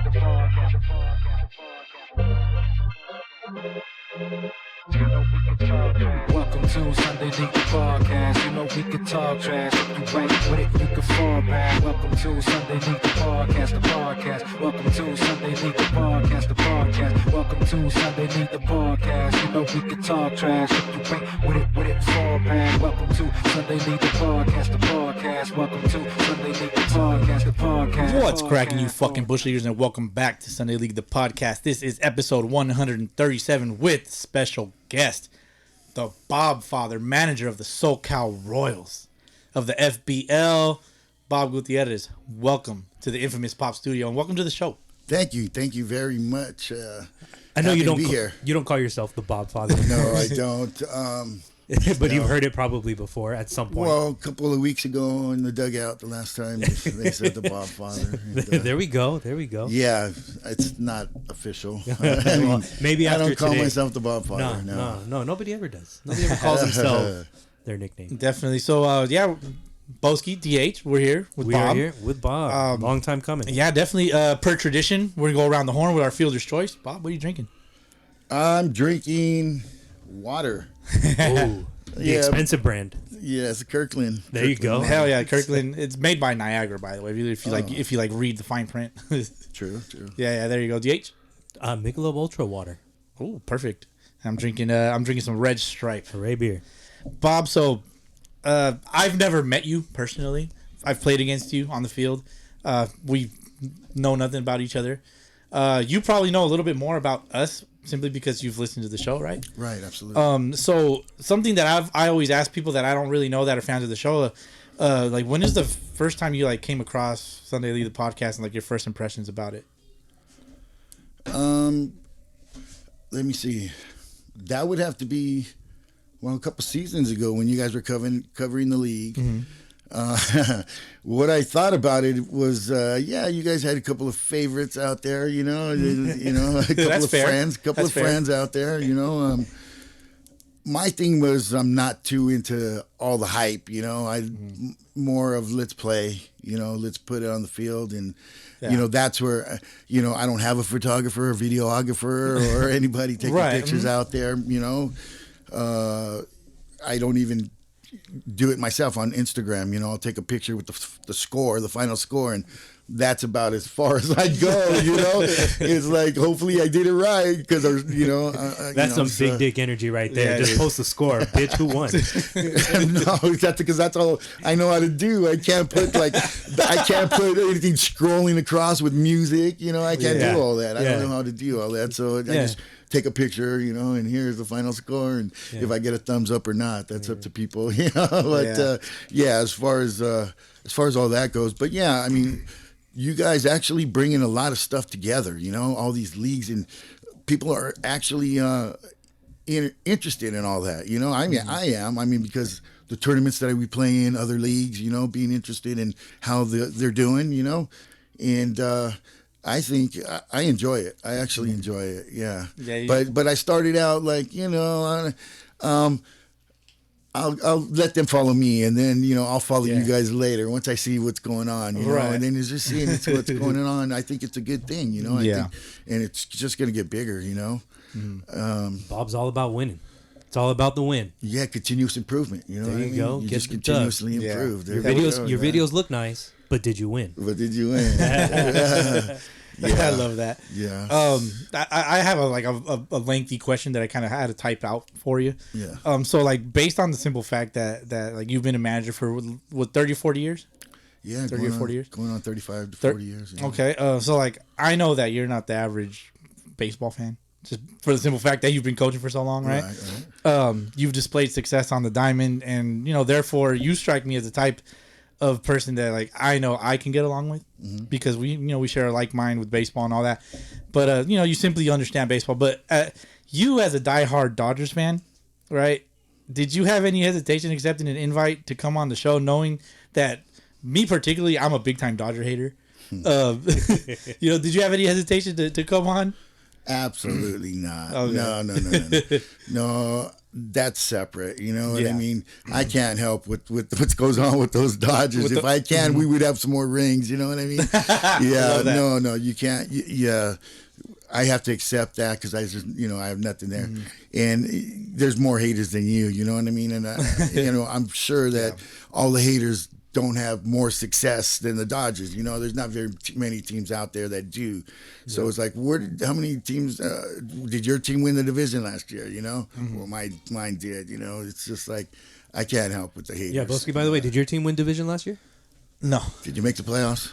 Welcome to Sunday League the podcast. You know we can talk trash. If you ain't with it, you can fall back. Welcome to Sunday League the podcast. The podcast. Welcome to Sunday League the podcast. The podcast. Welcome to Sunday League the podcast. You know we can talk trash. If you ain't with it, fall back. Welcome to Sunday League the podcast. The podcast. Welcome to Sunday League the podcast. The podcast. What's cracking, you fucking bush leaguers, and welcome back to Sunday League the podcast. This is episode 137 with special guest, the Bob Father, manager of the SoCal Royals of the FBL, Bob Gutierrez. Welcome to the infamous Pop Studio, and welcome to the show. Thank you very much. I know you don't. Be here. You don't call yourself the Bob Father. No, I don't. But you've heard it probably before at some point. Well, a couple of weeks ago in the dugout, the last time they said the Bob Father. And, there we go. Yeah, it's not official. Well, maybe after I don't call today. myself the Bob Father. No. Nobody ever does. Nobody ever calls themselves their nickname. Definitely. So, Boski, DH, we're here with We Bob. are here with Bob. Long time coming. Yeah, definitely. Per tradition, we're going to go around the horn with our fielder's choice. Bob, what are you drinking? I'm drinking water. Oh, the expensive brand. Yeah, it's a Kirkland. There you go. Hell yeah, Kirkland. It's made by Niagara, by the way. If you read the fine print. True. Yeah. There you go. DH. Michelob Ultra water. Oh, perfect. I'm drinking some Red Stripe. Hooray beer. Bob, so I've never met you personally. I've played against you on the field. We know nothing about each other. You probably know a little bit more about us simply because you've listened to the show, right? Right, absolutely. So something that I always ask people that I don't really know that are fans of the show, like when is the first time you came across Sunday League the podcast and your first impressions about it? Let me see. That would have to be a couple seasons ago when you guys were covering the league. Mm-hmm. What I thought about it was, you guys had a couple of favorites out there, a couple of friends out there, My thing was I'm not too into all the hype, more of let's play, let's put it on the field and. Yeah. That's where, I don't have a photographer or videographer or anybody taking pictures out there, I don't even do it myself on Instagram. I'll take a picture with the final score, and that's about as far as I go, It's like, hopefully I did it right because, that's some big dick energy right there. Yeah, just post the score. Bitch, who won? No, because that's all I know how to do. I can't put anything scrolling across with music, I can't do all that. I don't know how to do all that. So I just take a picture, and here's the final score, and if I get a thumbs up or not, that's up to people, But as far as all that goes, but I mean, you guys actually bringing a lot of stuff together, all these leagues, and people are actually interested in all that, I mean, I am. I mean, because the tournaments that we play in, other leagues, being interested in how they're doing, and I think I enjoy it. I actually enjoy it. Yeah. But I started out I'll let them follow me, and then I'll follow you guys later once I see what's going on. And then it's just seeing what's going on. I think it's a good thing. I think, and it's just gonna get bigger. Bob's all about winning. It's all about the win. Yeah, continuous improvement. There you go. You just continuously improve. Your videos look nice. But did you win? I love that. Yeah. I have a lengthy question that I kind of had to type out for you. Yeah. So based on the simple fact that you've been a manager for 30 or 40 years? Yeah, 30 or 40 years. Going on 35 to 40 years. Yeah. Okay. So I know that you're not the average baseball fan. Just for the simple fact that you've been coaching for so long, right? Right. You've displayed success on the diamond, and therefore you strike me as the type of person that I know I can get along with, because we share a like mind with baseball and all that. But you simply understand baseball. But you as a diehard Dodgers fan, right? Did you have any hesitation accepting an invite to come on the show, knowing that me particularly, I'm a big time Dodger hater? Did you have any hesitation to come on? Absolutely not. Okay. No. that's separate. You know what I Yeah. mean? I can't help with what goes on with those Dodgers. If I can, we would have some more rings. You know what I mean? Yeah. No, you can't. Yeah. I have to accept that because I just, I have nothing there, and there's more haters than you. You know what I mean? And I'm sure that all the haters don't have more success than the Dodgers. There's not very many teams out there that do. So it's like, how many teams did your team win the division last year? Well, mine did. It's just like I can't help with the haters. Yeah, Boski. By the way, did your team win division last year? No, Did you make the playoffs?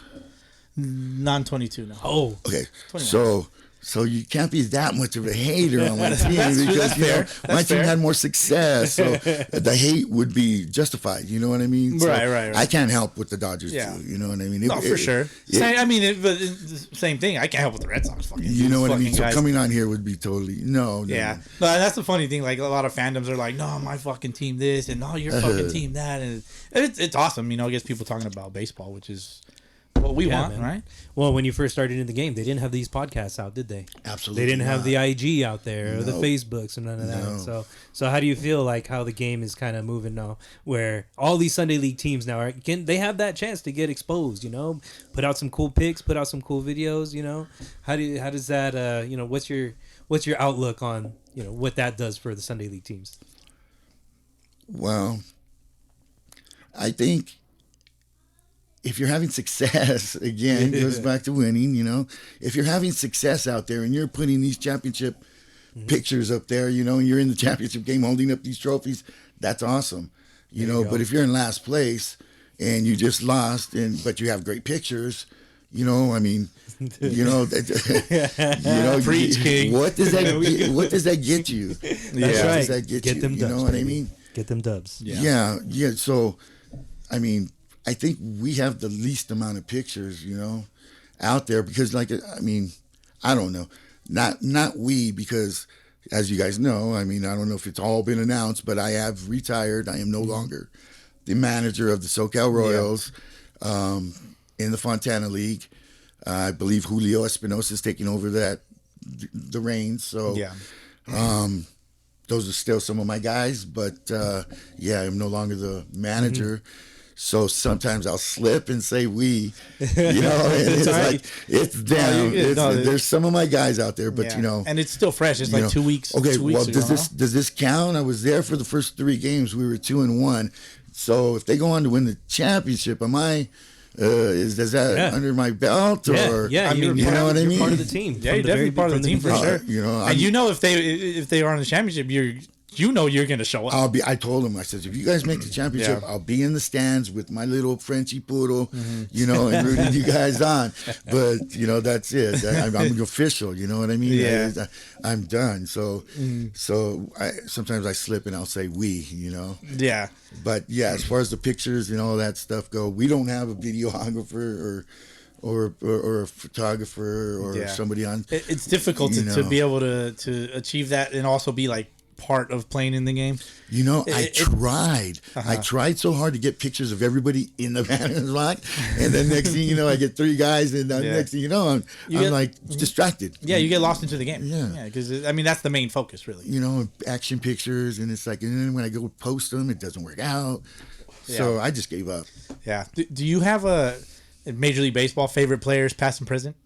non-22. No. Oh, Okay, 21. So you can't be that much of a hater on my team because fair. My team fair. had more success. So the hate would be justified. You know what I mean? So Right. I can't help what the Dodgers Yeah. do. You know what I mean? For sure. But it's the same thing. I can't help with the Red Sox. Fucking. You know what I mean? So guys. coming on here would be totally no. Yeah, no, that's the funny thing. Like a lot of fandoms are like, "No, my fucking team this," and "No, your fucking team that," and it's awesome. It gets people talking about baseball, which is what we want, man. right? Well, when you first started in the game, they didn't have these podcasts out, did they? Absolutely. They didn't have not. the IG out there or the No. Facebooks and none of that. No. So how do you feel like how the game is kind of moving now, where all these Sunday League teams now they have that chance to get exposed? Put out some cool pics, put out some cool videos. How does that? What's your outlook on what that does for the Sunday League teams? Well, I think if you're having success, again, it goes back to winning, if you're having success out there and you're putting these championship pictures up there, and you're in the championship game holding up these trophies, that's awesome. But if you're in last place and you just lost, but you have great pictures, I mean, Preach, King. What does that get you? That's What right. does that get Get you? them You dubs, know what I baby. mean? Get them dubs. Yeah. So, I mean, I think we have the least amount of pictures, out there because, I don't know, not we because, as you guys know, I don't know if it's all been announced, but I have retired. I am no longer the manager of the SoCal Royals in the Fontana League. I believe Julio Espinosa is taking over the reins. So, those are still some of my guys, but I'm no longer the manager. So sometimes I'll slip and say we, and it's right. like it's down. There's some of my guys out there, but and it's still fresh. It's like 2 weeks. Okay, 2 weeks well, ago, does this count? I was there for the first 3 games. We were 2-1. So if they go on to win the championship, am I? Is that under my belt or? Yeah, you know what I mean? You're part of the team. Yeah, you're definitely part of the team for sure. If they are on the championship, you're going to show up. I told him, I said, if you guys make the championship, I'll be in the stands with my little Frenchie poodle, and rooting you guys on. But, that's it. I'm an official, you know what I mean? Yeah. I'm done. So sometimes I slip and I'll say we, Yeah. But yeah, as far as the pictures and all that stuff go, we don't have a videographer or a photographer or somebody on. It's difficult to be able to achieve that and also be like part of playing in the game. I tried. I tried so hard to get pictures of everybody in the batter's box, and then next thing you know, I get 3 guys, and next thing you know, I'm distracted. Yeah, you get lost into the game. Yeah, because that's the main focus, really. Action pictures, and it's like, and then when I go post them, it doesn't work out. So I just gave up. Yeah. Do you have a Major League Baseball favorite players, past and present?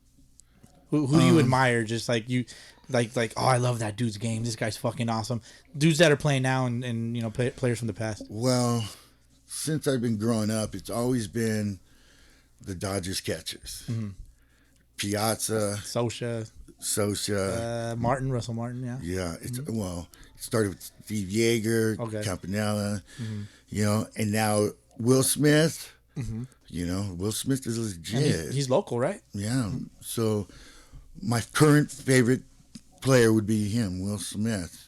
Who do you admire? Just like you. Like, oh, I love that dude's game. This guy's fucking awesome. Dudes that are playing now and players from the past. Well, since I've been growing up, it's always been the Dodgers catchers. Mm-hmm. Piazza. Socha. Russell Martin, yeah. Yeah. It started with Steve Yeager, Campanella, and now Will Smith. Mm-hmm. Will Smith is legit. He's local, right? Yeah. So my current favorite player would be him, Will Smith,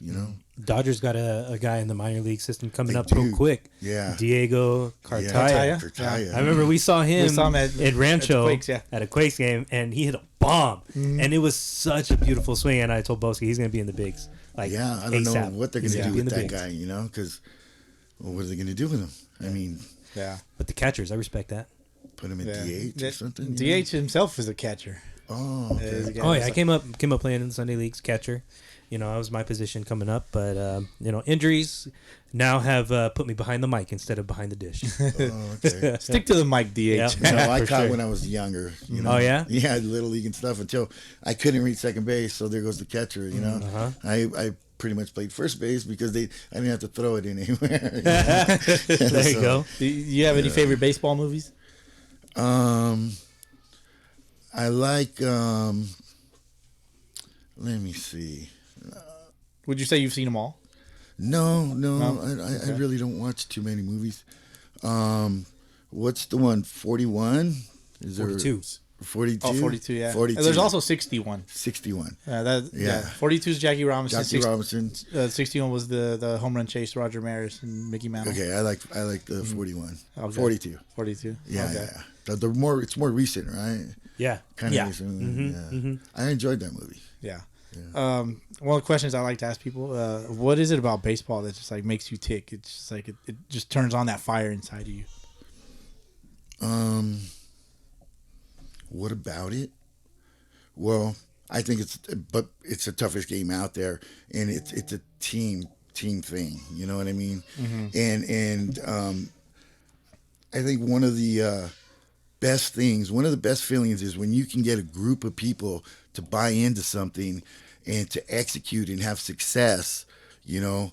Dodgers got a guy in the minor league system coming up real quick. Yeah. Diego Cartaya. Cartaya. I remember we saw him at Rancho at a Quakes game, and he hit a bomb. Mm-hmm. And it was such a beautiful swing, and I told Boski he's going to be in the bigs. I don't know what they're going to do with that guy, because what are they going to do with him? I mean... Yeah. But the catchers, I respect that. Put him in DH or something? DH himself is a catcher. Oh, okay. Oh yeah, I came up playing in the Sunday leagues, catcher. You know, that was my position coming up, but you know, injuries now have put me behind the mic instead of behind the dish. Oh, okay. Stick to the mic, DH. Yeah. No, I For caught sure. when I was younger. You know? Oh, yeah? Yeah, little league and stuff until I couldn't reach second base. So there goes the catcher. You know, I pretty much played first base because I didn't have to throw it in anywhere. You know? There you go. Do you have any favorite baseball movies? I like. Let me see. Would you say you've seen them all? No, Okay. I really don't watch too many movies. What's the one? 41? Is there 42. 42? Oh, 42, yeah. 42. And there's also 61. 61. Yeah. 42 is Jackie Robinson. Jackie Robinson. 61 was the home run chase, Roger Maris and Mickey Mantle. Okay, I like the 41. Okay. 42. 42. Yeah, Okay. yeah. The more it's more recent, right? Yeah. Kind of Yeah. recent. I enjoyed that movie. Yeah. One of the questions I like to ask people, what is it about baseball that just like makes you tick? It's just like it just turns on that fire inside of you. What about it? Well, I think it's the toughest game out there, and it's a team thing. You know what I mean? And I think one of the best feelings is when you can get a group of people to buy into something and to execute and have success. You know,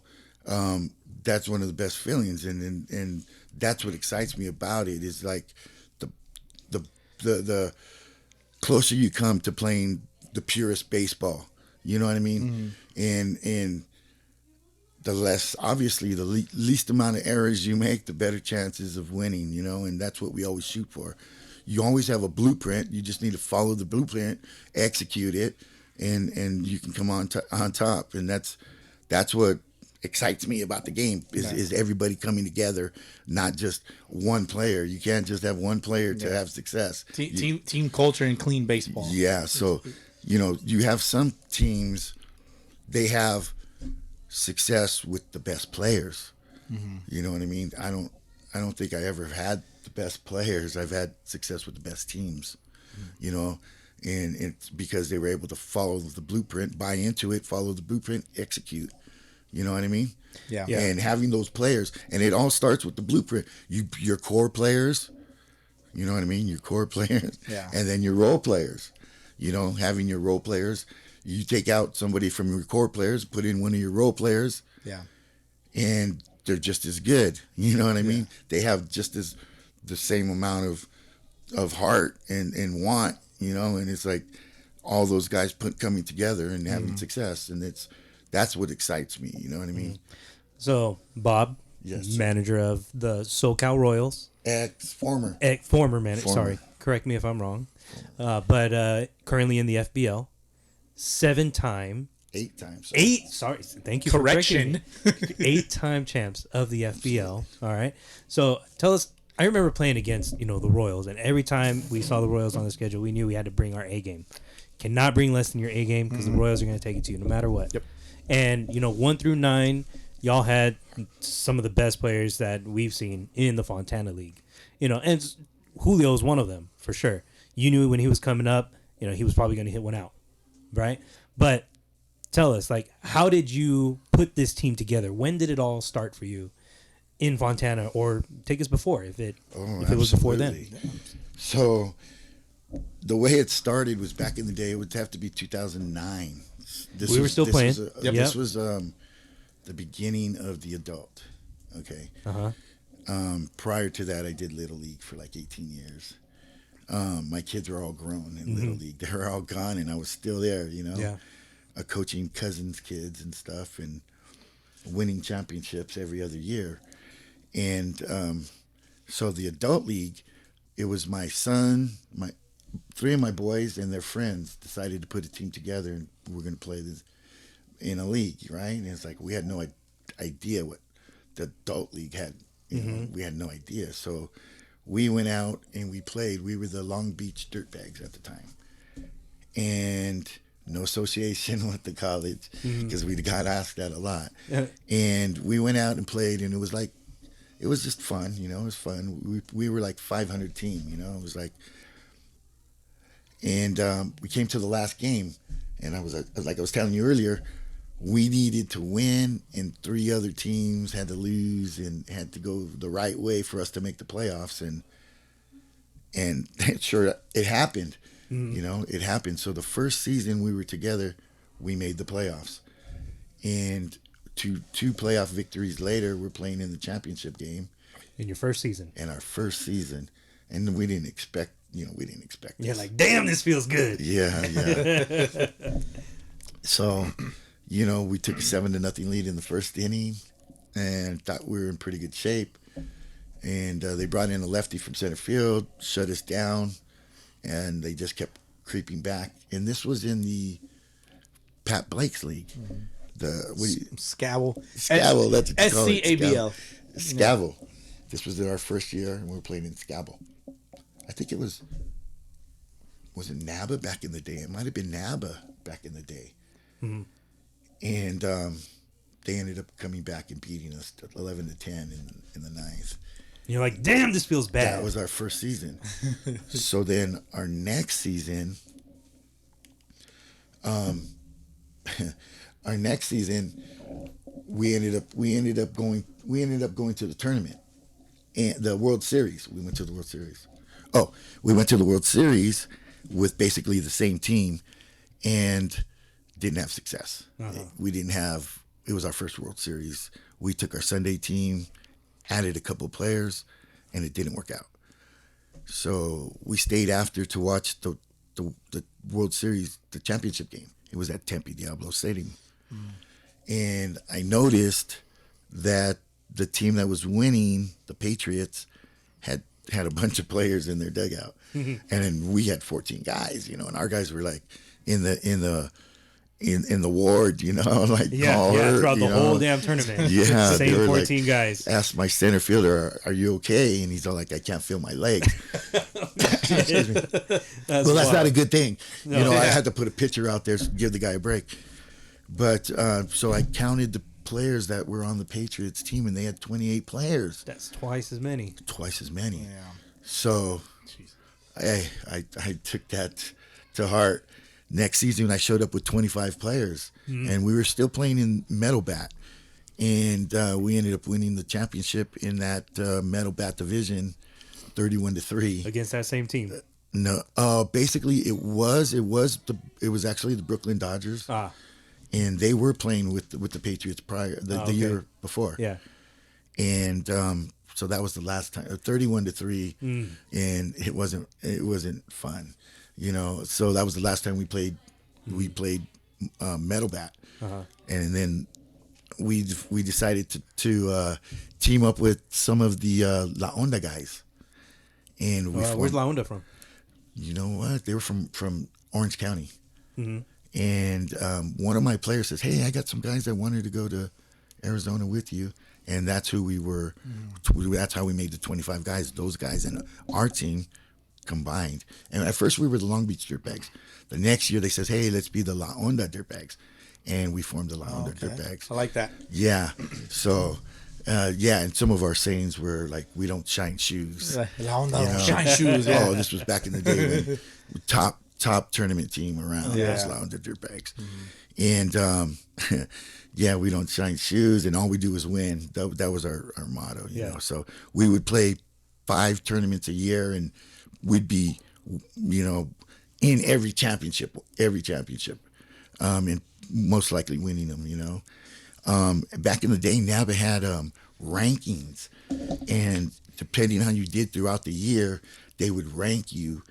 that's one of the best feelings, and that's what excites me about it. Is like the closer you come to playing the purest baseball. You know what I mean? And the less, obviously, the least amount of errors you make, the better chances of winning. You know, and that's what we always shoot for. You always have a blueprint. You just need to follow the blueprint, execute it, and you can come on top. And that's what excites me about the game is everybody coming together, not just one player. You can't just have one player to have success. Team culture and clean baseball. Yeah, so you have some teams, they have success with the best players. You know what I mean? I don't think I ever had the best players. I've had success with the best teams. You know, and it's because they were able to follow the blueprint, buy into it, follow the blueprint, execute. You know what I mean? Yeah. And having those players, and it all starts with the blueprint. Your core players, you know what I mean? Your core players. Yeah. And then your role players. You know, having your role players, you take out somebody from your core players, put in one of your role players. Yeah. And they're just as good. You know what I mean? They have just the same amount of heart and want, you know, and it's like all those guys coming together and having success, and that's what excites me, you know what I mean? So, Bob, Yes, manager of the SoCal Royals. Former manager, sorry. Correct me if I'm wrong. But currently in the FBL. 7-time. 8 times. Sorry. Thank you Correction. for correcting me. 8-time champs of the FBL. All right. So, tell us, I remember playing against, the Royals, and every time we saw the Royals on the schedule, we knew we had to bring our A game. Cannot bring less than your A game because the Royals are going to take it to you no matter what. Yep. And 1 through 9, y'all had some of the best players that we've seen in the Fontana League. And Julio is one of them for sure. You knew when he was coming up, he was probably going to hit one out, right? But tell us, how did you put this team together? When did it all start for you in Fontana, or take us before if it was before then? So the way it started was back in the day. It would have to be 2009. We were still playing. This was the beginning of the adult. Okay. Prior to that, I did Little League for 18 years. My kids were all grown in Little League. They were all gone, and I was still there, Yeah. Coaching cousins' kids and stuff, and winning championships every other year. And so the adult league, it was my son, 3 of my boys, and their friends decided to put a team together, and we're going to play this in a league, right? And it's we had no idea what the adult league had. We had no idea. So we went out and we played. We were the Long Beach Dirtbags at the time. And no association with the college because we got asked that a lot. And we went out and played, and it was it was just fun, it was fun. We were 500 team, it was And we came to the last game, and like I was telling you earlier, we needed to win, and 3 other teams had to lose and had to go the right way for us to make the playoffs. And sure, it happened. You know, it happened. So the first season we were together, we made the playoffs. And two playoff victories later, we're playing in the championship game. In your first season. In our first season. And we didn't expect You're like, damn, this feels good. Yeah. So, you know, we took a 7-0 lead in the first inning and thought we were in pretty good shape. And they brought in a lefty from center field, shut us down, and they just kept creeping back. And this was in the Pat Blake's league. Scabble. Scabble, that's what you call it. SCABL. Scabble. This was our first year, and we were playing in Scabble. I think it was it NABA back in the day? It might have been NABA back in the day. Mm-hmm. And they ended up coming back and beating us 11-10 in the ninth. You're like, damn, this feels bad. That was our first season. So then our next season, we ended up going to the tournament and the World Series. We went to the World Series. We went to the World Series with basically the same team and didn't have success. Uh-huh. It was our first World Series. We took our Sunday team, added a couple of players, and it didn't work out. So we stayed after to watch the World Series, the championship game. It was at Tempe Diablo Stadium. And I noticed that the team that was winning, the Patriots, had a bunch of players in their dugout. And then we had 14 guys, you know, and our guys were like in the ward, you know, like throughout the whole damn tournament. Yeah, same 14 guys. Asked my center fielder, "Are you okay?" And he's all like, "I can't feel my legs." Excuse me. That's not a good thing. No, you know, I had to put a picture out there to give the guy a break. But so I counted the players that were on the Patriots team, and they had 28 players. That's twice as many. Yeah. So I took that to heart. Next season, I showed up with 25 players, and we were still playing in Metal Bat. And we ended up winning the championship in that Metal Bat division, 31-3. Against that same team? No, basically it was actually the Brooklyn Dodgers. And they were playing with the Patriots the year before. Yeah. And so that was the last time, 31-3, and it wasn't fun. You know, so that was the last time we played Metal Bat, and then we decided to team up with some of the La Onda guys, and where's La Onda from? You know what? They were from Orange County, and one of my players says, "Hey, I got some guys that wanted to go to Arizona with you," and that's who we were. That's how we made the 25 guys. Those guys and our team combined. And at first we were the Long Beach Dirtbags. The next year they says, "Hey, let's be the La Onda Dirtbags," and we formed the La Onda Dirtbags. I like that. Yeah. So and some of our sayings were like, "We don't shine shoes." La Onda don't shine shoes. Yeah. Oh, this was back in the day when top tournament team around was La Onda Dirtbags. And we don't shine shoes, and all we do is win. That was our motto, you know. So we would play 5 tournaments a year, and we'd be, you know, in every championship, and most likely winning them, you know. Back in the day, NABA had rankings, and depending on how you did throughout the year, they would rank you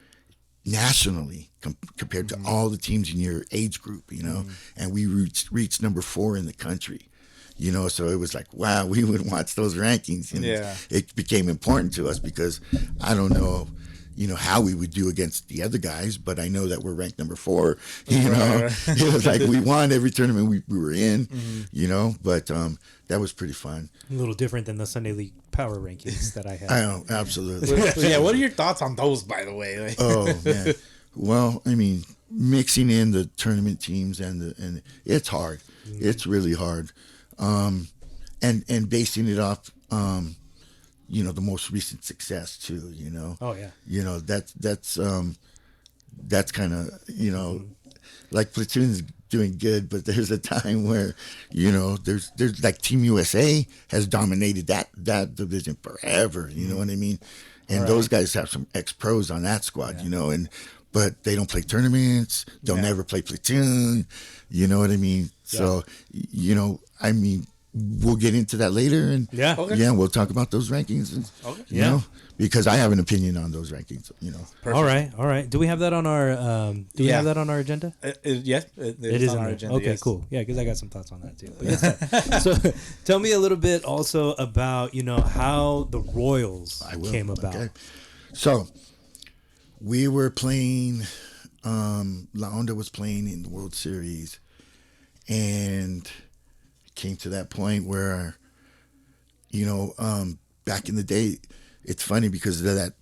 nationally compared to all the teams in your age group, you know. And we reached number 4 in the country, you know. So it was like, wow, we would watch those rankings, and it became important to us because I don't know, you know, how we would do against the other guys, but I know that we're ranked number 4, you know. It was like we won every tournament we were in, you know, but that was pretty fun. A little different than the Sunday League power rankings that I had. I know, absolutely. What are your thoughts on those, by the way? Oh, man. Well, I mean, mixing in the tournament teams and it's hard. It's really hard. And basing it off, you know, the most recent success too, you know. Oh yeah. You know, that's that's kind of, you know, like platoon's doing good, but there's a time where, you know, there's like Team USA has dominated that division forever. You know what I mean? And those guys have some ex-pros on that squad, you know, but they don't play tournaments. They'll never play platoon. You know what I mean? So, you know, I mean, we'll get into that later, and we'll talk about those rankings. And, you know, because I have an opinion on those rankings. You know. Perfect. All right. Do we have that on our? Do we have that on our agenda? Yes, it is on our agenda. Okay, cool. Yeah, because I got some thoughts on that too. But so, tell me a little bit also about, you know, how the Royals came about. Okay. So, we were playing. La Onda was playing in the World Series, and came to that point where, you know, back in the day, it's funny because of that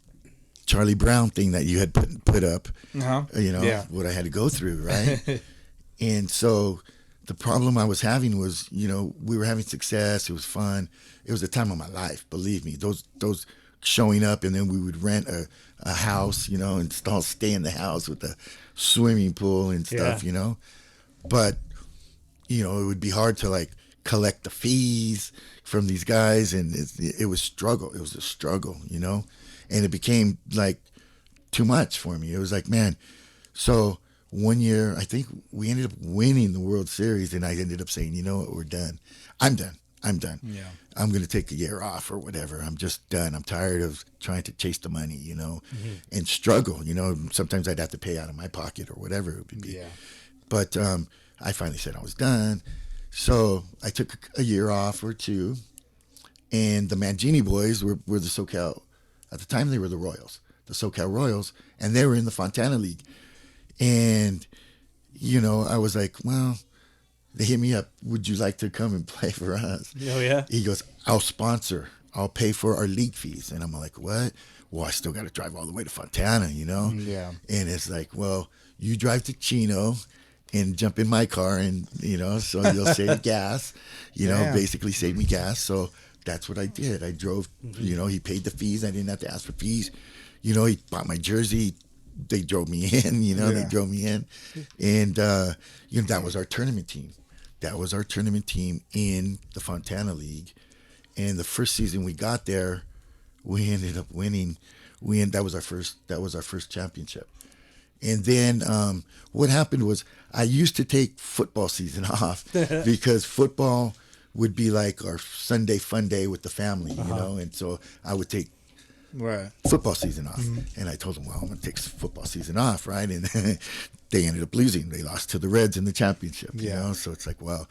Charlie Brown thing that you had put up, you know, what I had to go through, right? And so the problem I was having was, you know, we were having success. It was fun. It was the time of my life, believe me. Those showing up, and then we would rent a house, you know, and stay in the house with the swimming pool and stuff, you know. But, you know, it would be hard to, like, collect the fees from these guys, and it was struggle. It was a struggle, you know, and it became like too much for me. It was like, man. So one year, I think we ended up winning the World Series, and I ended up saying, you know what, we're done. I'm done. Yeah. I'm going to take a year off or whatever. I'm just done. I'm tired of trying to chase the money, you know, and struggle. You know, sometimes I'd have to pay out of my pocket or whatever it would be. Yeah. But I finally said I was done. So I took a year off or two, and the Mangini boys were the SoCal. At the time, they were the Royals, the SoCal Royals, and they were in the Fontana League. And, you know, I was like, well, they hit me up. Would you like to come and play for us? Oh, yeah? He goes, I'll sponsor. I'll pay for our league fees. And I'm like, what? Well, I still got to drive all the way to Fontana, you know? Yeah. And it's like, well, you drive to Chino and jump in my car, and, you know, so you'll save gas, you know, basically save me gas. So that's what I did. I drove, you know, he paid the fees. I didn't have to ask for fees. You know, he bought my jersey. They drove me in, you know, they drove me in. And, you know, that was our tournament team. That was our tournament team in the Fontana League. And the first season we got there, we ended up winning. That was our first championship. And then what happened was I used to take football season off because football would be like our Sunday fun day with the family, you know. And so I would take football season off. And I told them, well, I'm going to take football season off, right? And they ended up losing. They lost to the Reds in the championship, you know. So it's like, well,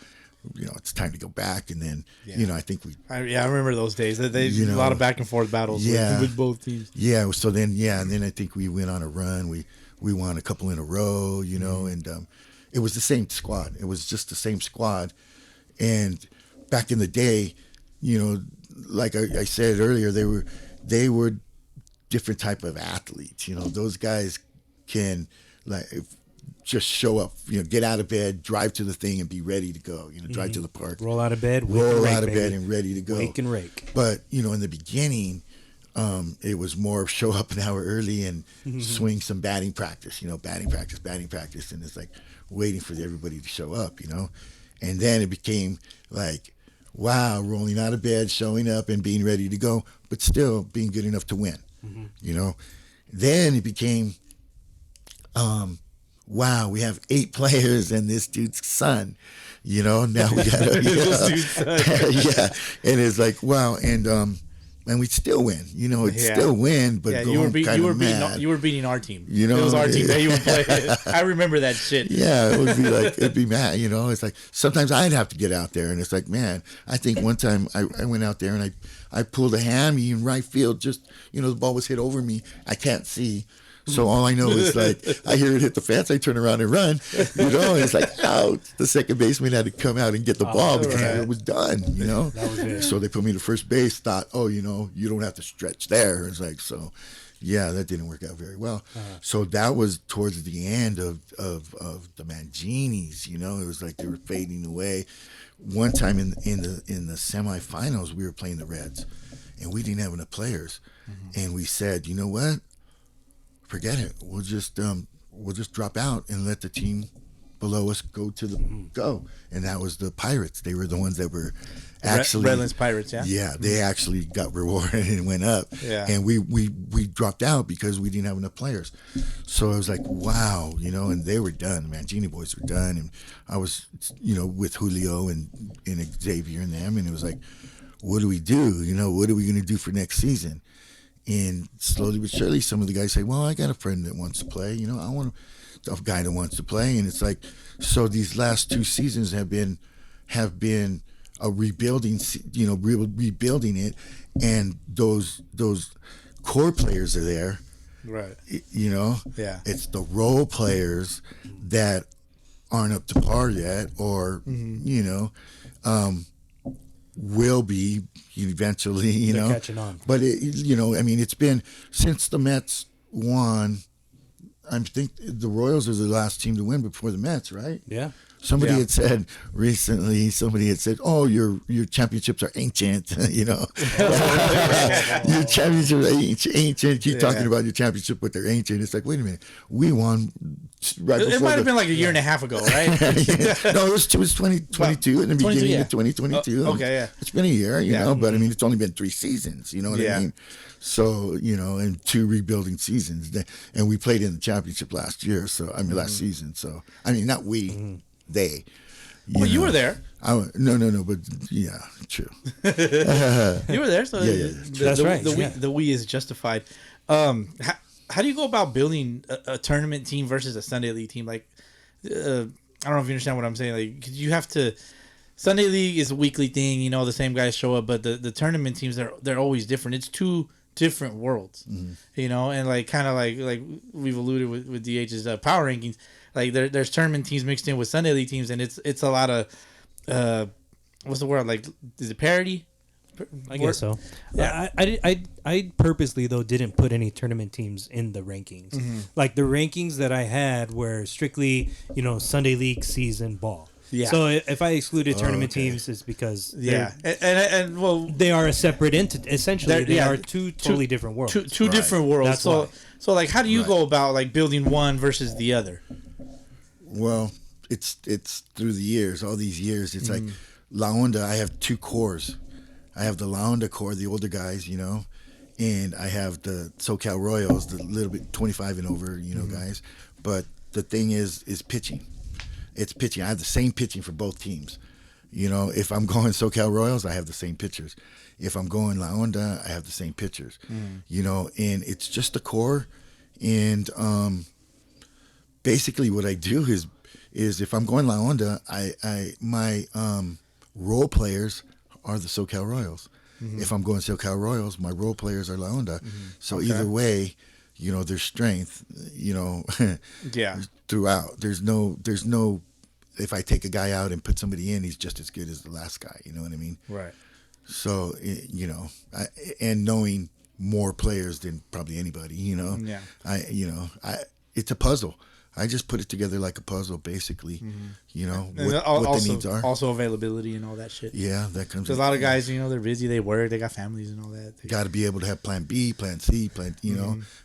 you know, it's time to go back. And then, you know, I think I remember those days. They you know, a lot of back and forth battles with both teams. Yeah. So then, and then I think we went on a run. We won a couple in a row, you know, and it was the same squad. It was just the same squad. And back in the day, you know, like I said earlier, they were different type of athletes. You know, those guys can like just show up, you know, get out of bed, drive to the thing, and be ready to go. You know, drive to the park, roll out of bed, and ready to go. Wake and rake. But you know, in the beginning, it was more show up an hour early and swing some batting practice. You know, batting practice, and it's like waiting for everybody to show up. You know, and then it became like, wow, rolling out of bed, showing up, and being ready to go, but still being good enough to win. You know, then it became, wow, we have 8 players and this dude's son. You know, now we got and it's like, wow, and we still win. You know, it's still win, but you were beating our team. You know, it was our team that you were playing. I remember that shit. Yeah, it would be like, it'd be mad. You know, it's like sometimes I'd have to get out there, and it's like, man, I think one time I went out there and I pulled a hammy in right field. Just, you know, the ball was hit over me. I can't see. So all I know is like I hear it hit the fence, I turn around and run, you know, and it's like, ouch. The second baseman had to come out and get the ball because it was done, you know. That was it. So they put me to first base, thought, oh, you know, you don't have to stretch there. It's like, so yeah, that didn't work out very well. So that was towards the end of the Manginis, you know. It was like they were fading away. One time in the semifinals, we were playing the Reds, and we didn't have enough players, and we said, you know what? Forget it. We'll just we'll just drop out and let the team below us go to the go. And that was the Pirates. They were the ones that were actually Redlands Pirates, yeah. Yeah, they actually got rewarded and went up. Yeah. And we dropped out because we didn't have enough players. So I was like, wow, and they were done, man. Genie Boys were done, and I was, with Julio and Xavier and them, and it was like, what do we do? What are we going to do for next season? And slowly but surely, some of the guys say, well, I got a friend that wants to play. I want a guy that wants to play. And it's like, so these last 2 seasons have been a rebuilding, rebuilding it. And those core players are there. Right. Yeah. It's the role players that aren't up to par yet, or, will be eventually, They're catching on. But it's been since the Mets won. I think the Royals are the last team to win before the Mets, right? Yeah. Somebody had said recently. "Oh, your championships are ancient." Your championships are ancient. Keep talking about your championship, but they're ancient. It's like, wait a minute, we won right before. It might have been like a year and a half ago, right? No, it was 2022 in the beginning of 2022. Okay, yeah. It's been a year, but it's only been 3 seasons. You know what I mean? So, and 2 rebuilding seasons, and we played in the championship last year. So last season. So not we. They. You were there. No, but yeah, true. You were there, so That's right. The we is justified. How do you go about building a tournament team versus a Sunday League team? Like, I don't know if you understand what I'm saying. Like, 'cause you have to. Sunday League is a weekly thing. The same guys show up, but the tournament teams they're always different. It's 2 different worlds, and like kind of like we've alluded with DH's power rankings. Like there's tournament teams mixed in with Sunday League teams, and it's a lot of what's the word, like, is it parity? I guess so. Yeah. I purposely though didn't put any tournament teams in the rankings. Like the rankings that I had were strictly Sunday League season ball. Yeah. So if I excluded tournament teams, it's because and well, they are a separate entity. Essentially, they are 2 totally different worlds. Two different worlds. That's so why. so like, how do you go about like building one versus the other? Well, it's through the years, all these years. It's like La Onda. I have 2 cores. I have the La Onda core, the older guys, and I have the SoCal Royals, the little bit 25 and over, guys. But the thing is pitching. It's pitching. I have the same pitching for both teams. If I'm going SoCal Royals, I have the same pitchers. If I'm going La Onda, I have the same pitchers. And it's just the core. And basically what I do is if I'm going La Onda, my role players are the SoCal Royals. If I'm going SoCal Royals, my role players are La Onda. So either way, there's strength, throughout. There's no, if I take a guy out and put somebody in, he's just as good as the last guy. You know what I mean? Right. So, and knowing more players than probably anybody, Yeah. It's a puzzle. I just put it together like a puzzle, basically. What the needs are. Also availability and all that shit. Yeah, that comes. Because a lot of guys, they're busy, they work, they got families and all that. Got to be able to have Plan B, Plan C,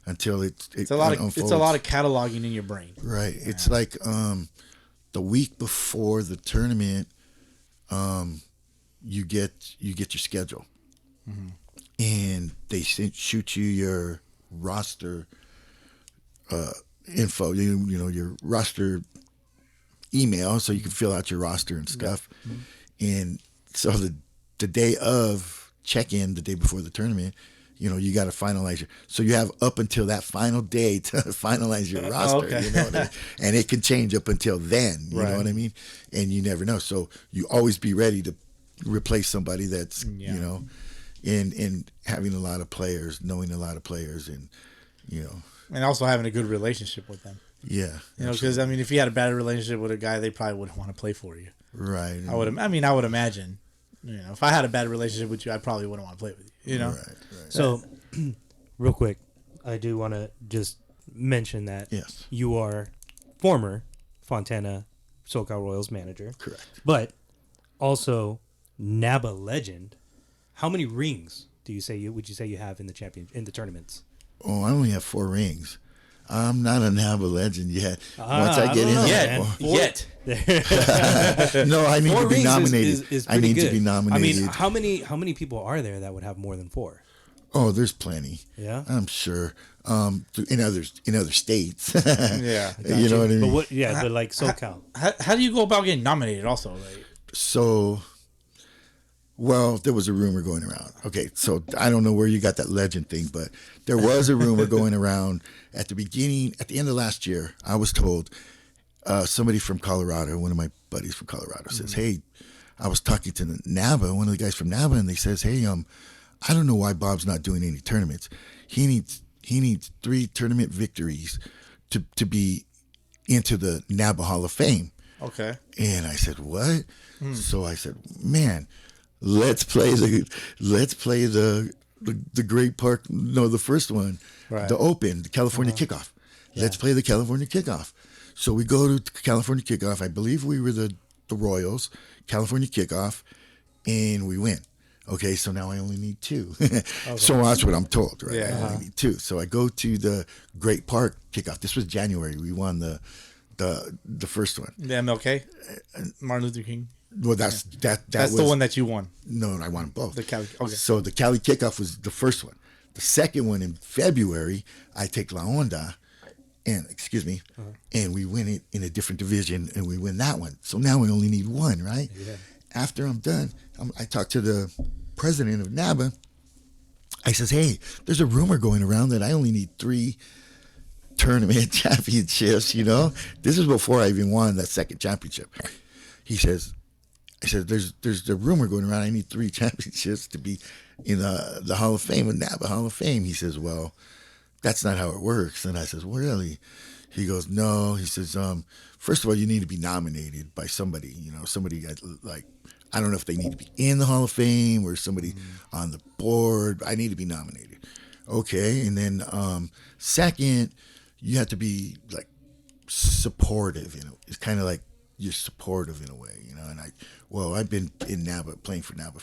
until it's a lot of cataloging in your brain. Right. Yeah. It's like the week before the tournament, you get your schedule, and they shoot you your roster info, your roster email, so you can fill out your roster and stuff. And so the day of check-in, the day before the tournament, you got to finalize so you have up until that final day to finalize your roster. Okay. You know what I mean? And it can change up until then. You know what I mean? And you never know. So you always be ready to replace somebody that's in having a lot of players, knowing a lot of players, and and also having a good relationship with them. Yeah. Because if you had a bad relationship with a guy, they probably wouldn't want to play for you. Right. I would imagine. If I had a bad relationship with you, I probably wouldn't want to play with you. Right. So, real quick, I do want to just mention that you are former Fontana SoCal Royals manager. Correct. But also NABA legend. How many rings would you say you have in the tournaments? Oh, I only have 4 rings. I'm not a NABA legend yet. Once I get in Yet. No, I need 4 to be rings nominated. is I pretty need good. to be nominated. I mean, how many people are there that would have more than 4? Oh, there's plenty. Yeah, I'm sure. In other states. Yeah, you know what I mean. but what? Yeah, but like SoCal. How do you go about getting nominated? Also, like, So, well, there was a rumor going around. Okay, so I don't know where you got that legend thing, but there was a rumor going around at the end of last year. I was told somebody from Colorado, one of my buddies from Colorado, says, "Hey, I was talking to the NABA, one of the guys from NABA, and they says, hey, I don't know why Bob's not doing any tournaments. He needs 3 tournament victories to be into the NABA Hall of Fame." okay, And I said, what? So I said, man, let's play the Great Park. No, the first one, Right. the Open, the California Kickoff. Let's play the California Kickoff. So we go to California Kickoff. I believe we were the Royals, California Kickoff, and we win. Okay, so now I only need 2. So that's what I'm told, right? Yeah. I only need 2. So I go to the Great Park Kickoff. This was January. We won the first one. the MLK, Martin Luther King. Well, that's That's the one that you won. No, I won both. The Cali. Okay. So the Cali Kickoff was the first one. The second one in February, I take La Onda, and and we win it in a different division, and we win that one. So now we only need 1, right? Yeah. After I'm done, I talk to the president of NABA. I says, hey, there's a rumor going around that I only need 3 tournament championships. This is before I even won that second championship. I said, there's a rumor going around. I need 3 championships to be in the Hall of Fame, in NABA Hall of Fame. He says, well, that's not how it works. And I says, well, really? He goes, no. He says, first of all, you need to be nominated by somebody. Somebody like, I don't know if they need to be in the Hall of Fame or somebody on the board. I need to be nominated. Okay. And then second, you have to be like supportive. It's kind of like you're supportive in a way, And I've been in NABA, playing for NABA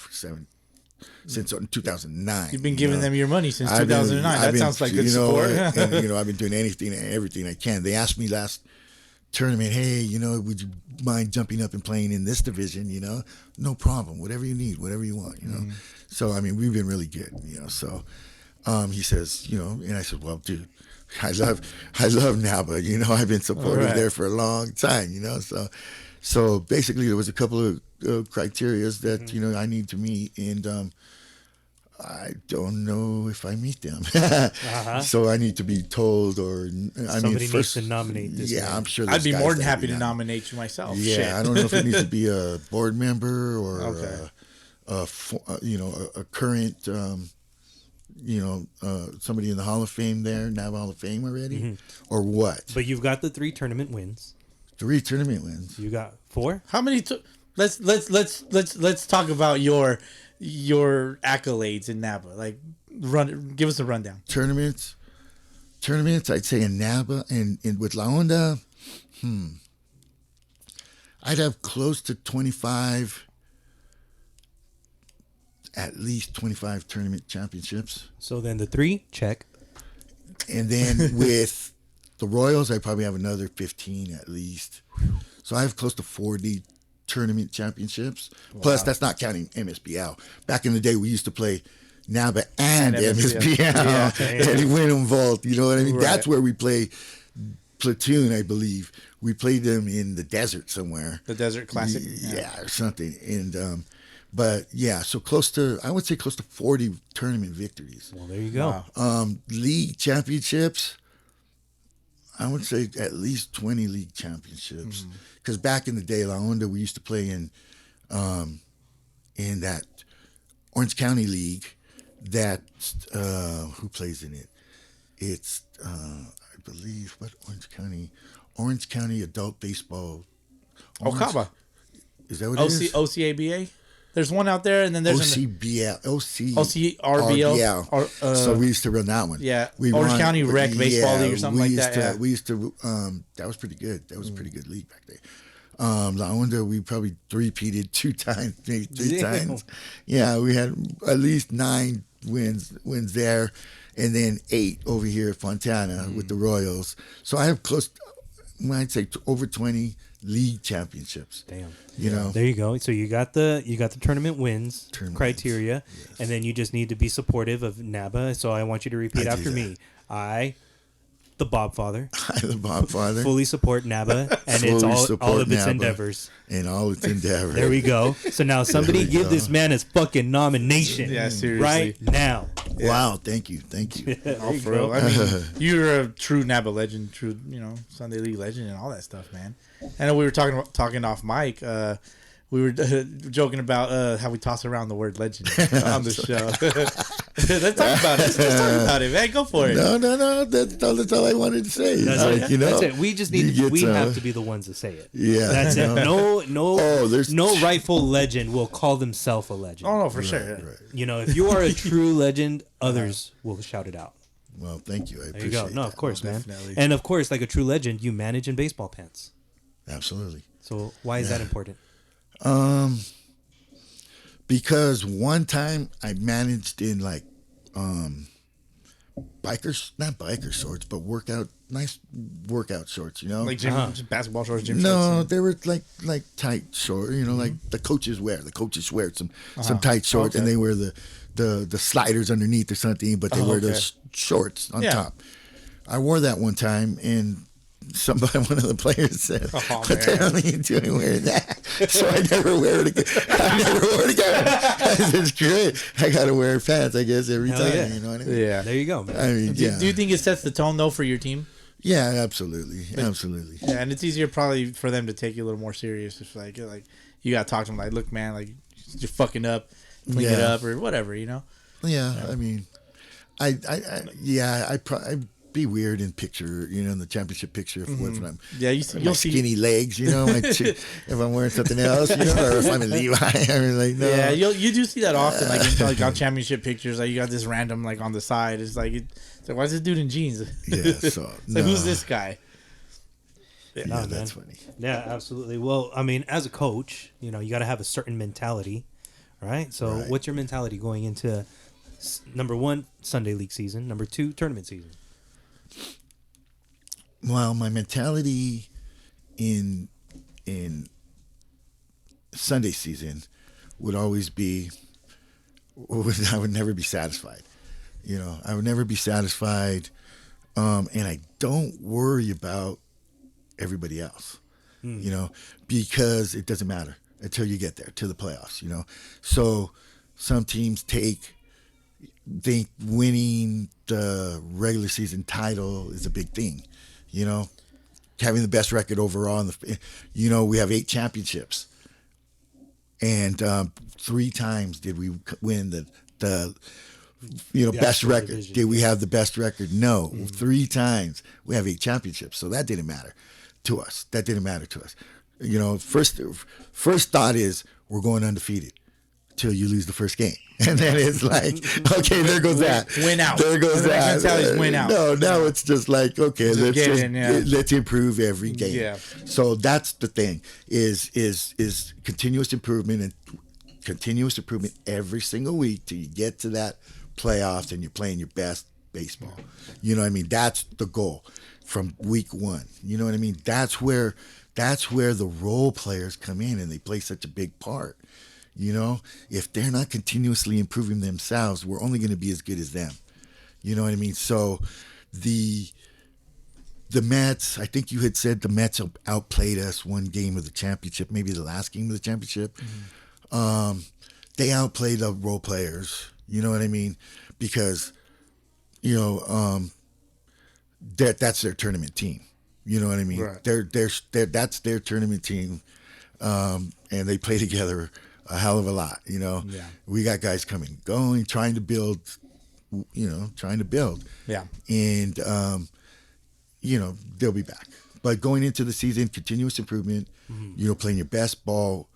since 2009. You've been giving them your money since I've 2009. That sounds like good support. And I've been doing anything and everything I can. They asked me last tournament, hey, would you mind jumping up and playing in this division? No problem. Whatever you need, whatever you want. So we've been really good. So he says, and I said, well, dude, I love NABA. I've been supportive there for a long time. So basically there was a couple of criterias that I need to meet, and I don't know if I meet them. So I need to be told, or Somebody needs to nominate this Yeah, man. I'm sure. I'd be there's more guys than that happy would be to nominated. nominate you myself. Yeah, Shit. I don't know if it needs to be a board member or a current somebody in the Hall of Fame there, NABA Hall of Fame already, or what? But you've got the 3 tournament wins. 3 tournament wins. You got 4. How many? Let's talk about your accolades in NABA. Like, give us a rundown. Tournaments. I'd say in NABA and with La Onda, I'd have close to 25. At least 25 tournament championships. So then the 3, check. And then with the Royals, I probably have another 15 at least. So I have close to 40 tournament championships. Wow. Plus, that's not counting MSBL. Back in the day, we used to play NABA and MSBL. And win them both. You know what I mean? Right. That's where we play Platoon, I believe. We played them in the desert somewhere. The Desert Classic? Yeah, or something. And but yeah, so I would say close to 40 tournament victories. Well, there you go. Wow. League championships, I would say at least 20 league championships. Because back in the day, La Onda, we used to play in that Orange County League. That who plays in it? It's I believe what Orange County Adult Baseball. Okaba. Is that what it is? OCABA? There's one out there, and then there's OCRBL. OCRBL. So we used to run that one. Yeah, Orange County Rec Baseball League or something like that. We used to. That was pretty good. That was a pretty good league back there. La Onda, we probably three-peated 2 times, maybe 3 times. Yeah, we had at least 9 wins there, and then 8 over here at Fontana with the Royals. So I have I'd say over 20 league championships. Damn. You know, There you go. So you got the tournament wins criteria, Yes. and then you just need to be supportive of NABA. So I want you to repeat I do after that. me. I, the Bob Father, I'm the Bob Father. fully support NABA and Fully it's all support of its NABA. endeavors. And all its endeavors. There we go. So now somebody we give go. this man his fucking nomination. Yeah, seriously. Right now. Wow, thank you. All for real. I mean, you're a true NABA legend, true, Sunday League legend and all that stuff, man. I know we were talking off mic. We were joking about how we toss around the word legend on the show. Let's talk about it. Let's talk about it, man. Go for it. No. That's all I wanted to say. That's it. That's it. We just need. you We get, have to be the ones to say it. Yeah. That's it. No. there's- No rightful legend will call themselves a legend. Oh no, for sure. Right. If you are a true legend, others will shout it out. Well, thank you. I There you appreciate go. No, that. of course, man. Definitely. And of course, like a true legend, you manage in baseball pants. Absolutely. So why is that important? Because one time I managed in like not biker shorts, but nice workout shorts, Like gym, basketball shorts, gym No, shorts. they were like tight shorts, like the coaches wear. The coaches wear some tight shorts, and Okay. they wear the sliders underneath or something, but they wear those shorts on Yeah. top. I wore that one time, and one of the players said, Oh, "What the man. hell are you doing wearing that?" So I never wear it again. I never wore it again. I said, "It's great. I got to wear pants, I guess, every Hell time." yeah. You know what I mean? Yeah. There you go, man. I mean, Do you think it sets the tone though for your team? Yeah, absolutely. Yeah, and it's easier probably for them to take you a little more serious. If like you gotta talk to them like, look, man, like you're fucking up, clean it Yeah. up or whatever, Yeah, I mean, I'd be weird in picture, in the championship picture if when I'm Yeah, my skinny legs, if I'm wearing something else, or if I'm in Levi, I'm like, no. Yeah, you do see that often, like on championship pictures, like you got this random like on the side. It's like, why is this dude in jeans? Yeah, so It's like, no. who's this guy? Yeah, that's funny. Yeah, absolutely. Well, I mean, as a coach, you got to have a certain mentality, right? So, Right. what's your mentality going into number 1, Sunday League season, number 2, tournament season? Well, my mentality in Sunday season would always be, I would never be satisfied. I would never be satisfied, and I don't worry about everybody else, because it doesn't matter until you get there to the playoffs. So some teams think winning the regular season title is a big thing. Having the best record overall. We have 8 championships, and 3 times did we win the best actual record. division. Did we have the best record? No. 3 times. We have 8 championships, so that didn't matter to us. First thought is we're going undefeated till you lose the first game. And then it's like, okay, there goes that. Win out. There goes The next that. mentality is win out. No, now it's just like, okay, let's improve every game. Yeah. So that's the thing is continuous improvement and continuous improvement every single week till you get to that playoffs and you're playing your best baseball. You know what I mean? That's the goal from week 1. You know what I mean? That's where the role players come in and they play such a big part. If they're not continuously improving themselves, we're only going to be as good as them. You know what I mean? So the Mets, I think you had said the Mets outplayed us one game of the championship, maybe the last game of the championship. Mm-hmm. They outplayed the role players. You know what I mean? Because, that's their tournament team. You know what I mean? Right. That's their tournament team, and they play together a hell of a lot. Yeah. We got guys coming, going, trying to build. Yeah. And they'll be back. But going into the season, continuous improvement. Mm-hmm. Playing your best ball,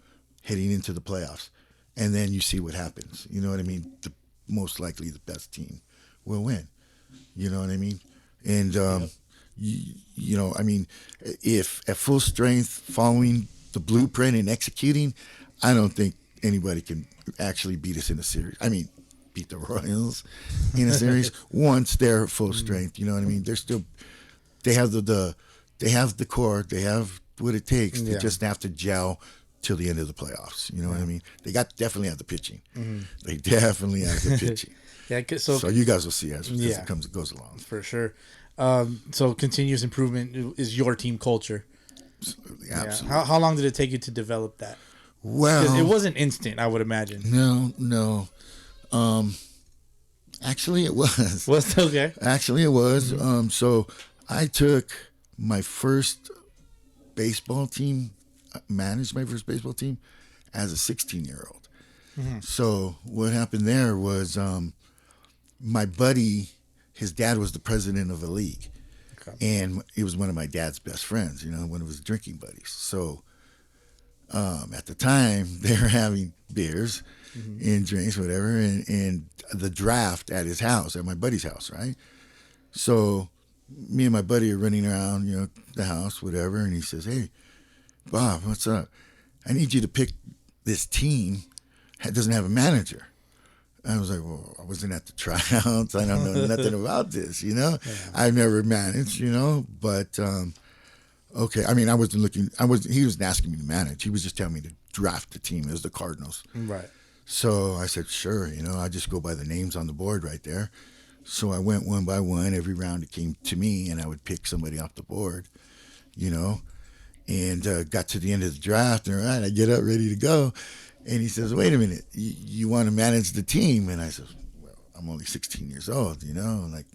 heading into the playoffs, and then you see what happens. You know what I mean? Most likely, the best team will win. You know what I mean? And I mean, if at full strength, following the blueprint and executing, I don't think anybody can actually beat us in a series. I mean, beat the Royals in a series once they're full strength. You know what I mean? They're still, they have they have the core, they have what it takes. They just have to gel till the end of the playoffs. You know what I mean? They definitely have the pitching. They definitely have the pitching. So you guys will see as it goes along. For sure. So continuous improvement is your team culture. Absolutely. How long did it take you to develop that? Well, it wasn't instant, I would imagine. No. Actually, it was. Was okay. Actually, it was. So I took my first baseball team, managed my first baseball team as a 16-year-old. So what happened there was my buddy, his dad was the president of the league. Okay. And he was one of my dad's best friends, one of his drinking buddies. So at the time, they were having beers and drinks, whatever, and the draft at his house, at my buddy's house, right? So me and my buddy are running around, the house, whatever, and he says, "Hey, Bob, what's up? I need you to pick this team that doesn't have a manager." I was like, "Well, I wasn't at the tryouts. I don't know nothing about this, Yeah. I've never managed, but okay. I mean, I wasn't looking. He wasn't asking me to manage. He was just telling me to draft the team as the Cardinals. Right. So I said, sure. I just go by the names on the board right there. So I went one by one. Every round it came to me, and I would pick somebody off the board, and got to the end of the draft. And I get up ready to go, and he says, "Wait a minute, you want to manage the team?" And I said, "Well, I'm only 16 years old, like."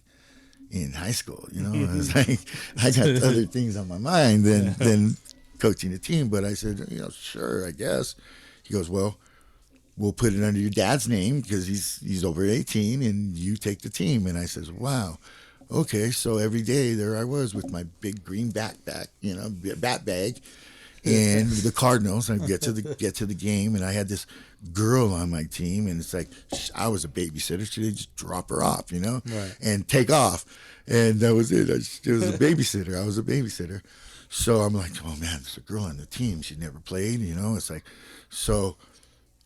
In high school, I was like, I got other things on my mind than coaching a team. But I said, sure, I guess. He goes, "Well, we'll put it under your dad's name because he's over 18, and you take the team." And I says, "Wow, okay." So every day there I was with my big green backpack, bat bag, and the Cardinals. I get to the game, and I had this girl on my team, and it's like I was a babysitter, so they just drop her off, right. and take off, and that was it. It was a babysitter. I was a babysitter, so I'm like, oh man, there's a girl on the team. She never played, It's like, so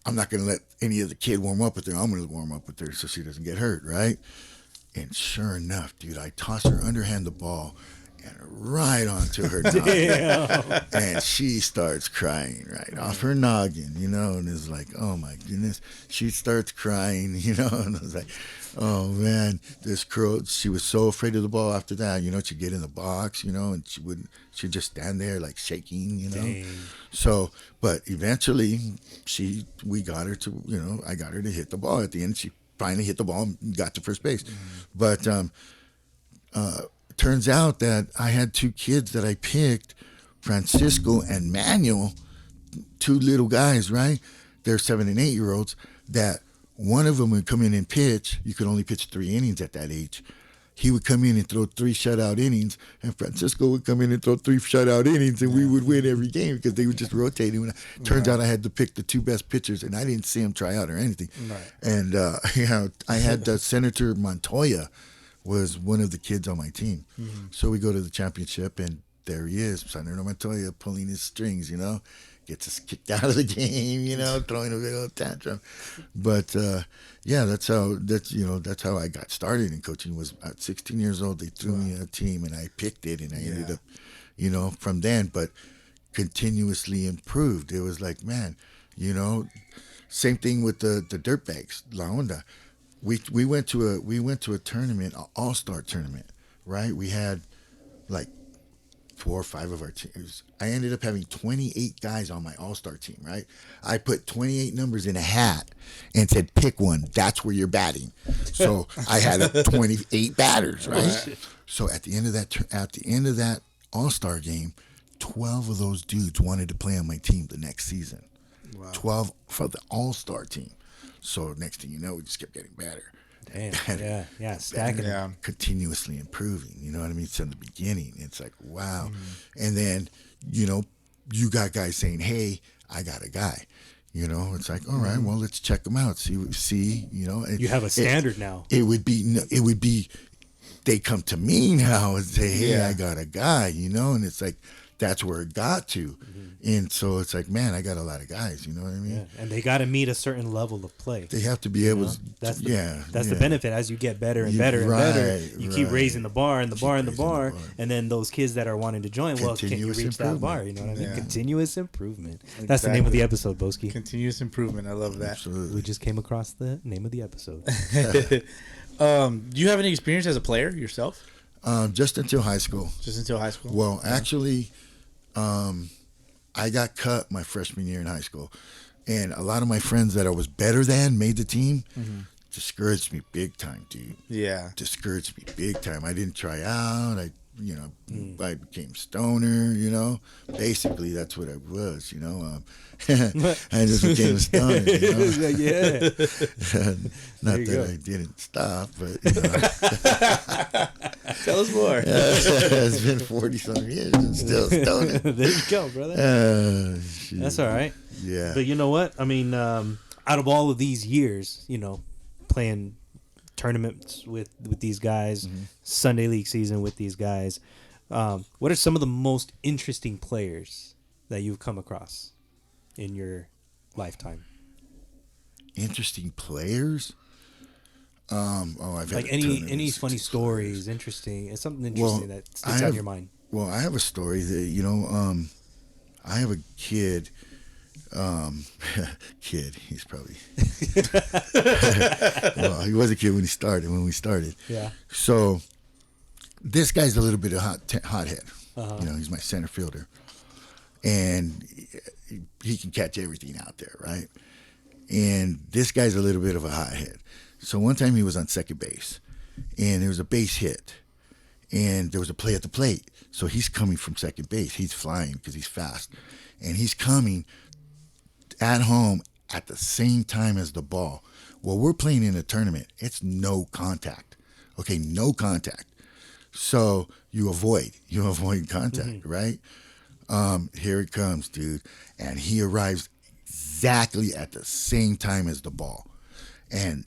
I'm not gonna let any of the kid warm up with her. I'm gonna warm up with her so she doesn't get hurt, right? And sure enough, dude, I toss her underhand the ball. And right onto her noggin. And she starts crying right off her noggin, and it's like, oh my goodness. She starts crying, and I was like, oh man, this girl, she was so afraid of the ball after that, she'd get in the box, and she'd just stand there like shaking, Dang. So, but eventually we got her to, I got her to hit the ball at the end. She finally hit the ball and got to first base. But, turns out that I had two kids that I picked, Francisco and Manuel, two little guys, right? They're 7 and 8 year olds. That one of them would come in and pitch. You could only pitch 3 innings at that age. He would come in and throw 3 shutout innings, and Francisco would come in and throw 3 shutout innings, and we would win every game because they were just rotating. Turns out I had to pick the 2 best pitchers, and I didn't see them try out or anything. Right. And I had Senator Montoya was one of the kids on my team. So we go to the championship, and there he is, Senator Montoya, pulling his strings, gets us kicked out of the game, throwing a big old tantrum. But that's how I got started in coaching. Was at 16 years old, they threw me a team, and I picked it, and I ended up, from then, but continuously improved. It was like, man, same thing with the dirtbags, La Onda. We went to a tournament, an all-star tournament, right? We had like 4 or 5 of our teams. I ended up having 28 guys on my all-star team, right? I put 28 numbers in a hat and said, pick one. That's where you're batting. So I had 28 batters, right? So at the end of that all-star game, 12 of those dudes wanted to play on my team the next season. Wow. 12 for the all-star team. So next thing you know, we just kept getting better. Damn. Better, yeah, stacking down, continuously improving. You know what I mean? From the beginning, it's like wow. And then you got guys saying, "Hey, I got a guy." It's like, all right, well, let's check them out. See. You have a standard now. It would be. They come to me now and say, "Hey, I got a guy," and it's like that's where it got to. And so it's like, man, I got a lot of guys, you know what I mean? Yeah. And they got to meet a certain level of play. They have to be able to, that's the benefit. As you get better and better and Right, better, you keep right. raising the bar and the bar and the bar. And then those kids that are wanting to join, well, can you Continuous reach that improvement. bar? You know what I mean? Yeah. Continuous improvement. That's the name of the episode, Boski. Continuous improvement. I love that. Absolutely. We just came across the name of the episode. Do you have any experience as a player yourself? Just until high school. Just until high school? Well, actually, I got cut my freshman year in high school. And a lot of my friends that I was better than made the team. Discouraged me big time, dude. Yeah. Discouraged me big time. I didn't try out. I became stoner, Basically, that's what I was, I just became a stoner, Yeah. Not you that go. I didn't stop, but, Tell us more. it's been 40-some years and still stoner. There you go, brother. Shoot. That's all right. Yeah. But you know what? I mean, out of all of these years, playing tournaments with these guys, Sunday League season with these guys, what are some of the most interesting players that you've come across in your lifetime? Interesting players? I've had Like a ton of any funny interesting stories, players. interesting, it's something interesting that sticks out in your mind. Well, I have a story that, I have a kid. He's probably well, he was a kid when we started. Yeah. So this guy's a little bit of hothead. Uh-huh. He's my center fielder, and he can catch everything out there, right? And this guy's a little bit of a hothead. So one time he was on second base, and there was a base hit, and there was a play at the plate. So he's coming from second base. He's flying because he's fast, and he's coming at home at the same time as the ball. Well, we're playing in a tournament. It's no contact. Okay, no contact. So you avoid contact, right? Here it comes, dude. And he arrives exactly at the same time as the ball. And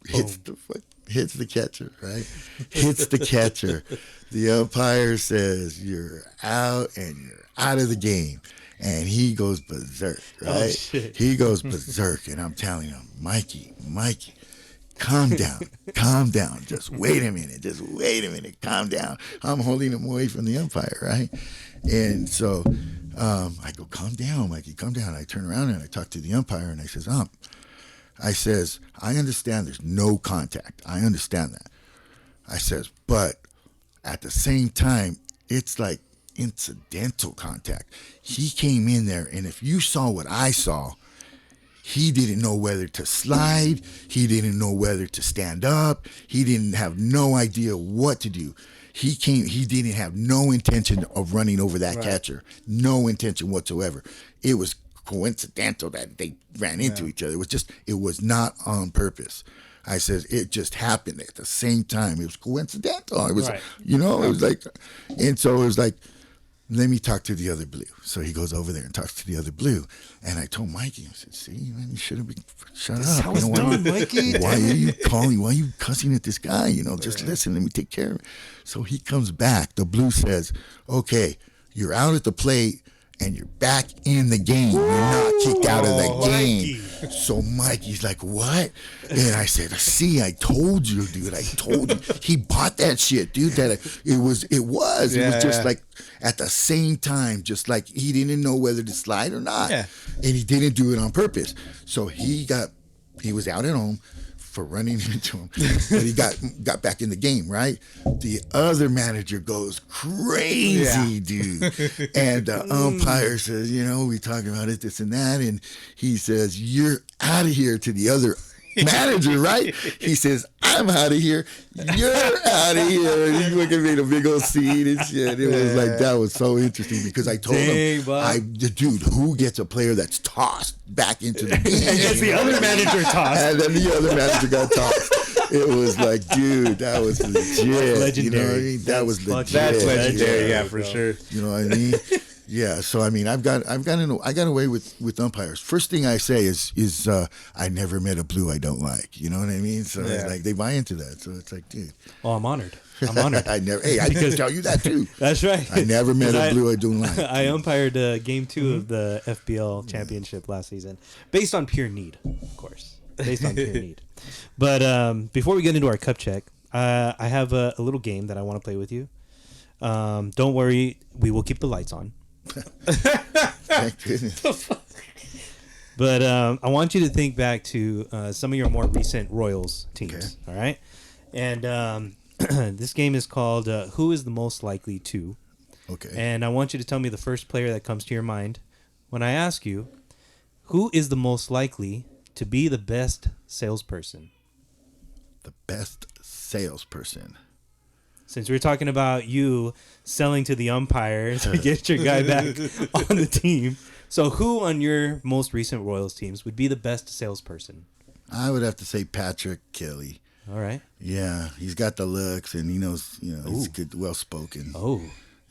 hits the catcher, right? Hits the catcher. The umpire says, "You're out and you're out of the game." And he goes berserk, right? Oh, shit. He goes berserk. And I'm telling him, Mikey, calm down. Just wait a minute, calm down. I'm holding him away from the umpire, right? And so I go, calm down, Mikey, calm down. I turn around and I talk to the umpire and I says, I understand there's no contact. I understand that. I says, but at the same time, it's like incidental contact. He came in there, and if you saw what I saw, he didn't know whether to slide. He didn't know whether to stand up. He didn't have no idea what to do. He didn't have no intention of running over that catcher. No intention whatsoever. It was coincidental that they ran into each other. It was not on purpose. I says, it just happened at the same time. It was coincidental. It was, Right. it was like, and so it was like, let me talk to the other blue. So he goes over there and talks to the other blue. And I told Mikey, I said, see, man, you should have been, shut up. how it's done, Mikey. Why are you cussing at this guy? Just listen, let me take care of it. So he comes back. The blue says, okay, you're out at the plate and you're back in the game. You're not kicked out of the game. So Mikey's like, what? And I said, see, I told you, dude. I told you. He bought that shit, dude. It was just like at the same time, just like he didn't know whether to slide or not. Yeah. And he didn't do it on purpose. So he was out at home for running into him, but he got back in the game, right? The other manager goes crazy, dude. And the umpire says, we talking about it, this and that. And he says, you're out of here to the other manager, right? He says, I'm out of here. You're out of here. And he fucking made a big old scene and shit. It was like, that was so interesting because I told him, dude, who gets a player that's tossed back into the game? And gets the other manager tossed. And then the other manager got tossed. It was like, dude, that was legit. Legendary. You know what I mean? That was legit. That's legendary, yeah, for sure. You know what I mean? Yeah, so I mean, I got away with umpires. First thing I say is I never met a blue I don't like. You know what I mean? So it's like they buy into that. So it's like, dude. Oh, I'm honored. I'm honored. I can tell you that too. That's right. I never met a blue I don't like. I umpired game 2 of the FBL championship last season, based on pure need, of course. Based on pure need. But before we get into our cup check, I have a little game that I want to play with you. Don't worry, we will keep the lights on. Thank goodness. But I want you to think back to some of your more recent Royals teams. Okay. All right, and this game is called "Who is the most likely to?" Okay. And I want you to tell me the first player that comes to your mind when I ask you, "Who is the most likely to be the best salesperson?" The best salesperson. Since we're talking about you selling to the umpire to get your guy back on the team. So who on your most recent Royals teams would be the best salesperson? I would have to say Patrick Kelly. All right. Yeah, he's got the looks and he knows, he's good, well-spoken. Oh.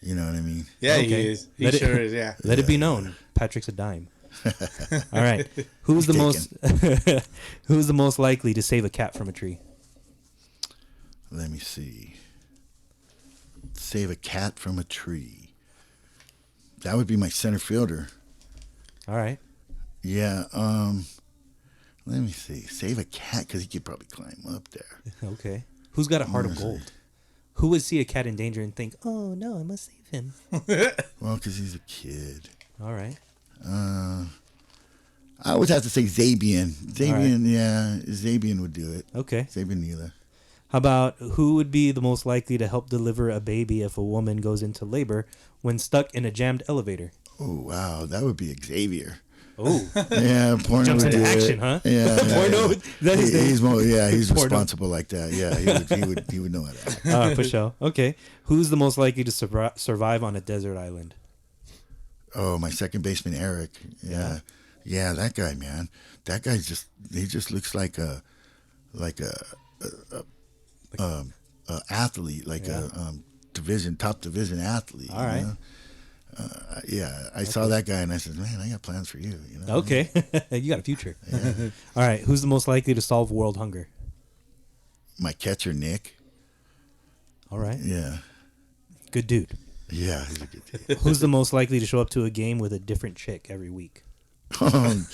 You know what I mean? Yeah, Okay. he is. He sure is, yeah. Let it be known, Patrick's a dime. All right. Who's the most likely to save a cat from a tree? Let me see. Save a cat from a tree. That would be my center fielder. All right. Yeah. Let me see. Save a cat because he could probably climb up there. Okay. Who's got a heart of gold? Who would see a cat in danger and think, "Oh no, I must save him"? Well, because he's a kid. All right. I would have to say Zabian. Zabian, yeah, Zabian would do it. Okay. Zabian Neela. How about who would be the most likely to help deliver a baby if a woman goes into labor when stuck in a jammed elevator? Oh, wow. That would be Xavier. Oh. Yeah, Porno Jumps would into do action, it. huh? Yeah. Porno. He's Porno. responsible like that. Yeah, he would know how to act. For sure. Okay. Who's the most likely to survive on a desert island? Oh, my second baseman, Eric. Yeah. Yeah, that guy, man. That guy he just looks like a athlete, like a top division athlete. All right. I saw that guy and I said, man, I got plans for you. Okay. You got a future. Yeah. All right. Who's the most likely to solve world hunger? My catcher, Nick. All right. Yeah. Good dude. Yeah, he's a good dude. Who's the most likely to show up to a game with a different chick every week? Shoot.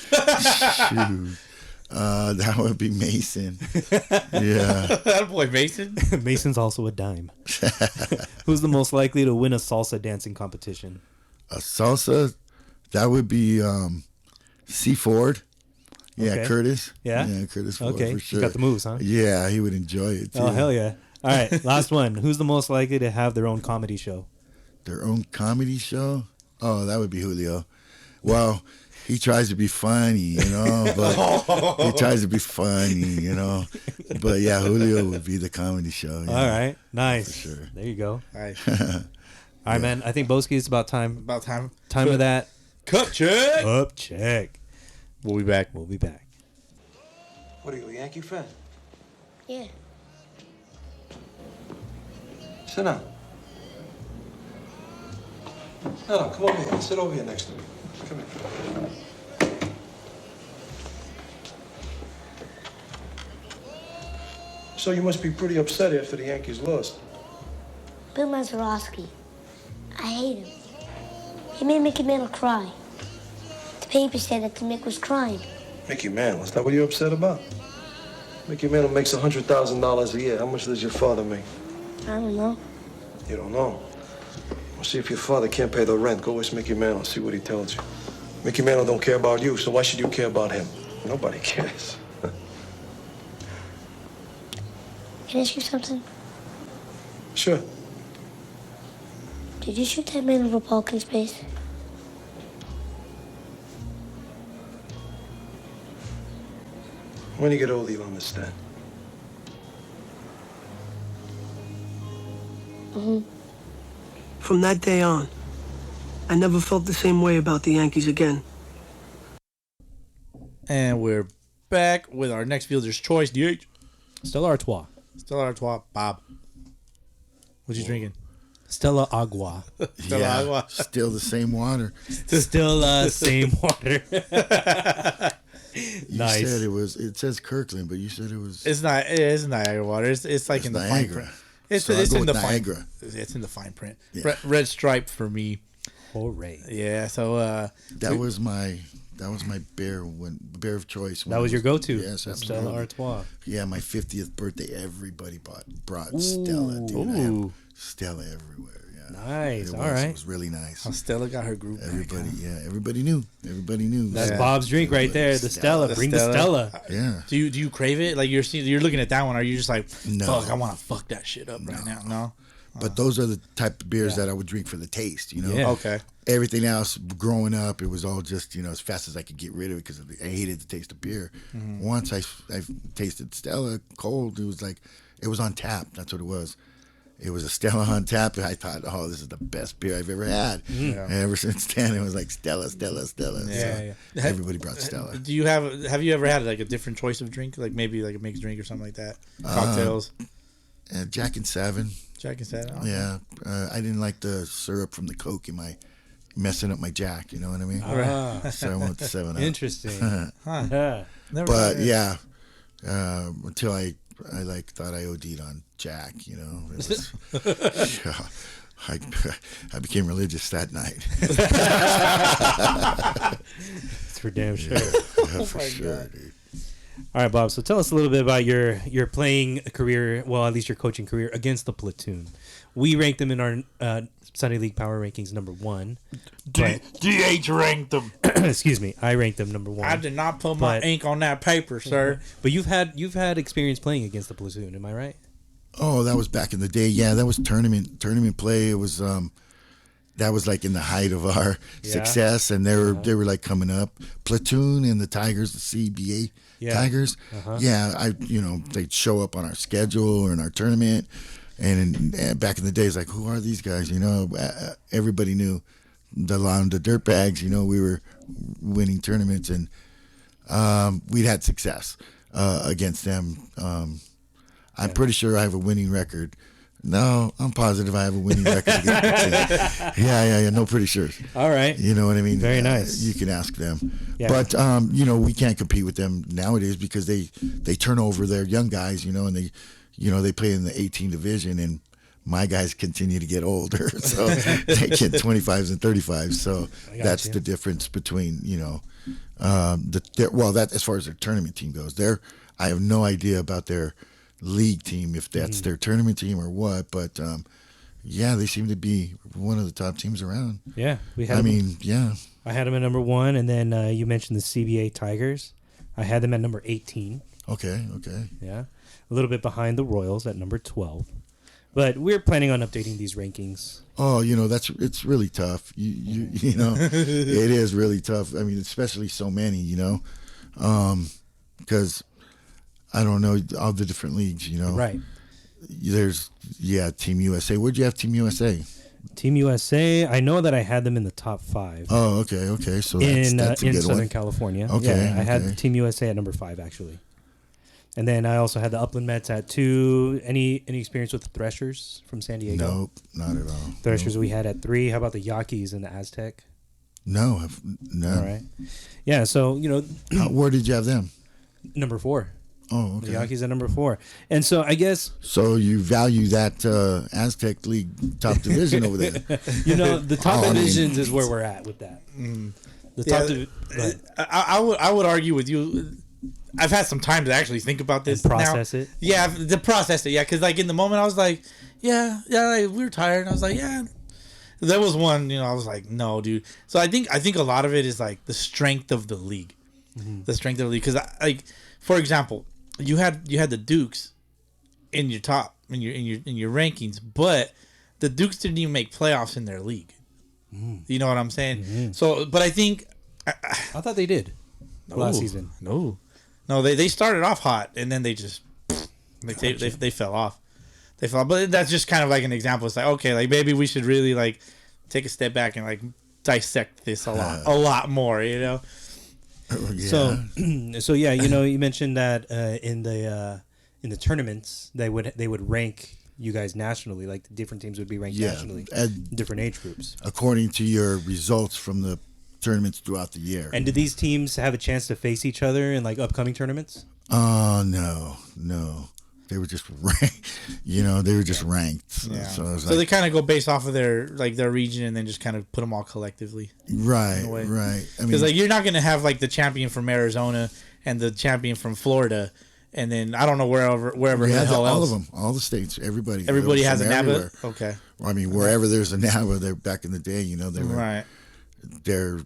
That would be Mason. Yeah. That boy Mason. Mason's also a dime. Who's the most likely to win a salsa dancing competition? A salsa, that would be C. Ford. Yeah, Okay. Curtis. Yeah? Yeah, Curtis Ford Okay. for sure. He's got the moves, huh? Yeah, he would enjoy it too. Oh, hell yeah. All right. Last one. Who's the most likely to have their own comedy show? Their own comedy show? Oh, that would be Julio. Well, he tries to be funny, but he tries to be funny, But yeah, Julio would be the comedy show. Yeah. All right. Nice. For sure. There you go. All right. All right, man. I think Boski, it's about time. About time. Time for that. Cup check. Cup check. We'll be back. We'll be back. What are you, a Yankee fan? Yeah. Sit down. No, come over here. Sit over here next to me. Come here. So you must be pretty upset after the Yankees lost. Bill Mazeroski. I hate him. He made Mickey Mantle cry. The paper said that the Mick was crying. Mickey Mantle, is that what you're upset about? Mickey Mantle makes $100,000 a year. How much does your father make? I don't know. You don't know. Well, see if your father can't pay the rent. Go ask Mickey Mantle, see what he tells you. Mickey Mantle don't care about you, so why should you care about him? Nobody cares. Can I ask you something? Sure. Did you shoot that man over Balkan's base? When you get older, you'll understand. From that day on, I never felt the same way about the Yankees again. And we're back with our next fielder's choice, DH. Stella Artois. Stella Artois, Bob. What you drinking? Stella Agua. Yeah, still the same water. Still same water. You Nice. said it says Kirkland, but you said it was. It's not. It's Niagara water. It's like It's in the fine Niagara. print. It's So I'll it's go in the with fine. Niagara. It's in the fine print. Yeah. Red stripe for me. Hooray. Yeah. So That was my bear of choice. That was your go-to. Yes, Stella absolutely. Artois. Yeah, my 50th birthday, everybody brought Stella. Dude, I had Stella everywhere. Yeah, Nice. It All right. It was really nice. Stella got her group. Everybody knew. Everybody knew. That's Yeah. Bob's drink right there. The Stella. Bring the Stella. Yeah. Do you crave it? Like you're looking at that one. Are you just like, No. fuck, I want to fuck that shit up right now? No. But those are the type of beers that I would drink for the taste, you know? Yeah. Okay. Everything else, growing up, it was all just, as fast as I could get rid of it because I hated the taste of beer. Once I tasted Stella cold, it was on tap. That's what it was. It was a Stella on tap, and I thought, oh, this is the best beer I've ever had. And ever since then, it was like Stella. Yeah. So everybody brought Stella. Do you have you ever had like a different choice of drink, like maybe like a mixed drink or something like that? Cocktails. Jack and Seven. Jack and Satin. Yeah. I didn't like the syrup from the Coke messing up my Jack, you know what I mean? Ah, So I went to 7 Up. interesting. Never But heard it. yeah, until I thought I OD'd on Jack, It was, yeah, I became religious that night. It's for damn sure. Yeah, for sure, dude. All right, Bob. So tell us a little bit about your playing career. Well, at least your coaching career against the platoon. We ranked them in our Sunday League Power Rankings number 1. DH ranked them. Excuse me, I ranked them number 1. I did not put my ink on that paper, sir. But you've had experience playing against the platoon. Am I right? Oh, that was back in the day. Yeah, that was tournament play. It was that was like in the height of our success, and they were like coming up. Platoon and the Tigers, the CBA Tigers. Yeah, they'd show up on our schedule or in our tournament. And back in the days, like, who are these guys? Everybody knew the Dirtbags. We were winning tournaments, and we'd had success against them. I'm pretty sure I have a winning record. No, I'm positive I have a winning record against them. Yeah. No, pretty sure. All right. You know what I mean? Very nice. You can ask them. Yeah. But, we can't compete with them nowadays because they turn over their young guys, and they play in the 18 division, and my guys continue to get older, so they get 25s and 35s. So that's the difference between that as far as their tournament team goes. I have no idea about their league team, if that's their tournament team or what, but they seem to be one of the top teams around. Yeah, we had. I had them at number 1, and then you mentioned the CBA Tigers. I had them at number 18. Okay. Yeah, a little bit behind the Royals at number 12. But we're planning on updating these rankings. Oh, it's really tough. It is really tough. I mean, especially so many, because I don't know all the different leagues, Right. There's Team USA. Where'd you have Team USA? Team USA. I know that I had them in the top 5. Oh, okay. So that's a in good Southern one. California. Okay, I had Team USA at number 5 actually. And then I also had the Upland Mets at 2. Any experience with the Threshers from San Diego? Nope, not at all. Threshers we had at 3. How about the Yaquis and the Aztec? No. All right. Yeah, so, where did you have them? number 4. Oh, okay. The Yaquis at number 4. And so I guess... So you value that Aztec League top division over there. The top divisions is where we're at with that. The top I would argue with you. I've had some time to actually think about this. And process it. Yeah, to process it. Yeah, because like in the moment I was like, yeah, like, we were tired. And I was like, yeah. There was one, I was like, no, dude. So I think a lot of it is like the strength of the league, the strength of the league. Because like, for example, you had the Dukes in your top in your rankings, but the Dukes didn't even make playoffs in their league. You know what I'm saying? So, but I think I thought they did last season. No, they started off hot and then they just they fell off. They fell off. But that's just kind of like an example. It's like, okay, like maybe we should really like take a step back and like dissect this a lot more, Yeah. So yeah, you mentioned that in the tournaments they would rank you guys nationally, like the different teams would be ranked Yeah, nationally, and different age groups. according to your results from the tournaments throughout the year. And do these teams have a chance to face each other in like upcoming tournaments? No. They were just ranked. They were just ranked. Yeah. So, it was So they kind of go based off of their region and then just kind of put them all collectively. right. a way. I mean, Because you're not going to have like the champion from Arizona and the champion from Florida, and then I don't know wherever we the had hell all else. of them, all the states, everybody. Everybody It was has a from NABA. everywhere. Okay. I mean, wherever there's a NABA, they're back in the day. They were Right. they're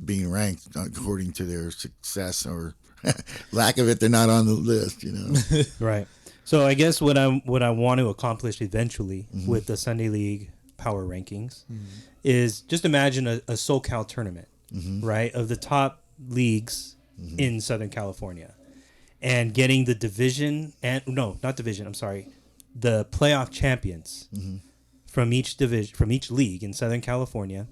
being ranked according to their success or lack of it. They're not on the list. Right. So I guess what I want to accomplish eventually with the Sunday League power rankings is just imagine a SoCal tournament, right, of the top leagues in Southern California, and getting the division the playoff champions from each division, from each league in Southern California.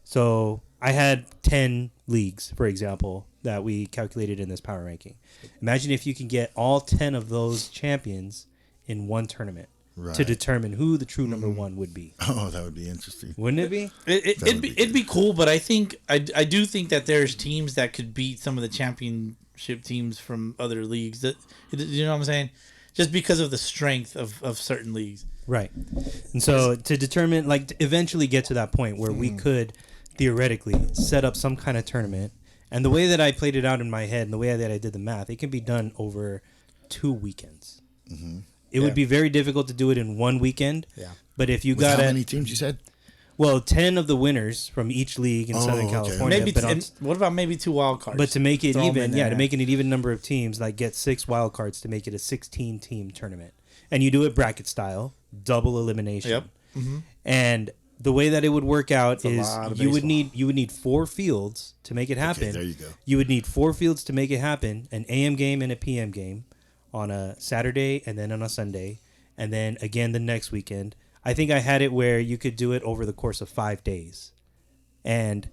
So I had 10 leagues, for example, that we calculated in this power ranking. Imagine if you can get all 10 of those champions in one tournament to determine who the true number one would be. Oh, that would be interesting. Wouldn't it be? It'd be cool, but I think I do think that there's teams that could beat some of the championship teams from other leagues. That you know what I'm saying? Just because of the strength of certain leagues. Right. And so to determine, like, to eventually get to that point where we could theoretically set up some kind of tournament. And the way that I played it out in my head and the way that I did the math, it can be done over 2 weekends. It would be very difficult to do it in one weekend. Yeah. But if you With got how many teams you said? Well, 10 of the winners from each league in Southern okay. California. Maybe. But What about maybe 2 wild cards? But to make it Throw 'em even, in there. to make it an even number of teams, like get 6 wild cards to make it a 16-team tournament. And you do it bracket style, double elimination. Yep. And the way that it would work out is lot of you would baseball. need 4 fields to make it happen. there you go. You would need 4 fields to make it happen, an AM game and a PM game on a Saturday and then on a Sunday, and then again the next weekend. I think I had it where you could do it over the course of 5 days and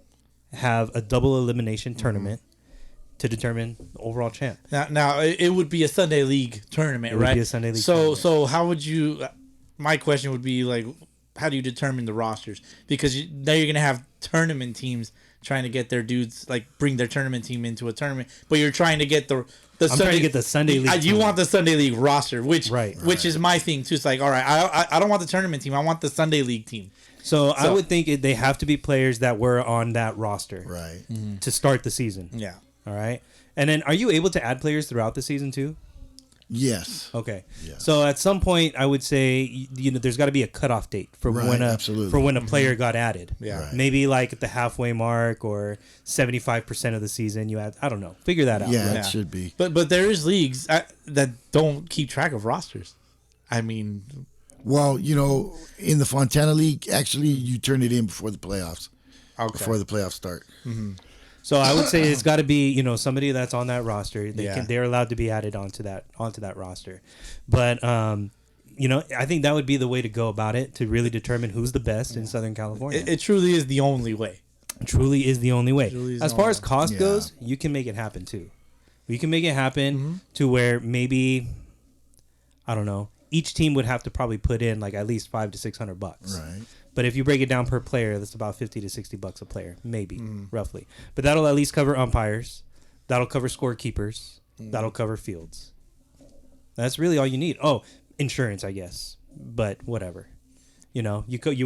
have a double elimination tournament to determine the overall champ. Now it would be a Sunday League tournament, It would right? be a Sunday League So tournament. so how would you? My question would be like, how do you determine the rosters? Because now you're gonna have tournament teams trying to get their dudes, like, bring their tournament team into a tournament, but you're trying to get the I'm trying to get the Sunday League You team. want the Sunday League roster, which Right. is my thing too. It's like, all right, I don't want the tournament team. I want the Sunday League team. So I would think they have to be players that were on that roster Right. to start the season. Yeah. All right. And then are you able to add players throughout the season too? Yes. Okay. Yeah. So at some point, I would say there's got to be a cutoff date for Right, when absolutely. a player got added. Yeah. Right. Maybe like at the halfway mark or 75% of the season. You add. I don't know. Figure that out. Yeah, Yeah. it should be. But there is leagues that don't keep track of rosters. I mean, Well, in the Fontana League, actually, you turn it in before the playoffs. okay. Before the playoffs start. So I would say it's got to be somebody that's on that roster. Yeah. They're allowed to be added onto that roster. But I think that would be the way to go about it to really determine who's the best in Southern California. it truly is the only way. It truly is the only way. Truly is As the far only as cost way. goes, you can make it happen too. You can make it happen to where maybe, I don't know, each team would have to probably put in like at least $500 to $600. Right. But if you break it down per player, that's about $50 to $60 a player, maybe, roughly. But that'll at least cover umpires. That'll cover scorekeepers. That'll cover fields. That's really all you need. Oh, insurance, I guess. But whatever. You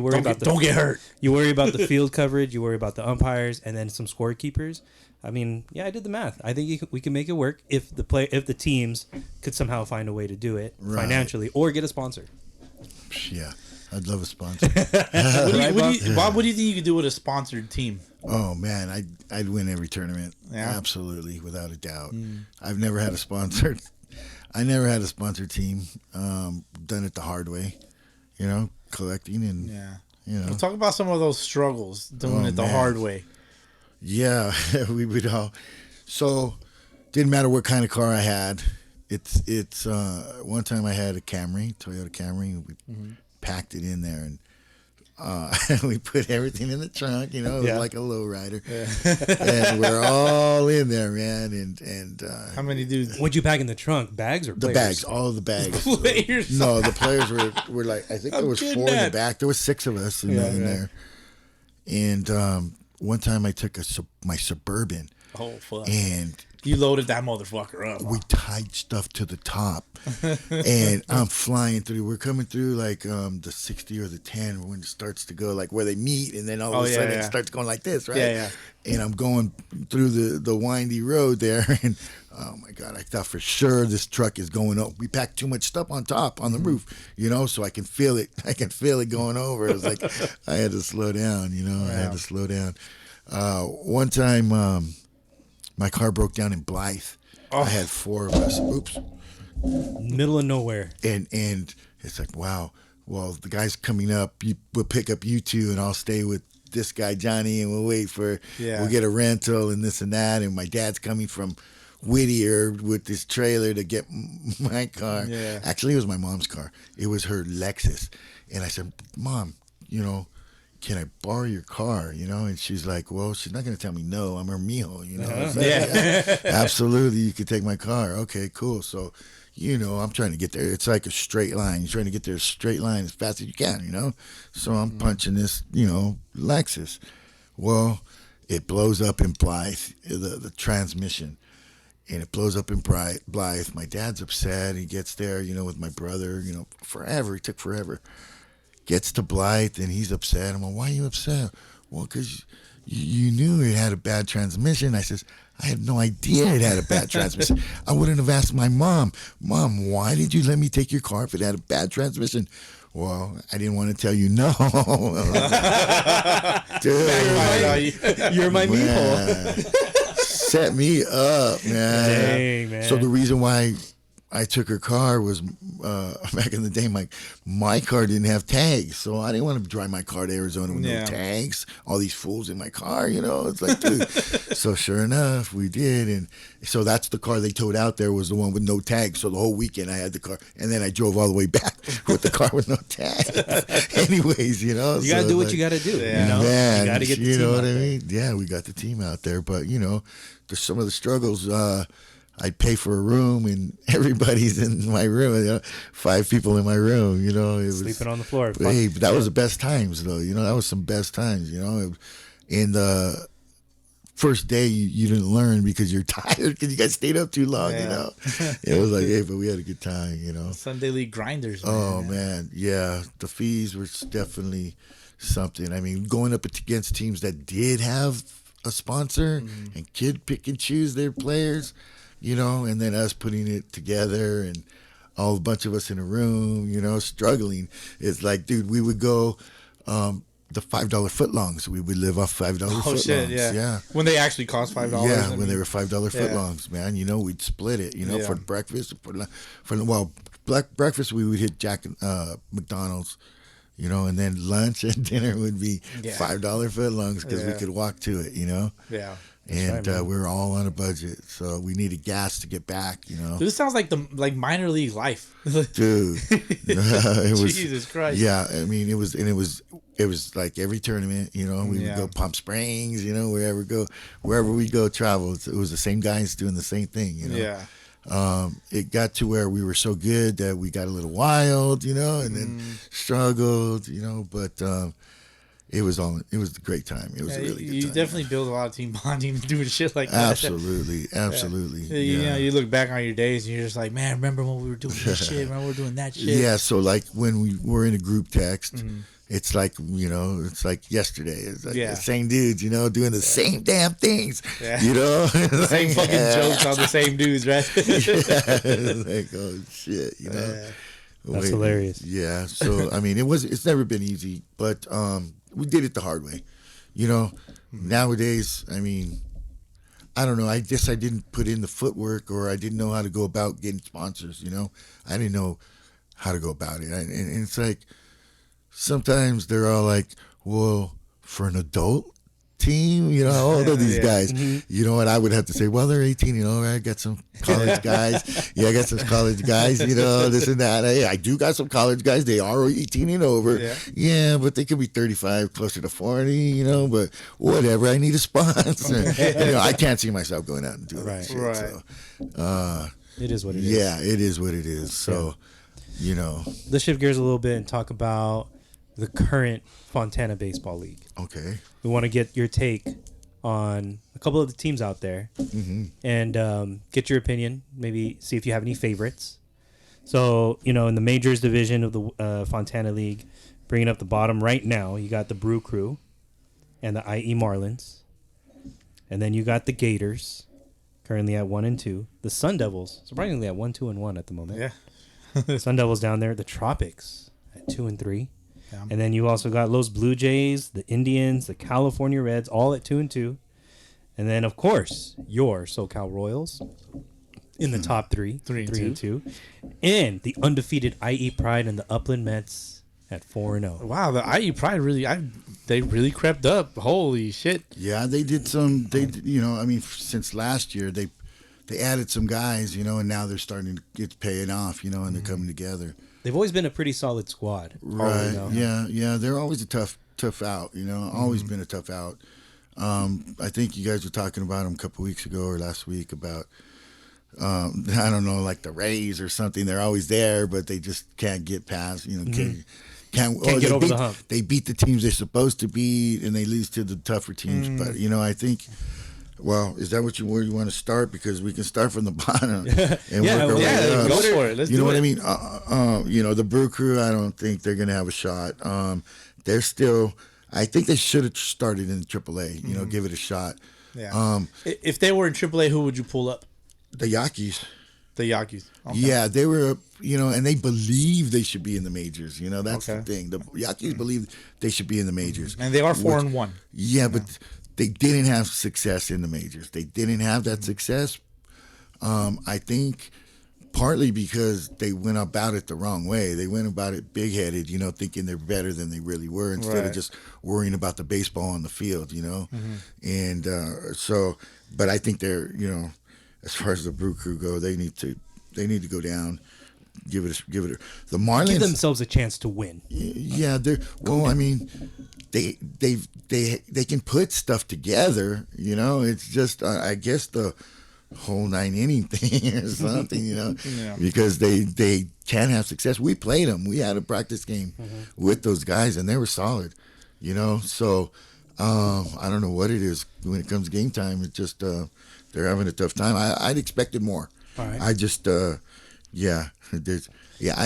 worry Don't get hurt. You worry about the field coverage. You worry about the umpires, and then some scorekeepers. I mean, yeah, I did the math. I think we can make it work if the teams could somehow find a way to do it financially or get a sponsor. Yeah. I'd love a sponsor. Bob, what do you think you could do with a sponsored team? Oh, man. I'd win every tournament. Yeah? Absolutely, without a doubt. I've never had a sponsor. I never had a sponsored team. Done it the hard way, collecting and, We'll talk about some of those struggles doing it the man. hard way. Yeah, we would all. So, didn't matter what kind of car I had. It's one time I had a Toyota Camry, and we packed it in there, and we put everything in the trunk, it was like a lowrider. And we're all in there, man. And how many dudes? What'd you pack in the trunk? Bags or the players? bags, all of the bags. Players? No, the players were like, I think there was 4 in the back. There was 6 of us in there. And one time I took my Suburban. Oh, fuck. And you loaded that motherfucker up. We tied stuff to the top. And I'm flying through. We're coming through like the 60 or the 10 when it starts to go like where they meet. And then all of a sudden it starts going like this, right? Yeah. And I'm going through the windy road there. And oh my God, I thought for sure this truck is going up. We packed too much stuff on top, on the roof, so I can feel it. I can feel it going over. It was like I had to slow down, I had to slow down. One time, my car broke down in Blythe. I had 4 of us. Oops. Middle of nowhere. And it's like, wow. Well, the guy's coming up. We'll pick up you 2, and I'll stay with this guy, Johnny, and we'll wait for, we'll get a rental and this and that. And my dad's coming from Whittier with this trailer to get my car. Yeah. Actually, it was my mom's car. It was her Lexus. And I said, Mom, can I borrow your car? And she's like, well, she's not going to tell me no. I'm her mijo, yeah, absolutely. You could take my car. Okay, cool. So, I'm trying to get there. It's like a straight line. You're trying to get there a straight line as fast as you can, So I'm punching this, Lexus. Well, it blows up in Blythe, the transmission. And it blows up in Blythe. My dad's upset. He gets there, with my brother, forever. It took forever. Gets to Blythe, and he's upset. I'm like, why are you upset? Well, because you knew it had a bad transmission. I says, I had no idea it had a bad transmission. I wouldn't have asked my mom, why did you let me take your car if it had a bad transmission? Well, I didn't want to tell you no. Dude, you're my meatball. Set me up, man. Dang, man. So the reason why I took her car was back in the day, my car didn't have tags, so I didn't want to drive my car to Arizona with no tags. All these fools in my car, it's like, dude. So sure enough, we did, and so that's the car they towed out there was the one with no tags. So the whole weekend I had the car, and then I drove all the way back with the car with no tags. Anyways, you gotta do what you gotta do. Man, you gotta get the team what out I there. mean? Yeah, we got the team out there, but there's some of the struggles. I'd pay for a room, and everybody's in my room. 5 people in my room. It was sleeping on the floor. Hey, but that was the best times, though. That was some best times. In the first day, you didn't learn because you're tired because you guys stayed up too long. It was like, hey, but we had a good time. Sunday League grinders. Oh man, yeah. The fees were definitely something. I mean, going up against teams that did have a sponsor and kid pick and choose their players. And then us putting it together and a bunch of us in a room, struggling. It's like, dude, we would go the $5 footlongs. We would live off $5 footlongs. Oh, shit, yeah. When they actually cost $5. Yeah, when they were $5 footlongs, man. We'd split it, for breakfast. Breakfast, we would hit Jack McDonald's, and then lunch and dinner would be $5 footlongs because we could walk to it, Yeah. And we were all on a budget, so we needed gas to get back. Dude, this sounds like minor league life. Dude, it was Jesus Christ. Yeah, I mean, it was like every tournament. We would go Palm Springs. Wherever we go travel. It was the same guys doing the same thing. Yeah. It got to where we were so good that we got a little wild. And then struggled. But. It was a great time. It was a really good time. You definitely build a lot of team bonding doing shit like that. Absolutely. You look back on your days and you're just like, man, remember when we were doing this shit? Remember we were doing that shit? Yeah, so like when we were in a group text, it's like, it's like yesterday. It's like the same dudes, doing the same damn things, The same fucking jokes on the same dudes, right? It's like, oh, shit, That's hilarious. Yeah, so, I mean, it's never been easy, but we did it the hard way. Nowadays, I mean, I don't know. I guess I didn't put in the footwork, or I didn't know how to go about getting sponsors, I didn't know how to go about it. And it's like, sometimes they're all like, well, for an adult team? You know, how old are these guys? You know what? I would have to say, well, they're 18. You know, I got some college guys. Yeah, I got some college guys. You know, this and that. Hey, I do got some college guys. They are 18 and over. Yeah, but they could be 35, closer to 40. You know, but whatever. I need a sponsor. You know, I can't see myself going out and doing that shit. Right. So, it is what it is. Yeah, it is what it is. So, you know. Let's shift gears a little bit and talk about the current Fontana Baseball League. Okay. We want to get your take on a couple of the teams out there and get your opinion. Maybe see if you have any favorites. So, you know, in the majors division of the Fontana League, bringing up the bottom right now, you got the Brew Crew and the IE Marlins. And then you got the Gators, currently at 1-2. The Sun Devils, surprisingly at 1-1 at the moment. Yeah. Sun Devils down there. The Tropics at 2-3. Yeah. And then you also got Los Blue Jays, the Indians, the California Reds, all at 2-2. And then, of course, your SoCal Royals in the top 3, 3-2. And the undefeated IE Pride and the Upland Mets at 4-0. Wow, the IE Pride they really crept up. Holy shit. Yeah, they did some. You know, I mean, since last year they added some guys, you know, and now they're starting to get paying off, you know, and they're coming together. They've always been a pretty solid squad. Right. Yeah. They're always a tough out, you know, always been a tough out. I think you guys were talking about them a couple weeks ago or last week about, I don't know, like the Rays or something. They're always there, but they just can't get past, you know, can't get over the hump. They beat the teams they're supposed to beat, and they lose to the tougher teams. But, you know, I think... Well, is that where you want to start? Because we can start from the bottom and work our way up. Go for it. Let's you know do what it. I mean? You know, the Brew Crew, I don't think they're going to have a shot. They're still, I think they should have started in AAA, you know, give it a shot. Yeah. If they were in AAA, who would you pull up? The Yankees. The Yankees. Okay. Yeah, they were, you know, and they believe they should be in the majors. You know, that's the thing. The Yankees believe they should be in the majors. And they are 4-1. Yeah, but they didn't have success in the majors. They didn't have that success. I think partly because they went about it the wrong way. They went about it big-headed, you know, thinking they're better than they really were instead of just worrying about the baseball on the field, you know. And but I think they're, you know, as far as the Brew Crew go, they need to go down. Give it the Marlins. Give themselves a chance to win. Yeah, I mean, they can put stuff together, you know. It's just I guess the whole 9-inning thing or something, you know, because they can have success. We played them. We had a practice game with those guys, and they were solid, you know. So I don't know what it is when it comes game time. It's just they're having a tough time. I'd expected more. All right. I just I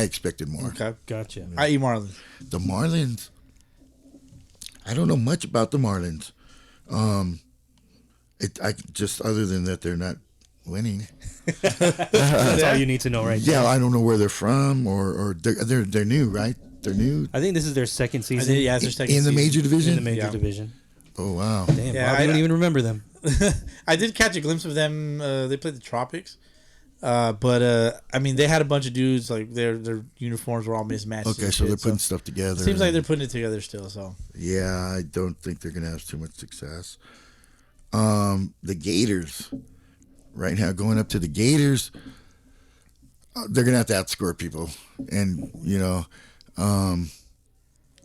expected more. Okay. Gotcha. IE Marlins. The Marlins, I don't know much about the Marlins. I just other than that they're not winning. That's all you need to know right now. Yeah, I don't know where they're from or they're new, right? They're new. I think this is their second season. Yeah, it's their second in the season. major division. In the major division. Oh wow. Damn, Yeah, I don't even remember them. I did catch a glimpse of them. They played the Tropics. But I mean, they had a bunch of dudes, like their uniforms were all mismatched. Okay, so they're putting stuff together. Seems like they're putting it together still. So yeah, I don't think they're gonna have too much success. The Gators, right now, going up to the Gators, they're gonna have to outscore people, and you know,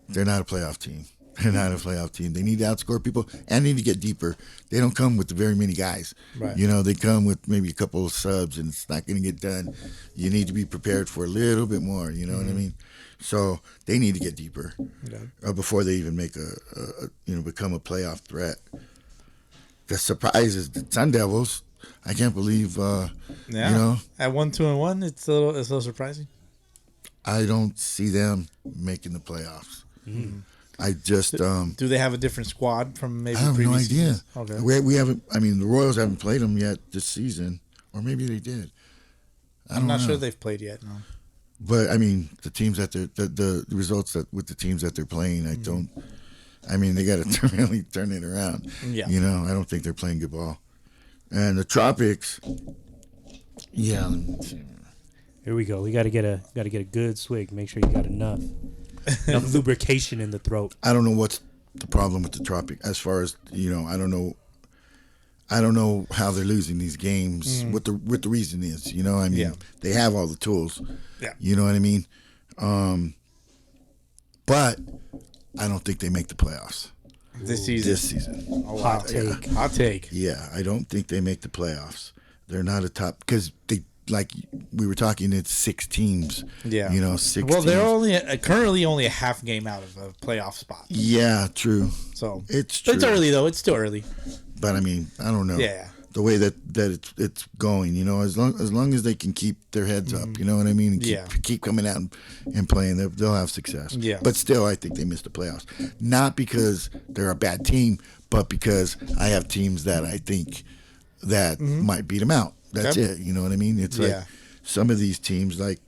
they're not a playoff team. They're not a playoff team. They need to outscore people and need to get deeper. They don't come with very many guys. Right. You know, they come with maybe a couple of subs, and it's not going to get done. You need to be prepared for a little bit more. You know what I mean? So they need to get deeper before they even make become a playoff threat. The surprise is the Sun Devils. I can't believe. You know, at 1-2-1, it's a little surprising. I don't see them making the playoffs. I just do they have a different squad from maybe I have no previous idea. seasons? Okay. We haven't. I mean, the Royals haven't played them yet this season, or maybe they did. I'm not sure they've played yet. No. But I mean, the teams that the results that with the teams that they're playing, I don't. I mean, they got to really turn it around. Yeah. You know, I don't think they're playing good ball. And the Tropics. Yeah. Here we go. We got to get a good swig. Make sure you got enough lubrication in the throat. I don't know what's the problem with the Tropic. As far as I don't know how they're losing these games. What the reason is. I mean, they have all the tools. Yeah. You know what I mean? But I don't think they make the playoffs this season. this season. Oh, wow. Hot take. Hot take. Yeah, I don't think they make the playoffs. They're not a top because they like we were talking. It's 6 teams. Yeah. 6. Well, they're teams. currently only a half game out of a playoff spot. Yeah, true. So It's true. It's early though. It's still early. But I mean, I don't know. Yeah. The way that it's going, as long as they can keep their heads up, you know what I mean? And keep coming out and playing, they'll have success. Yeah. But still, I think they missed the playoffs. Not because they're a bad team, but because I have teams that I think that might beat them out. That's it. You know what I mean? It's like some of these teams, like,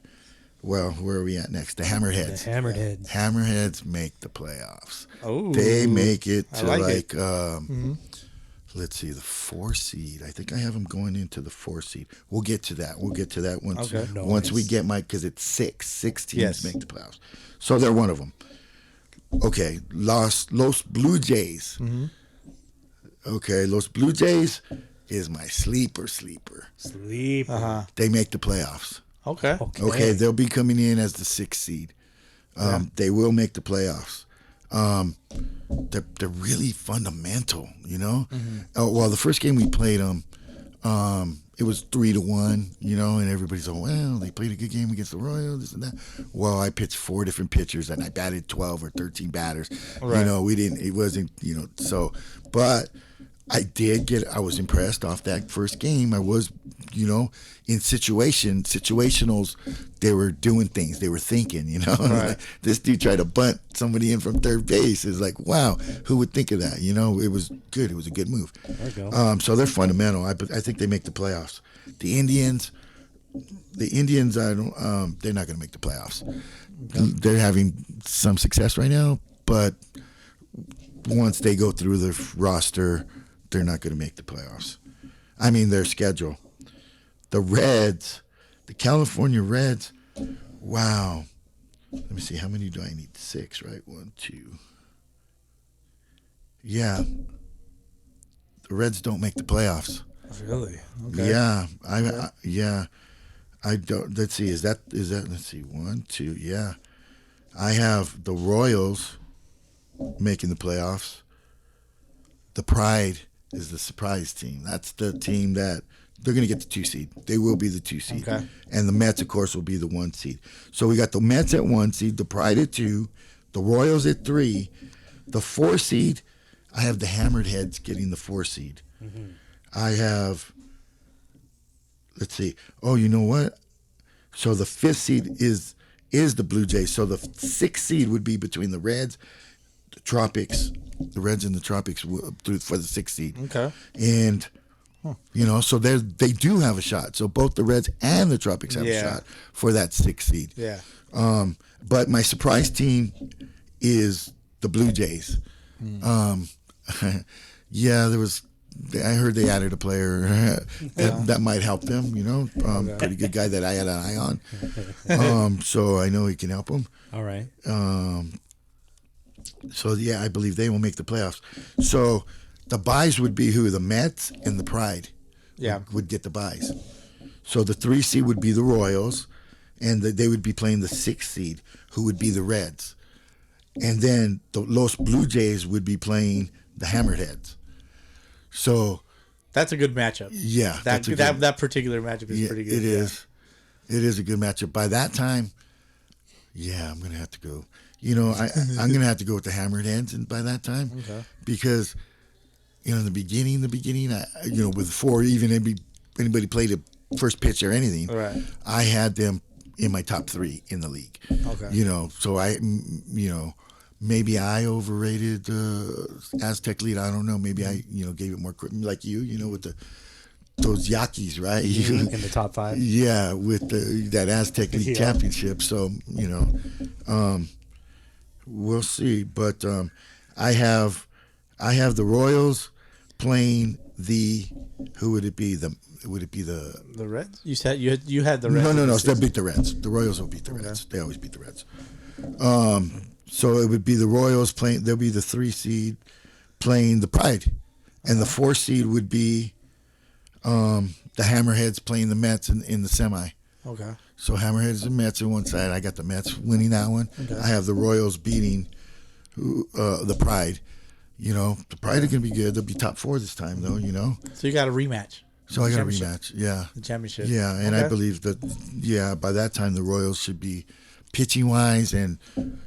well, where are we at next? The Hammerheads. The Hammerheads. Hammerheads make the playoffs. Oh, They make it to like it. let's see, the 4 seed. I think I have them going into the 4 seed. We'll get to that. Once we get because it's 6 teams make the playoffs. So they're one of them. Okay, Los Blue Jays. Okay, Los Blue Jays is my sleeper. Sleeper. They make the playoffs. Okay. Okay, they'll be coming in as the 6th seed. They will make the playoffs. They're really fundamental, Oh, well, the first game we played them, it was 3-1, and everybody's like, well, they played a good game against the Royals, this and that. Well, I pitched 4 different pitchers and I batted 12 or 13 batters. Right. It wasn't, so, but I was impressed off that first game. I was, in situationals, they were doing things, they were thinking, Right. Like, this dude tried to bunt somebody in from third base. It's like, wow, who would think of that? It was good. It was a good move. There you go. So they're fundamental. I think they make the playoffs. The Indians, they're not going to make the playoffs. They're having some success right now, but once they go through the roster, they're not going to make the playoffs. I mean, their schedule. The Reds, the California Reds, wow. Let me see, how many do I need? 6, right? 1, 2. Yeah. The Reds don't make the playoffs. Really? Okay. Yeah. I don't, let's see, let's see, 1, 2, yeah. I have the Royals making the playoffs. The Pride is the surprise team. That's the team that they're going to get the 2 seed. They will be the 2 seed. Okay. And the Mets, of course, will be the 1 seed. So we got the Mets at 1 seed, the Pride at 2, the Royals at 3, the 4 seed. I have the Hammerheads getting the 4 seed. I have, let's see. Oh, you know what? So the 5th seed is the Blue Jays. So the 6th seed would be between the Reds, the Tropics, the Reds and the Tropics for the 6th seed. Okay. And so they do have a shot. So both the Reds and the Tropics have a shot for that 6th seed. Yeah. But my surprise team is the Blue Jays. I heard they added a player that might help them. Pretty good guy that I had an eye on. So I know he can help them. All right. So yeah, I believe they will make the playoffs. So the buys would be who? The Mets and the Pride. Yeah. Would get the buys. So the 3 seed would be the Royals, and they would be playing the 6th seed, who would be the Reds. And then the Los Blue Jays would be playing the Hammerheads. So that's a good matchup. Yeah. That particular matchup is pretty good. It is. It is a good matchup. By that time, I'm going to have to go. I'm going to have to go with the Hammerheads and by that time. Okay. Because, in the beginning, before even anybody played a first pitch or anything, right. I had them in my top 3 in the league. Okay. So I, maybe I overrated Aztec lead. I don't know. Maybe I, gave it more credit, like you, with those Yaquis, right? In the top 5. Yeah, with that Aztec League championship. So, we'll see. But I have the Royals playing who would it be? Would it be the Reds? You said you had the Reds. No. They'll beat the Reds. The Royals will beat the Reds. They always beat the Reds. So it would be the Royals playing. There'll be the 3 seed playing the Pride, and the 4 seed would be the Hammerheads playing the Mets in the semi. Okay. So Hammerheads and Mets on one side. I got the Mets winning that one. Okay. I have the Royals beating the Pride. You know, the Pride are going to be good. They'll be top 4 this time, though, you know. So you got a rematch. So I got a rematch, yeah. The championship. Yeah, and I believe that, by that time the Royals should be pitching-wise, and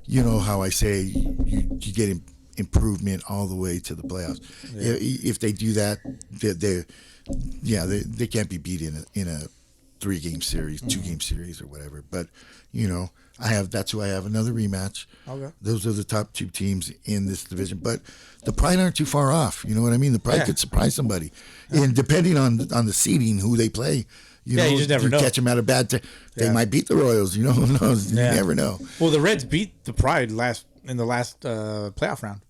you know how I say you get improvement all the way to the playoffs. Yeah. If they do that, they can't be beat in a 3-game series, 2-game series or whatever. But, you know, that's who I have, another rematch. Okay. Those are the top 2 teams in this division. But the Pride aren't too far off. You know what I mean? The Pride could surprise somebody. And depending on the seeding, who they play, you know, you just never know. Catch them at a bad time. They might beat the Royals. You know, who knows? You never know. Well, the Reds beat the Pride in the last playoff round.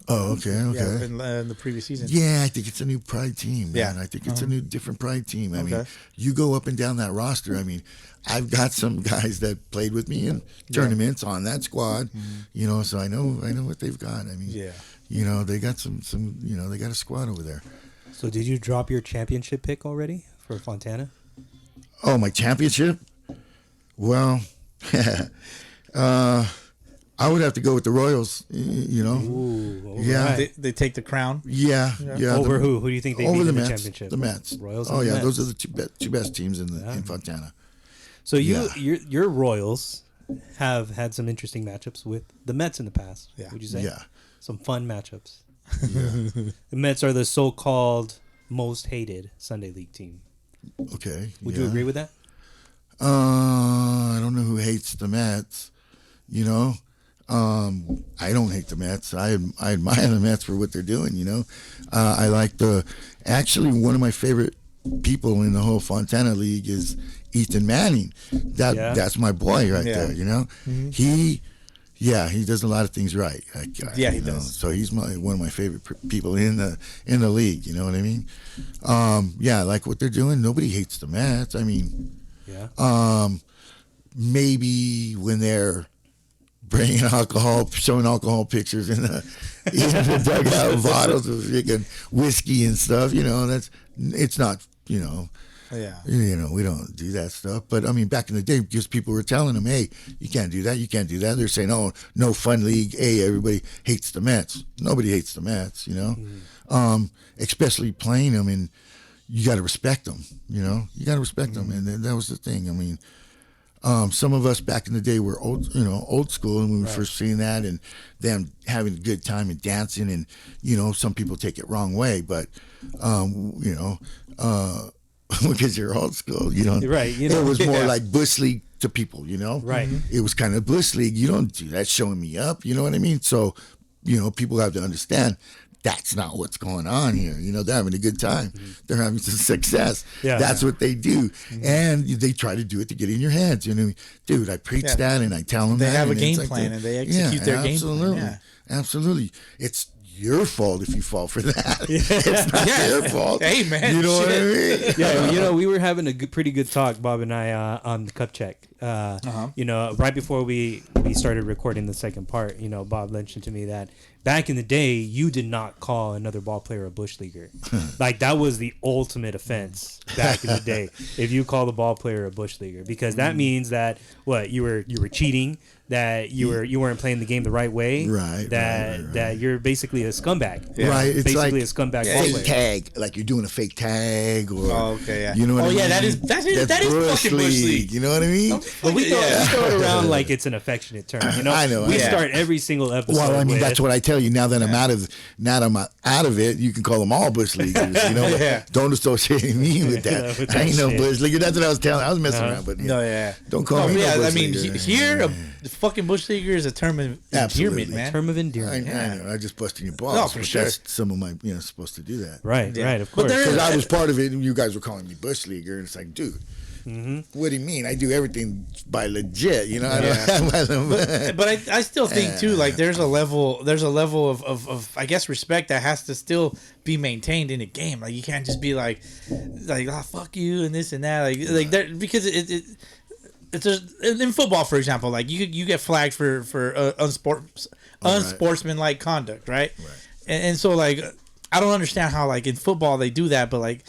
Oh, okay. Yeah, in the previous season. Yeah, I think it's a new Pride team, man. Yeah. I think it's a new, different Pride team. I mean, you go up and down that roster. I mean, I've got some guys that played with me in tournaments on that squad, you know, so I know what they've got. I mean, you know, they got some, you know, they got a squad over there. So did you drop your championship pick already for Fontana? Oh, my championship? Well, I would have to go with the Royals, you know. Ooh, yeah. Right. They take the crown? Yeah. Over who? Who do you think they beat in the Mets, championship? The Mets. Royals and the Mets. Those are the two best teams in Fontana. So your Royals have had some interesting matchups with the Mets in the past. Yeah. Would you say? Yeah. Some fun matchups. Yeah. The Mets are the so-called most hated Sunday League team. Okay. Would you agree with that? I don't know who hates the Mets. You know, I don't hate the Mets. I admire the Mets for what they're doing. You know, I like actually one of my favorite people in the whole Fontana League is Ethan Manning. That's my boy right there. You know, he does a lot of things right. He does. So he's one of my favorite people in the league. You know what I mean? I like what they're doing. Nobody hates the Mets. I mean, maybe when they're bringing showing alcohol pictures in the dugout, bottles of freaking whiskey and stuff. You know, it's not. You know. Yeah. You know, we don't do that stuff. But, I mean, back in the day, because people were telling them, hey, you can't do that, you can't do that. They're saying, oh, no fun league. Hey, everybody hates the Mets. Nobody hates the Mets, you know. Especially playing them, and you got to respect them, you know. You got to respect them, and that was the thing. I mean, some of us back in the day were old school, and we were first seeing that, and them having a good time and dancing, and, you know, some people take it wrong way, but, you know, because you're old school, you know. Right. You know, it was more like Bush League to people, you know. Right. It was kind of Bush League. You don't do that showing me up, you know what I mean? So, you know, people have to understand that's not what's going on here. You know, they're having a good time. They're having some success. Yeah. That's what they do. And they try to do it to get in your heads. You know, dude, I preach that and I tell them they that. have a and game it's plan and they execute their game plan. Yeah. Absolutely. It's your fault if you fall for that. It's not their fault. Hey, man. You know what I mean? Yeah, you know, we were having a pretty good talk, Bob and I, on the cup check. You know, right before we started recording the second part, you know, Bob mentioned to me that back in the day, you did not call another ball player a bush leaguer. Like, that was the ultimate offense back in the day. If you call the ball player a bush leaguer, because that means that you were cheating, that you weren't playing the game the right way, that you're basically a scumbag. Yeah. Right, it's basically like a scumbag ball fake player. tag, like you're doing a fake tag, or you know what I mean? that is fucking Bush League. You know what I mean? But we throw it around like it's an affectionate term. You know, I know. We start every single episode. Well, I mean, with, that's what I tell you. Now that I'm out of it, you can call them all bush leaguers. You know, don't associate me with that. With I ain't no shit. bush leaguer. That's what I was telling. I was messing around, but don't call me. Yeah, no I bush mean, leaguer. here the fucking bush leaguer is a term of endearment, man. term of endearment. I know. I just busting your balls. No, for but sure. That's some of my, supposed to do that. Right, Yeah. right, of But course. Because I was part of it, and you guys were calling me bush leaguer, and it's like, dude. What do you mean? I do everything by legit, you know. But I still think too, like there's a level of I guess respect that has to still be maintained in a game. Like you can't just be like fuck you and this and that, like there, because it it's in football, for example, like you get flagged for unsportsmanlike conduct, right? And so like I don't understand how like in football they do that, but like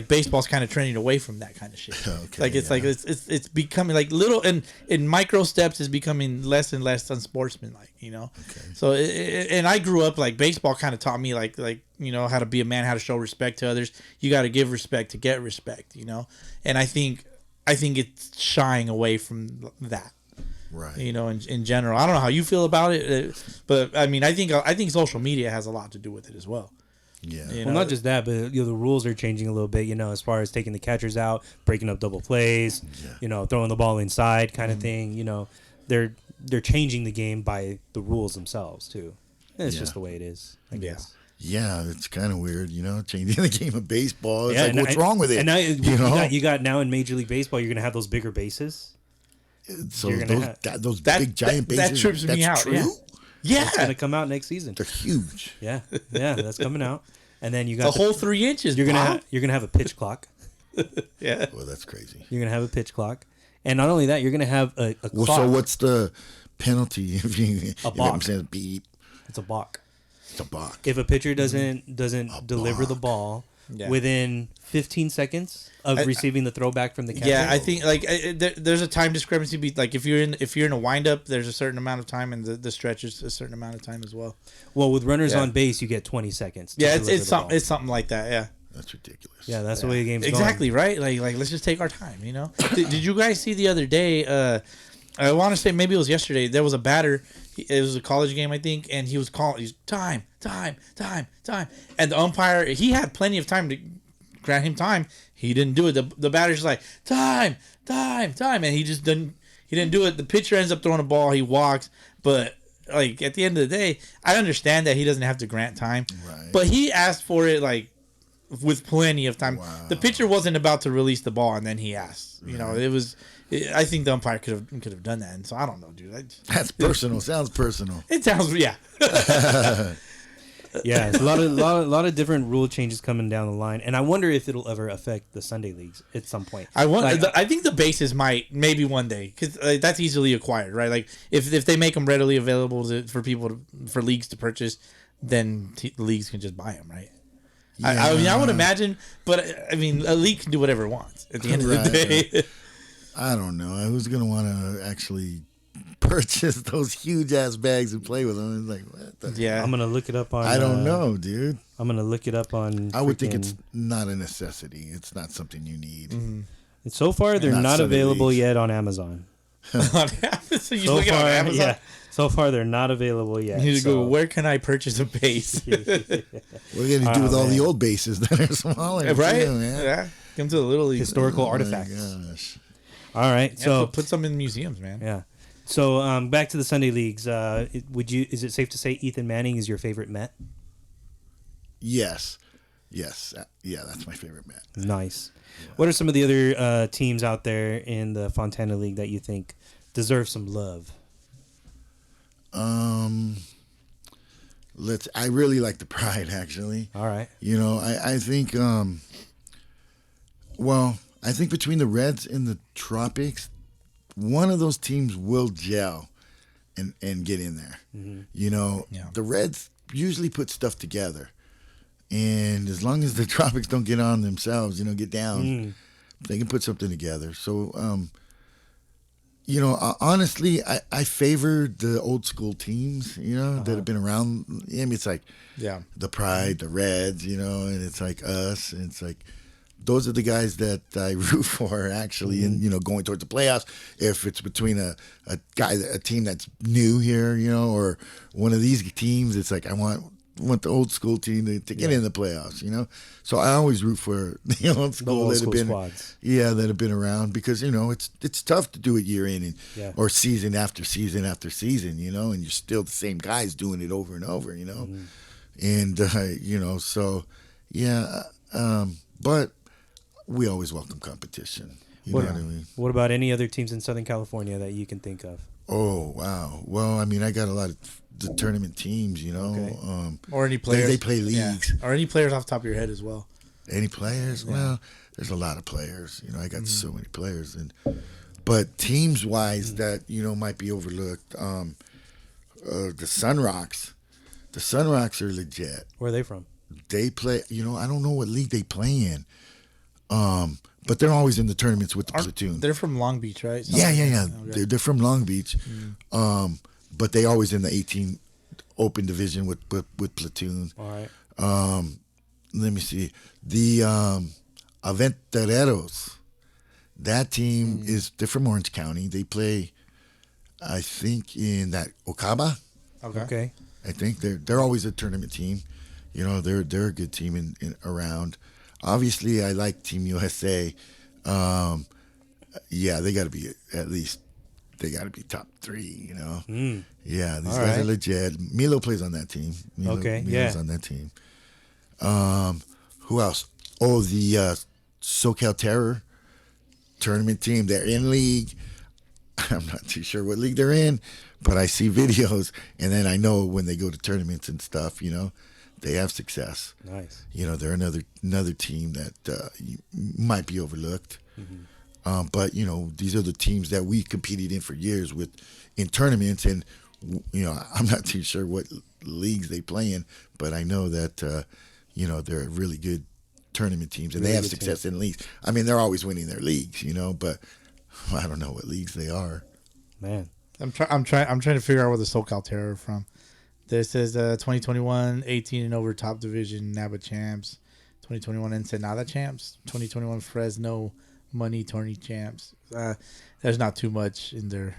baseball's kind of trending away from that kind of shit. Okay, like it's becoming like little in micro steps is becoming less and less unsportsmanlike, you know. Okay. So and I grew up like baseball kind of taught me like you know how to be a man, how to show respect to others. You got to give respect to get respect, you know. And I think it's shying away from that. Right. You know, in general, I don't know how you feel about it, but I mean, I think social media has a lot to do with it as well. Yeah. You know? Well, not just that, but you know, the rules are changing a little bit. You know, as far as taking the catchers out, breaking up double plays, you know, throwing the ball inside, kind of thing. You know, they're changing the game by the rules themselves too. And it's just the way it is, I guess. Yeah, it's kind of weird, you know, changing the game of baseball. It's like, what's wrong with it? And now you got now in Major League Baseball, you're gonna have those bigger bases. So those big giant bases. That trips me out. True? Yeah, it's gonna come out next season. They're huge. Yeah, that's coming out. And then you got the whole 3 inches. You're gonna have a pitch clock. Yeah. Well, that's crazy. You're gonna have a pitch clock, and not only that, you're gonna have a clock. Well, so what's the penalty if you? A balk. Beep. It's a balk. It's a balk. If a pitcher doesn't deliver the ball within 15 seconds of receiving the throwback from the catcher. Yeah, I think like there's a time discrepancy. Like if you're in a windup, there's a certain amount of time, and the stretch is a certain amount of time as well. Well, with runners on base, you get 20 seconds. Yeah, it's something like that. Yeah, that's ridiculous. Yeah, that's the way the game's exactly going. Right. Like let's just take our time. You know. Did you guys see the other day? I want to say maybe it was yesterday. There was a batter. It was a college game, I think, and he was calling. He's time, and the umpire. He had plenty of time to grant him time. He didn't do it. The batter's like time, and he just didn't. He didn't do it. The pitcher ends up throwing a ball. He walks, but like at the end of the day, I understand that he doesn't have to grant time, but he asked for it like with plenty of time. Wow. The pitcher wasn't about to release the ball, and then he asked. You know, it was. I think the umpire could have done that, and so I don't know, dude. That's personal. Sounds personal. It sounds, yeah. Yeah, it's a lot of different rule changes coming down the line, and I wonder if it'll ever affect the Sunday leagues at some point. I think the bases might maybe one day because that's easily acquired, right? Like if they make them readily available for leagues to purchase, then the leagues can just buy them, right? Yeah. I mean, I would imagine, but I mean, a league can do whatever it wants at the end of the day. I don't know. Who's going to want to actually purchase those huge ass bags and play with them? It's like, what the I'm going to look it up on. I don't know, dude. I'm going to look it up on. I would think it's not a necessity. It's not something you need. Mm-hmm. And so far, they're not available yet on Amazon. On Amazon? You look on Amazon? Yeah. So far, they're not available yet. You go, where can I purchase a base? What are you going to do with all the old bases that are smaller? Right? Too, man? Yeah. Come to the Little League. Historical artifacts. Gosh. All right, so put some in museums, man. Yeah. So back to the Sunday leagues. Is it safe to say Ethan Manning is your favorite Met? Yes. Yeah, that's my favorite Met. Nice. Yeah. What are some of the other teams out there in the Fontana League that you think deserve some love? I really like the Pride, actually. All right. You know, I think I think between the Reds and the Tropics, one of those teams will gel and get in there. Mm-hmm. You know, the Reds usually put stuff together. And as long as the Tropics don't get on themselves, you know, get down, they can put something together. So, you know, honestly, I favor the old school teams, you know, that have been around. I mean, it's like the Pride, the Reds, you know, and it's like us. And it's like those are the guys that I root for, actually, and, you know, going towards the playoffs. If it's between a team that's new here, you know, or one of these teams, it's like I want the old school team to get in the playoffs, you know. So I always root for the old school that have been squads. that have been around, because you know it's tough to do it year in and or season after season after season, you know, and you're still the same guys doing it over and over, you know, and you know, so but we always welcome competition. You know what I mean? What about any other teams in Southern California that you can think of? Oh wow! Well, I mean, I got a lot of the tournament teams, you know, or any players they play leagues, or any players off the top of your head as well. Any players? Well, there's a lot of players. You know, I got so many players, and But teams wise, that might be overlooked. The Sunrocks. The Sunrocks are legit. Where are they from? They play. I don't know what league they play in. But they're always in the tournaments with the platoon. They're from Long Beach, right? Yeah. Okay. They're from Long Beach. But they always in the 18 open division with platoon. All right. Let me see. The Aventureros. That team they're from Orange County. They play, I think, in that Okaba. Okay. I think they're always a tournament team. They're a good team in around. Obviously, I like Team USA. Yeah, they got to be at least. They got to be top 3. Yeah, these guys are legit. Milo plays on that team. Milo's on that team. Who else? Oh, the SoCal Terror tournament team. They're in league. I'm not too sure what league they're in, but I see videos, and then I know when they go to tournaments and stuff, they have success. Nice. They're another team that might be overlooked. But these are the teams that we competed in for years in tournaments, and I'm not too sure what leagues they play in, but I know that they're really good tournament teams, and they have success in leagues. I mean, they're always winning their leagues, but I don't know what leagues they are. Man, I'm trying to figure out where the SoCal Terror are from. This is 2021 18 and over top division NABA champs, 2021 Ensenada champs, 2021 Fresno Money Tourney champs. There's not too much in their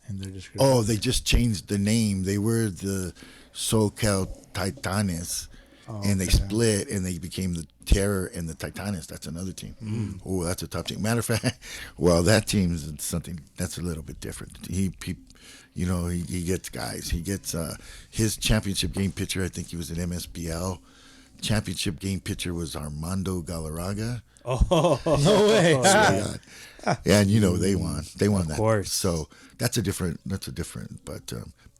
description. Oh, they just changed the name. They were the SoCal Titanes, and they split, and they became the Terror and the Titanes. That's another team. Oh, that's a top team. Matter of fact, well, that team's something that's a little bit different. He gets guys. He gets his championship game pitcher. I think he was an MSBL. Championship game pitcher was Armando Galarraga. Oh, no way! And they won. They won that. Of course. So that's a different.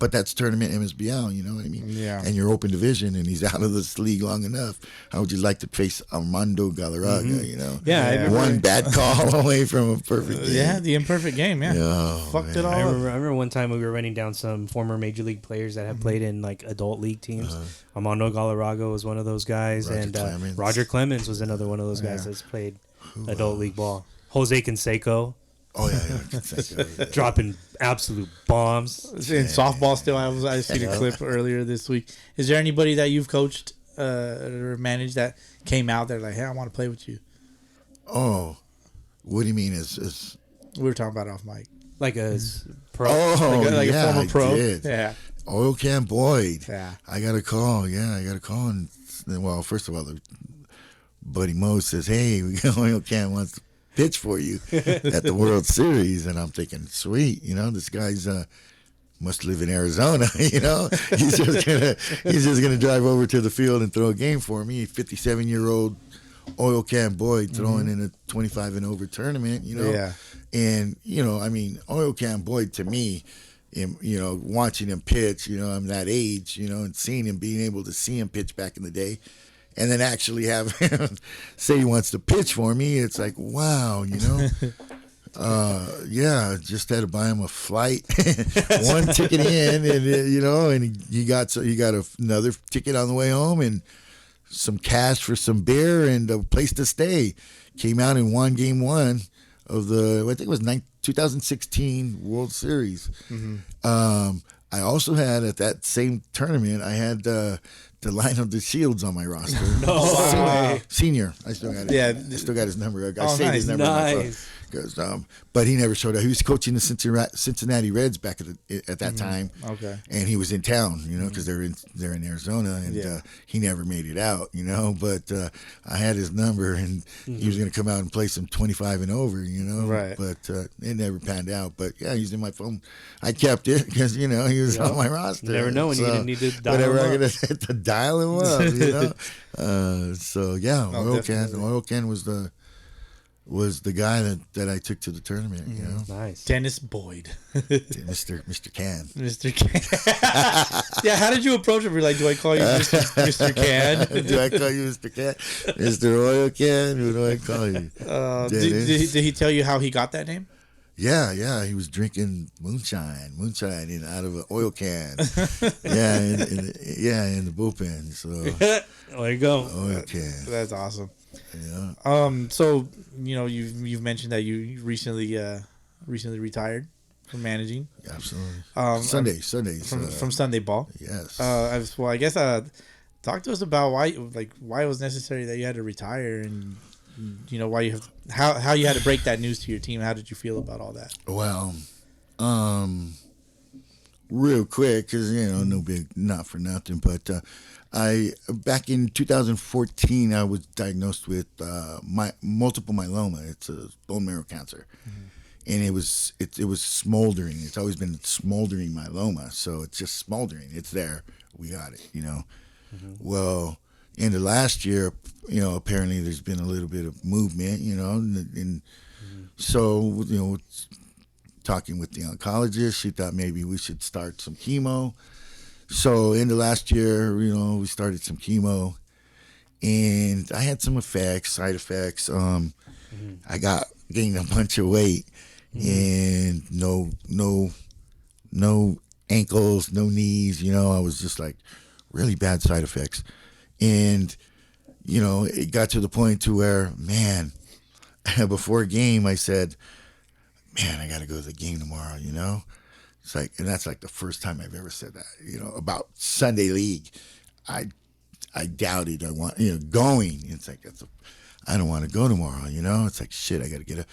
But that's tournament MSBL. You know what I mean? Yeah. And you're open division, and he's out of this league long enough. How would you like to face Armando Galarraga? Yeah, one bad call away from a perfect game. Yeah, the imperfect game. Yeah, fucked it all. I remember one time we were running down some former major league players that have played in like adult league teams. Armando Galarraga was one of those guys, Roger Clemens was another one of those guys that's played adult league ball. Jose Canseco. Oh yeah. Dropping absolute bombs. In softball still, I seen a clip earlier this week. Is there anybody that you've coached or managed that came out there like, hey, I want to play with you? Oh, what do you mean? Is we were talking about off mic. Like a pro. Oh, like yeah, a former pro. I did. Yeah. Oil Can Boyd. Yeah. I got a call. Yeah, I got a call. And well, first of all, Buddy Mo says, hey, Oil Can wants to pitch for you at the World Series. And I'm thinking, sweet, this guy's must live in Arizona, He's just gonna drive over to the field and throw a game for me. 57-year-old Oil Can Boyd throwing in a 25 and over tournament, Yeah. And Oil Can Boyd to me, watching him pitch, I'm that age, and seeing him, being able to see him pitch back in the day, and then actually have him say he wants to pitch for me, it's like, wow, yeah, just had to buy him a flight, one ticket in, and and he got another ticket on the way home, and some cash for some beer and a place to stay. Came out and won game 1 of the, I think it was 2016 World Series. I also had at that same tournament, I had the Lionel DeShields on my roster. Senior. I still got it. Yeah. I still got his number. I saved his number. Nice. But he never showed up. He was coaching the Cincinnati Reds back at that time. Okay. And he was in town, because they're in Arizona, and he never made it out, But I had his number, and he was going to come out and play some 25 and over, Right. But it never panned out. But yeah, he's in my phone. I kept it because he was on my roster. You never know when you didn't need to dial whatever him I'm up. going to hit to dial him up, So yeah, Oil Can was the guy that I took to the tournament. Nice. Dennis Boyd. Mr. Can. Mr. Can. Yeah, how did you approach him? You're like, do I call you Mr. Can? Do I call you Mr. Can? Mr. Oil Can? Who do I call you? Did he tell you how he got that name? Yeah, he was drinking moonshine out of an oil can. in the bullpen. So There you go. oil can. That's awesome. Yeah. So you've mentioned that you recently retired from managing. Absolutely. Sundays. From Sunday ball. Yes. I guess talk to us about why it was necessary that you had to retire, and why you have how you had to break that news to your team. How did you feel about all that? Well, real quick, because no big, not for nothing, but I back in 2014 I was diagnosed with multiple myeloma. It's a bone marrow cancer, and it was smoldering. It's always been smoldering myeloma, so it's just smoldering. It's there. We got it. Well, in the last year, apparently there's been a little bit of movement, and so, talking with the oncologist, she thought maybe we should start some chemo. So in the last year, we started some chemo, and I had some side effects. I gained a bunch of weight, and no ankles, no knees. I was just like really bad side effects. And, it got to the point to where, man, before a game, I said, man, I got to go to the game tomorrow, It's like, and that's like the first time I've ever said that, about Sunday League. I doubted I want, going. It's like, I don't want to go tomorrow, It's like, shit, I got to get up.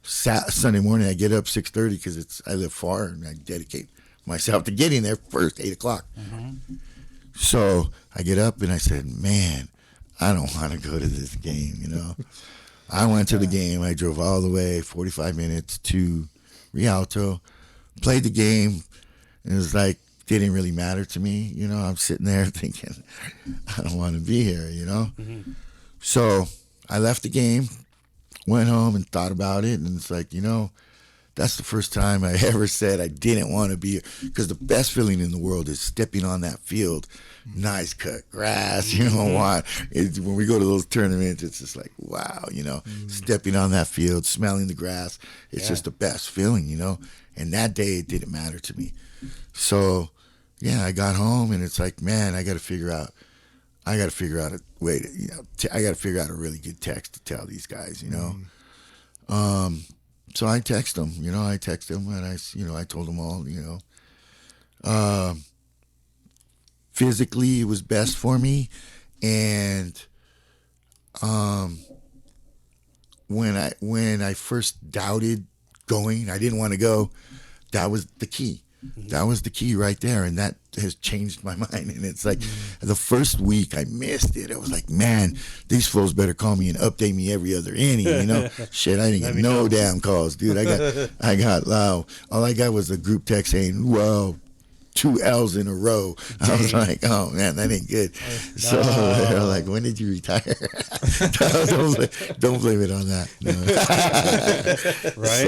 Sunday morning, I get up 6:30 because I live far, and I dedicate myself to getting there first, 8 o'clock. So I get up and I said, man, I don't want to go to this game, I went to the game. I drove all the way 45 minutes to Rialto, played the game. And it was like, didn't really matter to me. I'm sitting there thinking, I don't want to be here, So I left the game, went home and thought about it. And it's like, that's the first time I ever said I didn't want to be here. Because the best feeling in the world is stepping on that field, nice cut grass, why? When we go to those tournaments, it's just like, wow, stepping on that field, smelling the grass. It's just the best feeling, And that day, it didn't matter to me. So, I got home, and it's like, man, I got to figure out a way to, I got to figure out a really good text to tell these guys, So I text them, and I told them all, physically it was best for me, and when I first doubted going, I didn't want to go. That was the key. That was the key right there, and that has changed my mind. And it's like the first week I missed it. I was like, man, these fools better call me and update me every other inning. Shit, I didn't get no damn calls, dude. I got loud. All I got was a group text saying, "Well, 2 L's in a row." I was like, oh man, that ain't good. So they're like, when did you retire? don't blame it on that. No. Right?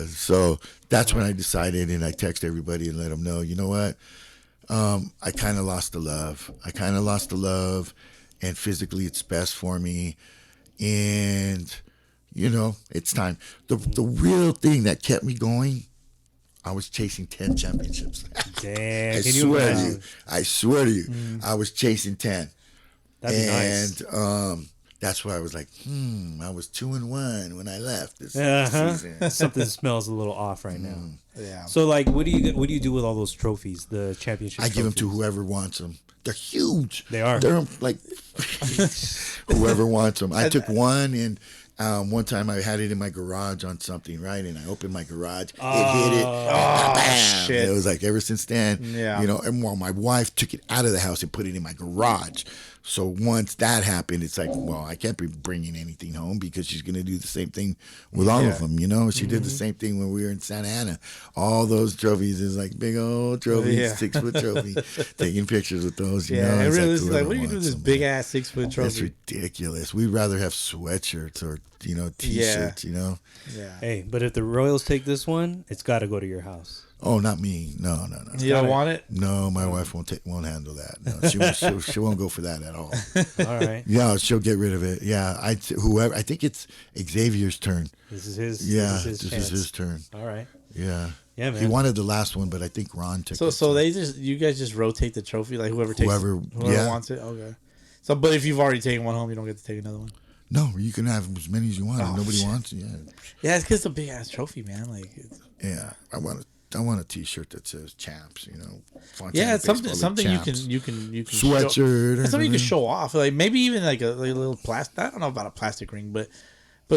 So that's when I decided, and I text everybody and let them know, you know what? I kind of lost the love. And physically it's best for me. And, it's time. The real thing that kept me going, I was chasing 10 championships. Damn, I swear to you, I was chasing 10. That'd be nice. And that's why I was like, I was 2-1 when I left this season. Something smells a little off right now. Yeah. So, like, what do you do with all those trophies, the championship? I give them to whoever wants them. They're huge. They are. They're like whoever wants them. I took one, and one time I had it in my garage on something, right? And I opened my garage. It hit it. Bam! Shit. It was like ever since then, Yeah. And while my wife took it out of the house and put it in my garage. So once that happened, it's like, well, I can't be bringing anything home because she's going to do the same thing with all of them, She did the same thing when we were in Santa Ana. All those trophies is like big old trophies, 6-foot trophy, taking pictures with those, It really is like, what do you do with this big ass 6-foot trophy? That's ridiculous. We'd rather have sweatshirts or, T-shirts, Yeah. Hey, but if the Royals take this one, it's got to go to your house. Oh, not me. No. You don't want it? No, my wife won't handle that. No, she won't go for that at all. All right. Yeah, she'll get rid of it. Yeah, I think it's Xavier's turn. This is his. Yeah, this is his turn. All right. Yeah. Yeah, man. He wanted the last one, but I think Ron took it. So you guys just rotate the trophy, like whoever yeah. wants it. Okay. So, but if you've already taken one home, you don't get to take another one. No, you can have as many as you want. If nobody shit. wants it. Yeah. Yeah, it's because it's a big ass trophy, man. Like. Yeah, I want a T-shirt that says "Champs." Fontana Yeah, it's Baseball something League you Champs. can Sweatshirt. It's something you can show off, like maybe even like a little plastic. I don't know about a plastic ring, but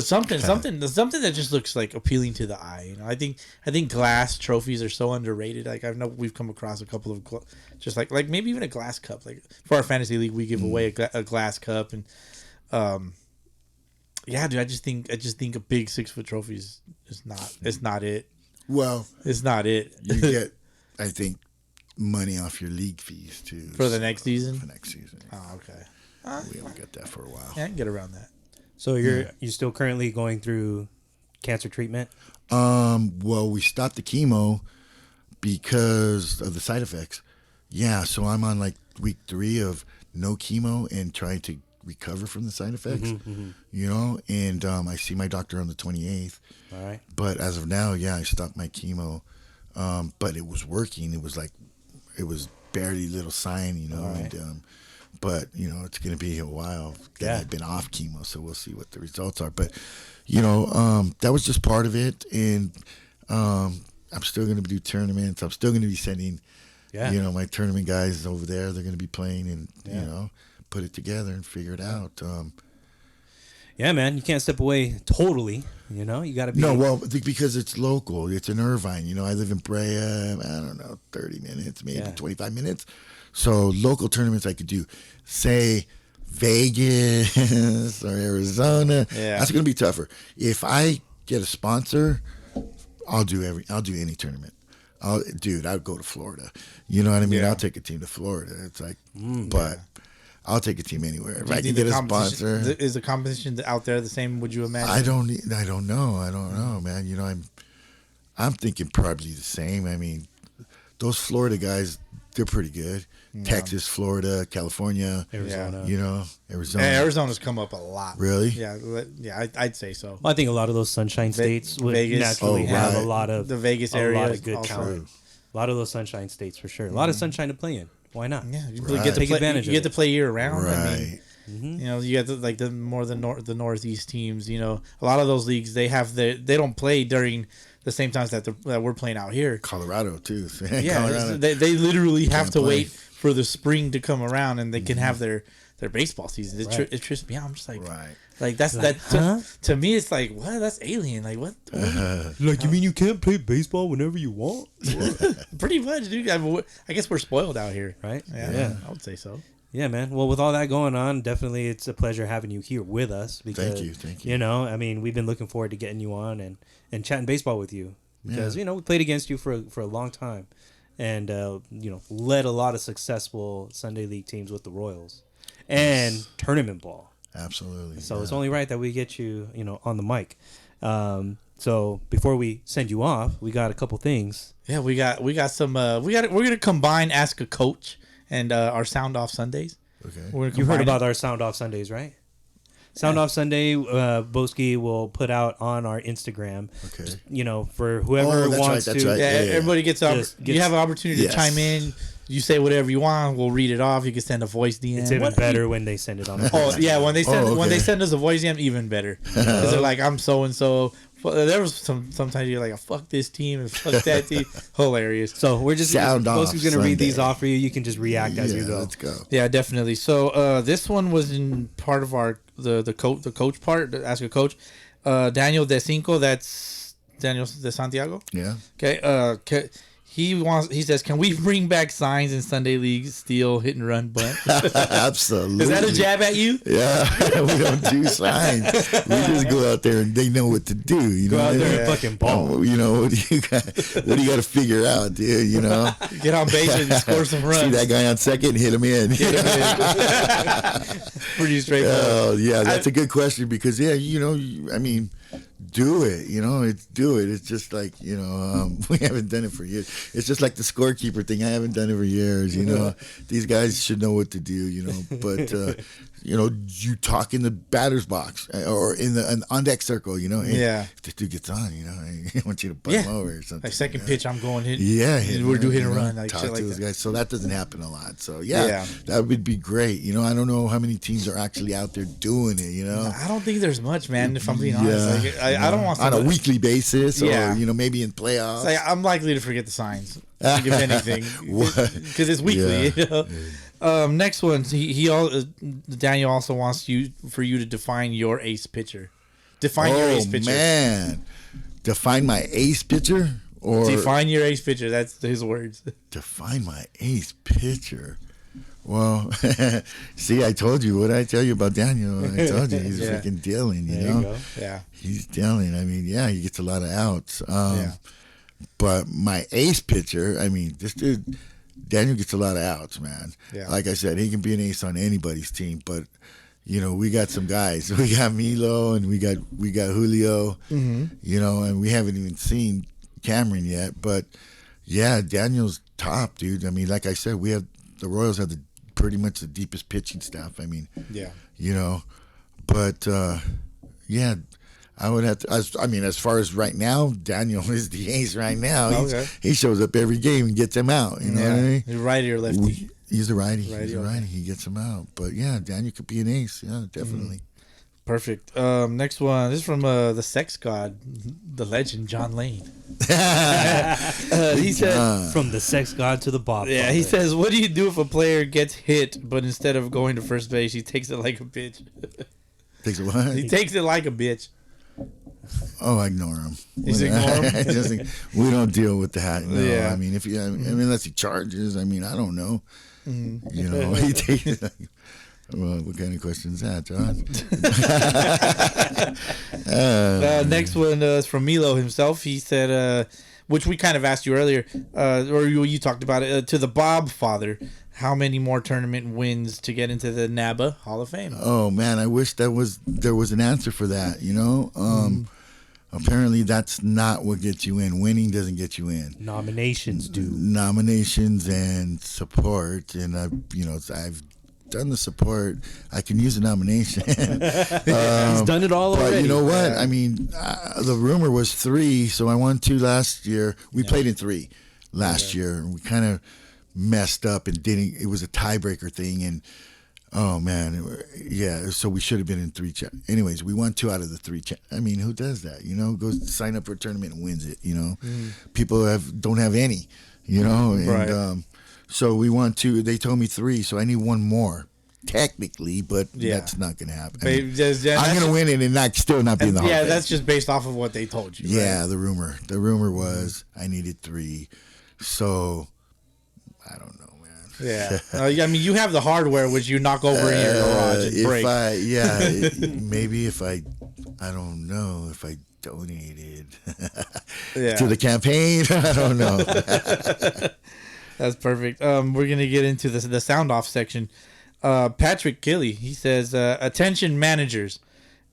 something that just looks like appealing to the eye. I think glass trophies are so underrated. Like I know we've come across a couple of just like maybe even a glass cup. Like for our fantasy league, we give away a glass cup, and yeah, dude. I just think a big 6-foot trophy is not it. Well, it's not it. You get, I think, money off your league fees too for the next season. For next season. Oh, okay. We don't get that for a while. Yeah, I can get around that. So you're still currently going through cancer treatment? Well, we stopped the chemo because of the side effects. Yeah, so I'm on like week 3 of no chemo and trying to recover from the side effects. And I see my doctor on the 28th. All right. But as of now, I stopped my chemo. But it was working. It was barely little sign, Right. and but it's going to be a while that I've been off chemo, so we'll see what the results are. But that was just part of it, and I'm still going to do tournaments. I'm still going to be sending my tournament guys over there. They're going to be playing and put it together and figure it out. Yeah, man, you can't step away totally. You got to be. No, well, because it's local. It's in Irvine. I live in Brea. I don't know, 30 minutes, maybe 25 minutes. So local tournaments I could do, say Vegas or Arizona. Yeah. That's going to be tougher. If I get a sponsor, I'll do any tournament. I'd go to Florida. You know what I mean? Yeah. I'll take a team to Florida. It's like, but I'll take a team anywhere. If I can think get the a sponsor. Is the competition out there the same? Would you imagine? I don't know, man. I'm thinking probably the same. I mean, those Florida guys, they're pretty good. Yeah. Texas, Florida, California, Arizona. Arizona. Yeah, Arizona's come up a lot. Really? Yeah, I'd say so. Well, I think a lot of those sunshine states would Vegas, naturally have a lot of the Vegas area. A lot of good also. talent. A lot of those sunshine states for sure. A lot of sunshine to play in. Why not? Yeah, you Right. get to Take play, advantage you of get to play year round. Right. I mean, you got the northeast teams. A lot of those leagues they don't play during the same times that we're playing out here. Colorado too. Yeah, Colorado. they literally have to play. wait for the spring to come around and they can have their baseball season. It trips me out. I'm just like, Right. like that's Like, to me. It's like, what? That's alien. Like what? Like, you mean you can't play baseball whenever you want? Pretty much, dude. I guess we're spoiled out here, Right? Yeah, I would say so. Yeah, man. Well, with all that going on, definitely it's a pleasure having you here with us. Because, Thank you. I mean, we've been looking forward to getting you on and chatting baseball with you. Because, we played against you for a long time. And, led a lot of successful Sunday League teams with the Royals. And tournament ball. Absolutely. So it's only right that we get you, on the mic. So before we send you off, we got a couple things. Yeah, we got some. We're gonna combine Ask a Coach and our Sound Off Sundays. Okay. You heard about our Sound Off Sundays, right? Sound Off Sunday, Boski will put out on our Instagram. Okay. For whoever wants that's to. right. Yeah, everybody gets you have an opportunity Yes. to chime in. You say whatever you want. We'll read it off. You can send a voice DM. It's even better when they send it on. Oh yeah, when they okay. send us a voice DM, even better. Because they're like, I'm so and so. There was sometimes you're like, fuck this team and fuck that team. Hilarious. So we're just Sound Off Boski's gonna read these Sunday. off for you. You can just react as you go. Let's go. Yeah, definitely. So this one was in part of our the coach part. The Ask a Coach. Daniel De Cinco. That's Daniel De Santiago. Yeah. Okay. He says, can we bring back signs in Sunday League, steal, hit and run, bunt? Absolutely. Is that a jab at you? Yeah, we don't do signs. We just go out there and they know what to do. Go out there and fucking ball. What do you got? What do you got to figure out, dude? Get on base and score some runs. See that guy on second, hit him in. Pretty straightforward. Yeah, that's a good question because I mean, do it. Do it. It's just like, we haven't done it for years. It's just like the scorekeeper thing. I haven't done it for years. These guys should know what to do. But you talk in the batter's box or in the on deck circle. Hey, if this dude gets on, I want you to butt him over or something. Like second pitch, I'm going hit. Yeah, we're doing hit and run. Like talk shit to like those that. guys. So that doesn't happen a lot. So that would be great. I don't know how many teams are actually out there doing it. I don't think there's much, man. If I'm being honest, like, I don't want on a weekly basis, or maybe in playoffs. Like, I'm likely to forget the signs, if anything, because it's weekly. Next one, Daniel also wants for you to define your ace pitcher. Define your ace pitcher. Man, define my ace pitcher, or define your ace pitcher. That's his words. Define my ace pitcher. Well, see, I told you. What did I tell you about Daniel? I told you he's freaking dealing. You know, yeah, he's dealing. I mean, he gets a lot of outs. But my ace pitcher, I mean, this dude, Daniel gets a lot of outs, man. Yeah. Like I said, he can be an ace on anybody's team, but we got some guys. We got Milo and we got Julio. And we haven't even seen Cameron yet. But yeah, Daniel's top, dude. I mean, like I said, the Royals have pretty much the deepest pitching staff. I mean, but I would have to. As far as right now, Daniel is the ace right now. He shows up every game and gets them out. You know what I mean? He's righty or lefty? He's a righty. He's a righty. He gets them out. But yeah, Daniel could be an ace. Yeah, definitely. Perfect. Next one. This is from the sex god, the legend, John Lane. He said, from the sex god to the Bob. Yeah, he says, what do you do if a player gets hit, but instead of going to first base, he takes it like a bitch? Takes it what? He takes it like a bitch. Oh, I ignore him. You ignore him? We don't deal with that. No. Yeah. I mean, unless he charges, I don't know. He takes it like, well, what kind of question is that, John? Next one is from Milo himself. He said, which we kind of asked you earlier, or you talked about it, to the Bob father, how many more tournament wins to get into the NABA Hall of Fame? Oh, man, I wish there was an answer for that, Apparently, that's not what gets you in. Winning doesn't get you in. Nominations do. Nominations and support, and I've done the support. I can use a nomination. He's done it all already. But you know what? I mean, the rumor was 3, so I won 2 last year. We played in 3 last year, and we kind of messed up and didn't. It was a tiebreaker thing, and oh man, so we should have been in 3. Anyways, we won 2 out of the 3. I mean, who does that? Goes sign up for a tournament and wins it. People don't have any. And right. So we won 2. They told me 3, so I need 1 more, technically, but that's not going to happen. I'm going to win it and still not be in the Hall of Fame. That's just based off of what they told you. Yeah, right? The rumor was I needed 3, so I don't know, man. Yeah, you have the hardware which you knock over in your garage and break. Maybe if I don't know if I donated to the campaign. I don't know. That's perfect. We're gonna get into the sound off section. Patrick Gilly, he says, attention managers,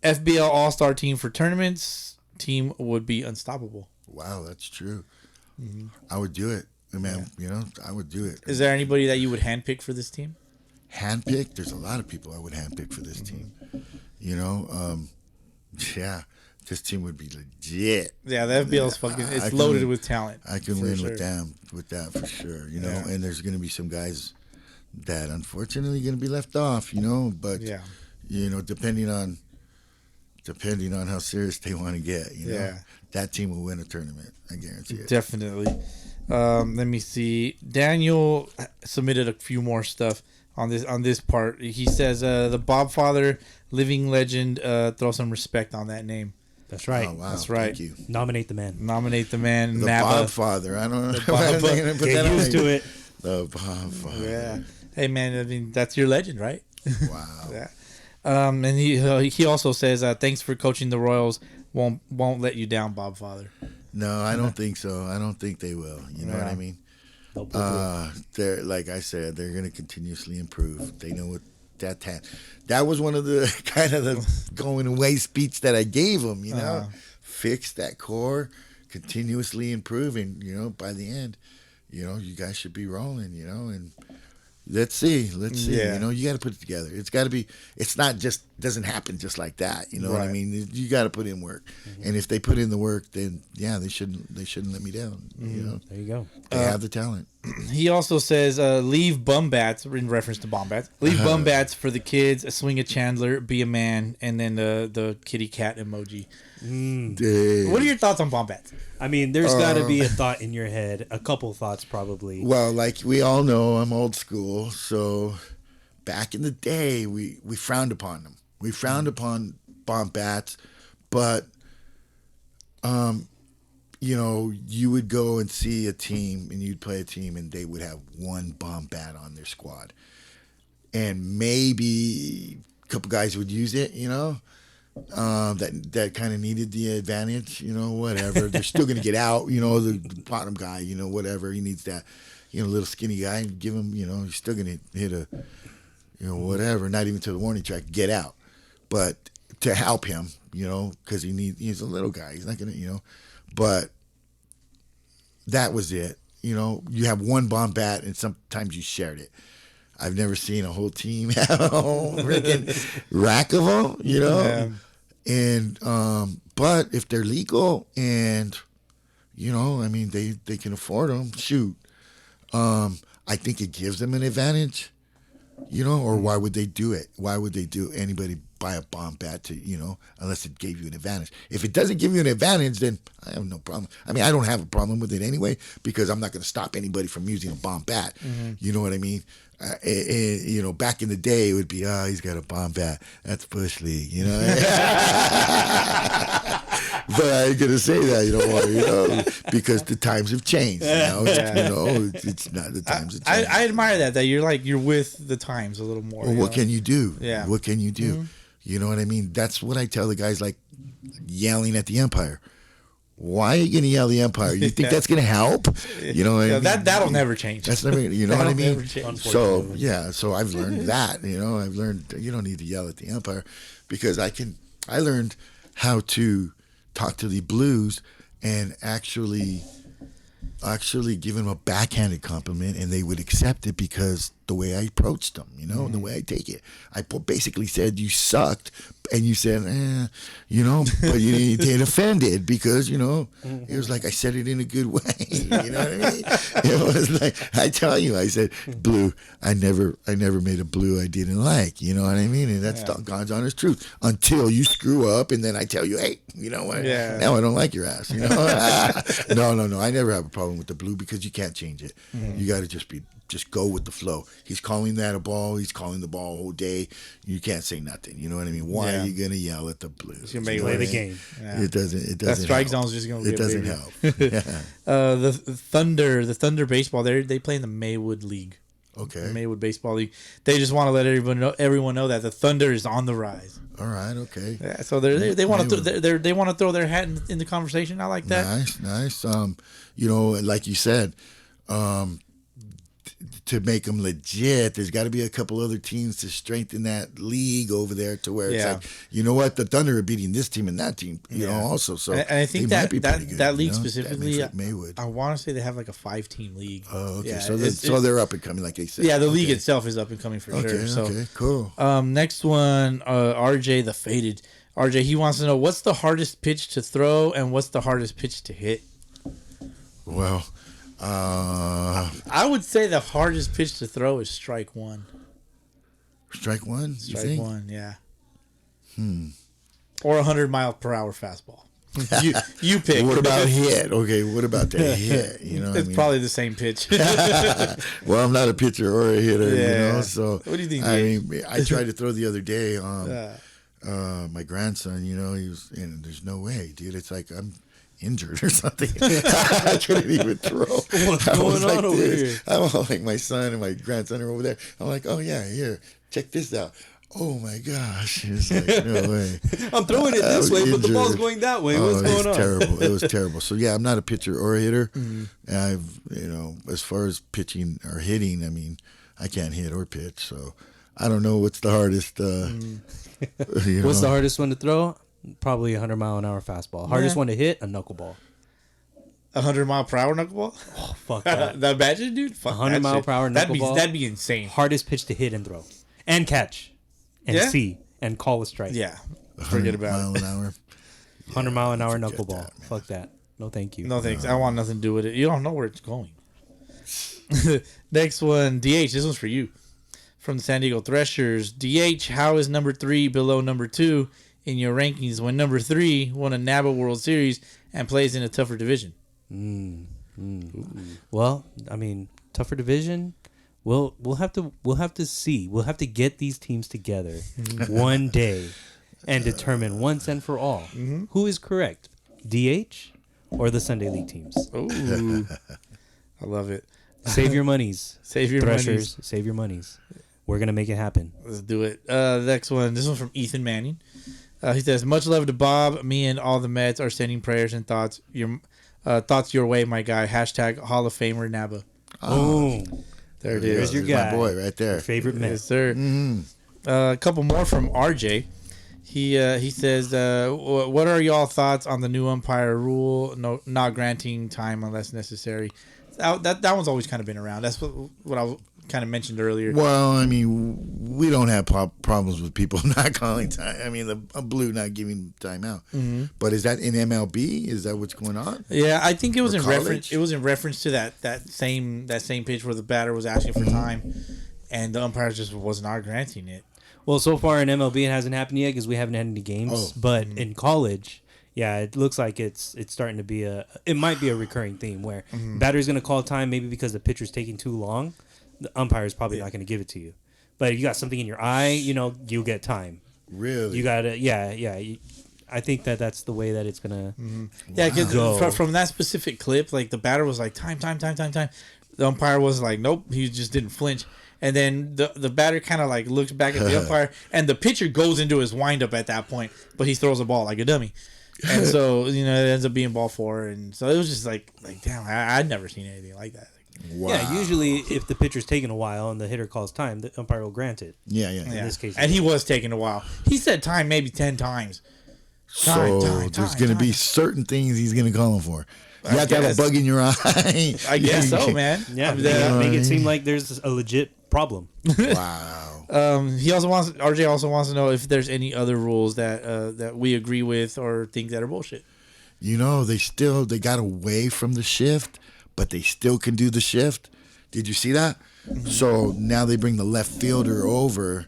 FBL All-Star team for tournaments, team would be unstoppable. Wow, that's true. I would do it, man. I would do it. Is there anybody that you would handpick for this team? Handpick? There's a lot of people I would handpick for this team. This team would be legit. Yeah, the FBL's it's loaded with talent. I can win with them, with that for sure. And there's going to be some guys that unfortunately going to be left off. But depending on how serious they want to get, that team will win a tournament. I guarantee it. Definitely. Let me see. Daniel submitted a few more stuff on this part. He says the Bob Father, living legend. Throw some respect on that name. That's right. Oh, wow. That's right. Thank you. Nominate the man. The NABA. Bob Father. I don't know. Get used to it. The Bob Father. Yeah. Hey man, that's your legend, right? Wow. Yeah. And he also says thanks for coaching the Royals. Won't let you down, Bob Father. No, I don't think so. I don't think they will. You know what I mean? They're like I said, they're going to continuously improve. They know what that was one of the kind of the going away speech that I gave them. fix that core, continuously improving, by the end, you guys should be rolling, and let's see. Yeah. You got to put it together. It's got to be. It's not just doesn't happen just like that. You know what I Right. mean? You got to put in work, and if they put in the work, then they shouldn't let me down. There you go. They have the talent. He also says, leave bum bats, in reference to bomb bats. Leave bum bats for the kids, swing a Chandler, be a man, and then the kitty cat emoji. What are your thoughts on bomb bats? I mean, there's got to be a thought in your head, a couple thoughts probably. Well, like we all know, I'm old school, so back in the day, we frowned upon them. We frowned upon bomb bats, but you would go and see a team, and you'd play a team, and they would have one bomb bat on their squad, and maybe a couple guys would use it, that kind of needed the advantage, whatever. They're still going to get out, the bottom guy, whatever. He needs that, little skinny guy, and give him, he's still going to hit a, whatever, not even to the warning track, get out. But to help him, because he's a little guy. He's not going to, but that was it. You have one bomb bat, and sometimes you shared it. I've never seen a whole team have a whole freaking rack of them, Yeah. And but if they're legal and they can afford them, shoot. I think it gives them an advantage, or why would they do it? Why would anybody buy a bomb bat to, unless it gave you an advantage? If it doesn't give you an advantage, then I have no problem. I mean, I don't have a problem with it anyway, because I'm not going to stop anybody from using a bomb bat. You know what I mean? Back in the day, it would be, he's got a bomb bat. That's Bush League, But I ain't gonna say that, because the times have changed. It's not the times have changed. I admire that you're with the times a little more. Well, what can you do? Yeah. What can you do? You know what I mean? That's what I tell the guys, like yelling at the umpire. Why are you going to yell at the umpire? You think that's going to help? You know what I mean? That'll never change. That's never, you know what I mean? Never change. So I've learned that, I've learned you don't need to yell at the umpire, because I learned how to talk to the Blues and actually give them a backhanded compliment, and they would accept it because the way I approached them, the way I take it. I basically said, you sucked, and you said, but you didn't get offended because, it was like I said it in a good way. You know what I mean? It was like, I tell you, I said, Blue, I never made a Blue I didn't like. You know what I mean? And that's God's honest truth. Until you screw up, and then I tell you, hey, you know what? Yeah. Now I don't like your ass. No. I never have a problem with the Blue, because you can't change it. You got to just go with the flow. He's calling that a ball. He's calling the ball a whole day. You can't say nothing. You know what I mean? Why are you gonna yell at the Blues? You play the game. Yeah. It doesn't. That strike help. zone's just gonna. It doesn't bigger. help. The Thunder baseball. They play in the Maywood League. Okay. The Maywood Baseball League. They just want to let everyone know that the Thunder is on the rise. All right. Okay. Yeah, so they want to they want to throw their hat in the conversation. I like that. Nice. Like you said, to make them legit, there's got to be a couple other teams to strengthen that league over there to where it's like, you know what, the Thunder are beating this team and that team, also. So and I think that league specifically, like Maywood. I want to say they have like a 5-team league. Oh, okay. Yeah, so they're up and coming, like they said. Yeah, the league itself is up and coming for sure. So, okay, cool. Next one, RJ the Faded. RJ, he wants to know, what's the hardest pitch to throw and what's the hardest pitch to hit? Well, I would say the hardest pitch to throw is strike one. Strike one? Strike one, yeah. Or 100-mile-per-hour fastball. You pick. What about hit? Okay, what about the hit? It's probably the same pitch. Well, I'm not a pitcher or a hitter, so what do you think? I tried to throw the other day. My grandson, he was, and there's no way, dude. It's like I'm injured or something. I couldn't even throw. What's going on over here? I'm all like, my son and my grandson are over there. I'm like, oh yeah, here, check this out. Oh my gosh! It's like, no way. I'm throwing it this way, but the ball's going that way. What's going on? Terrible. It was terrible. So yeah, I'm not a pitcher or a hitter. I've, as far as pitching or hitting, I mean, I can't hit or pitch. So I don't know what's the hardest. What's the hardest one to throw? Probably 100-mile-an-hour fastball. Hardest one to hit, a knuckleball. 100-mile-per-hour knuckleball? Oh, fuck that. That imagine, dude? Fuck 100-mile-per-hour knuckleball. That'd be insane. Hardest pitch to hit and throw. And catch. And see. And call a strike. Yeah. Forget about it. 100-mile-an-hour knuckleball. Fuck that. No, thank you. No thanks. I want nothing to do with it. You don't know where it's going. Next one, DH. This one's for you. From the San Diego Threshers. DH, how is number 3 below number 2 in your rankings when number 3 won a NABA World Series and plays in a tougher division? Well, I mean, tougher division. We'll have to see. We'll have to get these teams together one day and determine once and for all who is correct, DH or the Sunday League teams. Ooh. I love it. Save your monies. Save your Threshers, monies. Save your monies. We're going to make it happen. Let's do it. Next one. This one's from Ethan Manning. He says, much love to Bob. Me and all the Mets are sending prayers and thoughts your way, my guy. Hashtag Hall of Famer NABA. Oh. There it There's is. your There's guy. my boy right there. Your favorite Met. Yes, sir. A couple more from RJ. He says, what are y'all thoughts on the new umpire rule? No, not granting time unless necessary. That one's always kind of been around. That's what I kind of mentioned earlier. Well, I mean, we don't have problems with people not calling time. I mean, the Blue not giving time out. But is that in MLB? Is that what's going on? Yeah, I think it was Or in college? reference. It was in reference to that same pitch where the batter was asking for time, and the umpire just was not granting it. Well, so far in MLB, it hasn't happened yet because we haven't had any games. Oh. But in college, yeah, it looks like it's starting to be it might be a recurring theme where batter's going to call time maybe because the pitcher's taking too long. The umpire is probably not going to give it to you. But if you got something in your eye, you'll get time. Really? You got to, yeah. I think that's the way that it's going to Yeah, because from that specific clip, like the batter was like time. The umpire was like, nope, he just didn't flinch. And then the batter kind of like looks back at the umpire, and the pitcher goes into his windup at that point, but he throws a ball like a dummy. And so, it ends up being ball 4. And so it was just like damn, I'd never seen anything like that. Wow. Yeah, usually if the pitcher's taking a while and the hitter calls time, the umpire will grant it. Yeah. Yeah. In this case, And he was taking a while. He said time maybe 10 times. So there's going to be certain things he's going to call him for. You have to have a bug in your eye. I guess so, man. Yeah, make it seem like there's a legit problem. Wow. RJ also wants to know if there's any other rules that we agree with or think that are bullshit. They got away from the shift, but they still can do the shift. Did you see that? So now they bring the left fielder over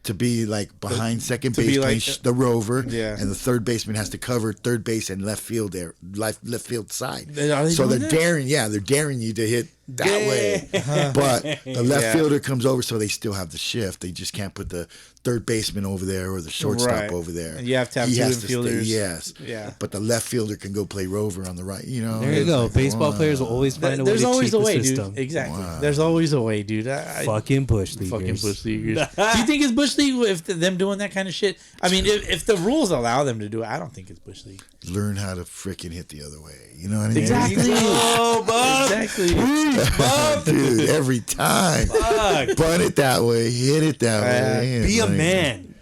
to be like behind second base, playing the rover, and the third baseman has to cover third base and left field left field side. So they're daring you to hit that way, but the left fielder comes over, so they still have the shift. They just can't put the third baseman over there or the shortstop over there. And you have to have two infielders. Yes, but the left fielder can go play rover on the right. There you go. Baseball players will always find a way to cheat the system. Dude. Exactly. Wow. There's always a way, dude. Fucking bush leaguers. Fucking bush leaguers. Do you think it's bush league if them doing that kind of shit? I mean, if the rules allow them to do it, I don't think it's bush league. Learn how to freaking hit the other way. You know what I mean? Exactly. Oh, Bob. Exactly. Bob, dude, every time. Bunt it that way, hit it that way. Be a man.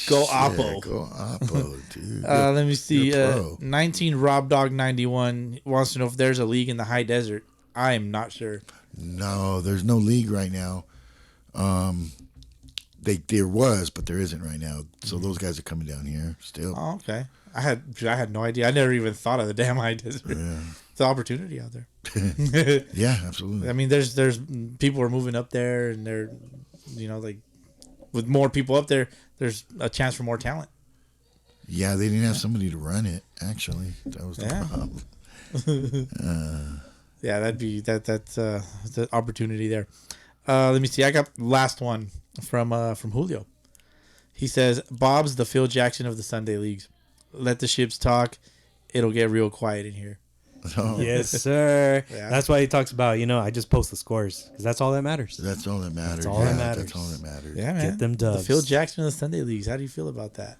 Go Oppo. Go Oppo, dude. Let me see. 19 Rob Dog 91 wants to know if there's a league in the high desert. I am not sure. No, there's no league right now. There was, but there isn't right now. So those guys are coming down here still. Oh, okay. I had no idea. I never even thought of the damn high desert. Yeah. It's an opportunity out there. Yeah, absolutely. I mean, there's people are moving up there, and they're, like with more people up there, there's a chance for more talent. Yeah, they didn't have somebody to run it. Actually, that was the problem. Yeah, that's the opportunity there. Let me see. I got the last one from Julio. He says, Bob's the Phil Jackson of the Sunday leagues. Let the ships talk. It'll get real quiet in here. Oh. Yes, sir. Yeah. That's why he talks about, I just post the scores because that's all that matters. That's all that matters. That's all that matters. That's all that matters. Yeah, man. Get them dubs. The Phil Jackson of the Sunday leagues. How do you feel about that?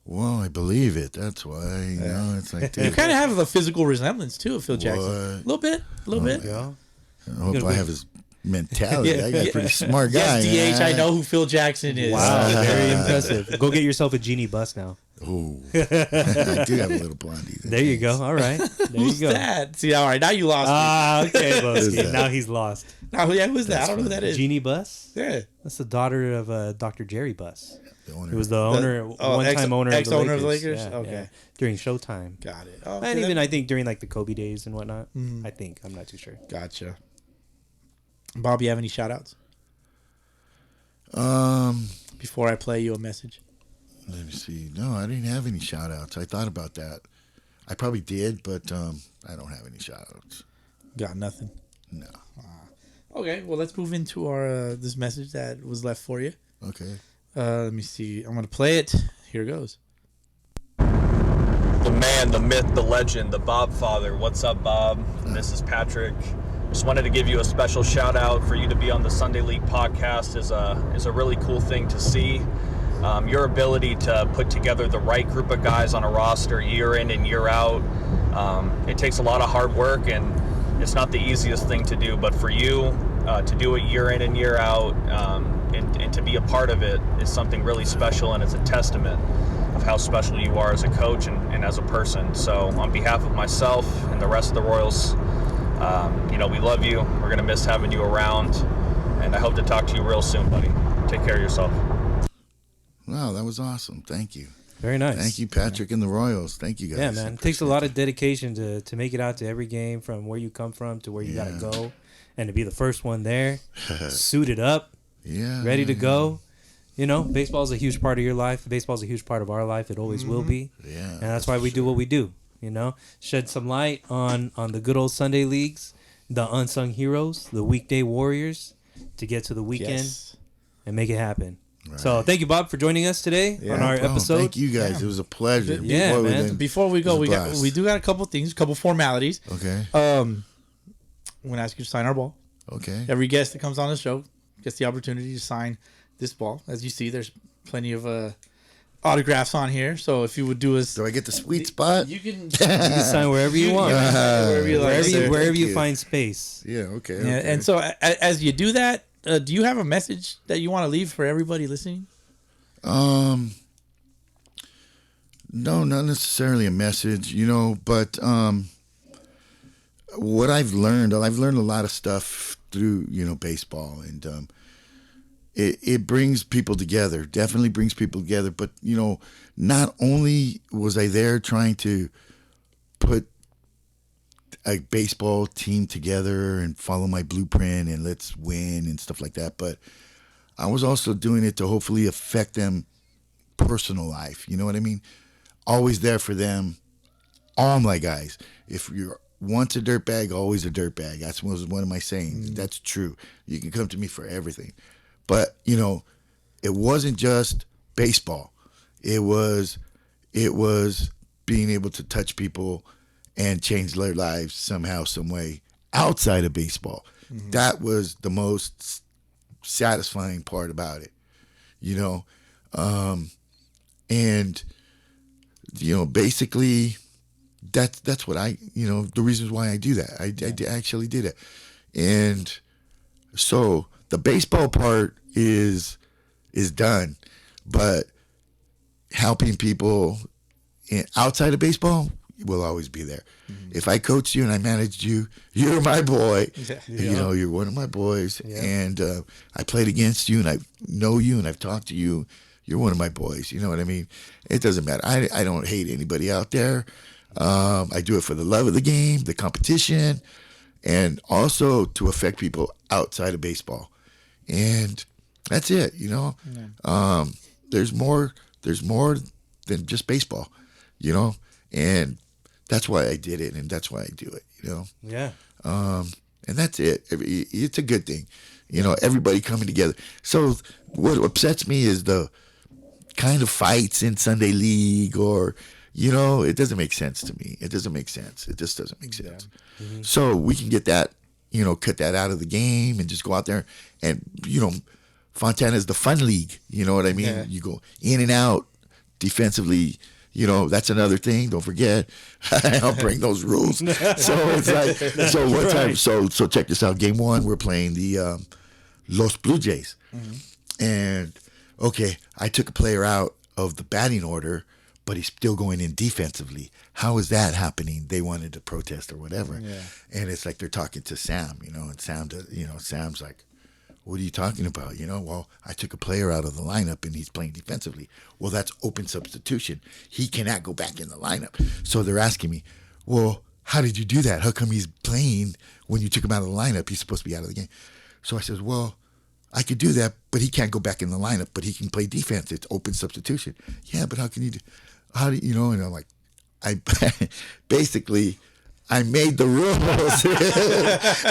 Well, I believe it. That's why. It's like, dude, you kind of have a physical resemblance too of Phil Jackson. A little bit. Yeah. I hope I have his mentality. I got a pretty smart guy. Yes, DH, I know who Phil Jackson is. Wow, very impressive. Go get yourself a genie bus now. Oh, I do have a little blondie. There you go. All right. There Who's you go. that? See, all right, now you lost me. Ah, okay, Who's Boski. that? Now he's lost. Now, yeah, who's that? I don't know who that is. Jeannie Buss? Yeah. That's the daughter of Dr. Jerry Buss. The owner. He was the owner, one-time owner of the ex-owner of the Lakers. Lakers? Yeah, Okay. yeah. During Showtime. Got it. Oh, And okay, even, that- I think, during like the Kobe days and whatnot. I think. I'm not too sure. Gotcha. Bob, you have any shout-outs? Before I play you a message. Let me see. No, I didn't have any shout outs. I thought about that. I probably did, but I don't have any shout outs. Got nothing. No. Okay, well, let's move into our this message that was left for you. Okay. Let me see. I'm going to play it. Here goes. The man, the myth, the legend, the Bob Father. What's up, Bob? This is Patrick. Just wanted to give you a special shout out. For you to be on the Sunday League podcast is a really cool thing to see. Your ability to put together the right group of guys on a roster year in and year out. It takes a lot of hard work, and it's not the easiest thing to do, but for you to do it year in and year out and to be a part of it is something really special, and it's a testament of how special you are as a coach and as a person. So on behalf of myself and the rest of the Royals, we love you. We're going to miss having you around, and I hope to talk to you real soon, buddy. Take care of yourself. Wow, that was awesome. Thank you. Very nice. Thank you, Patrick and the Royals. Thank you, guys. Yeah, man. It takes a lot of dedication to make it out to every game from where you come from to where you got to go. And to be the first one there, suited up, ready to go. You know, baseball is a huge part of your life. Baseball is a huge part of our life. It always will be. Yeah. And that's why we do what we do. You know, shed some light on the good old Sunday leagues, the unsung heroes, the weekday warriors, to get to the weekend and make it happen. Right. So thank you, Bob, for joining us today on our episode. Thank you, guys. It was a pleasure. Yeah, man. Before we go, we do got a couple things, a couple formalities. Okay. I'm going to ask you to sign our ball. Okay. Every guest that comes on the show gets the opportunity to sign this ball. As you see, there's plenty of autographs on here. So if you would do us, Do I get the sweet spot? you can You can sign wherever you want. wherever you like. Wherever you you. find space. Yeah, okay. Yeah, okay. and so as you do that, do you have a message that you want to leave for everybody listening? No, not necessarily a message, but what I've learned a lot of stuff through, baseball, and it brings people together, definitely brings people together. But, not only was I there trying to put a baseball team together and follow my blueprint and let's win and stuff like that, but I was also doing it to hopefully affect them personal life. You know what I mean? Always there for them. All my guys. If you're once a dirtbag, always a dirtbag. That's one of my sayings. That's true. You can come to me for everything. But, it wasn't just baseball. It was being able to touch people and change their lives somehow, some way outside of baseball. Mm-hmm. That was the most satisfying part about it, and basically that's what I the reasons why I do that. I actually did it, and so the baseball part is done, but helping people outside of baseball will always be there. Mm-hmm. If I coached you and I managed you, you're my boy. Yeah. You're one of my boys. Yeah. And I played against you and I know you and I've talked to you. You're one of my boys. You know what I mean? It doesn't matter. I don't hate anybody out there. I do it for the love of the game, the competition, and also to affect people outside of baseball. And that's it, Yeah. There's more than just baseball, and that's why I did it, and that's why I do it, Yeah. And that's it. It's a good thing, everybody coming together. So what upsets me is the kind of fights in Sunday League, or it doesn't make sense to me. It doesn't make sense. It just doesn't make sense. Yeah. Mm-hmm. So we can get that, cut that out of the game and just go out there and Fontana is the fun league. You know what I mean? Yeah. You go in and out defensively. That's another thing. Don't forget, I'll bring those rules. So it's like, so what time? So check this out. Game 1, we're playing the Los Blue Jays, and okay, I took a player out of the batting order, but he's still going in defensively. How is that happening? They wanted to protest or whatever. Yeah. And it's like they're talking to Sam, and Sam's like, what are you talking about? Well, I took a player out of the lineup and he's playing defensively. Well, that's open substitution. He cannot go back in the lineup. So they're asking me, well, how did you do that? How come he's playing when you took him out of the lineup? He's supposed to be out of the game. So I says, well, I could do that, but he can't go back in the lineup, but he can play defense. It's open substitution. Yeah, but how can you do, and I'm like, I made the rules.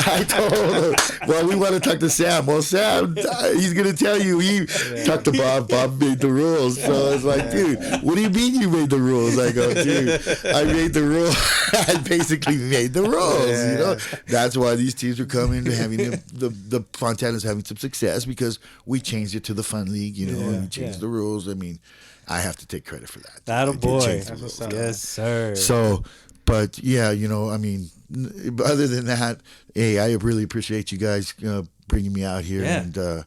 I told him, well, we want to talk to Sam. Well, Sam, he's going to tell you. He talked to Bob. Bob made the rules. So it's like, dude, what do you mean you made the rules? I go, dude, I made the rules. I basically made the rules, That's why these teams are coming to having the Fontana's having some success because we changed it to the Fun League, and we changed the rules. I mean, I have to take credit for that. That a boy. Yes, sir. So... But yeah, I mean, other than that, hey, I really appreciate you guys bringing me out here, and I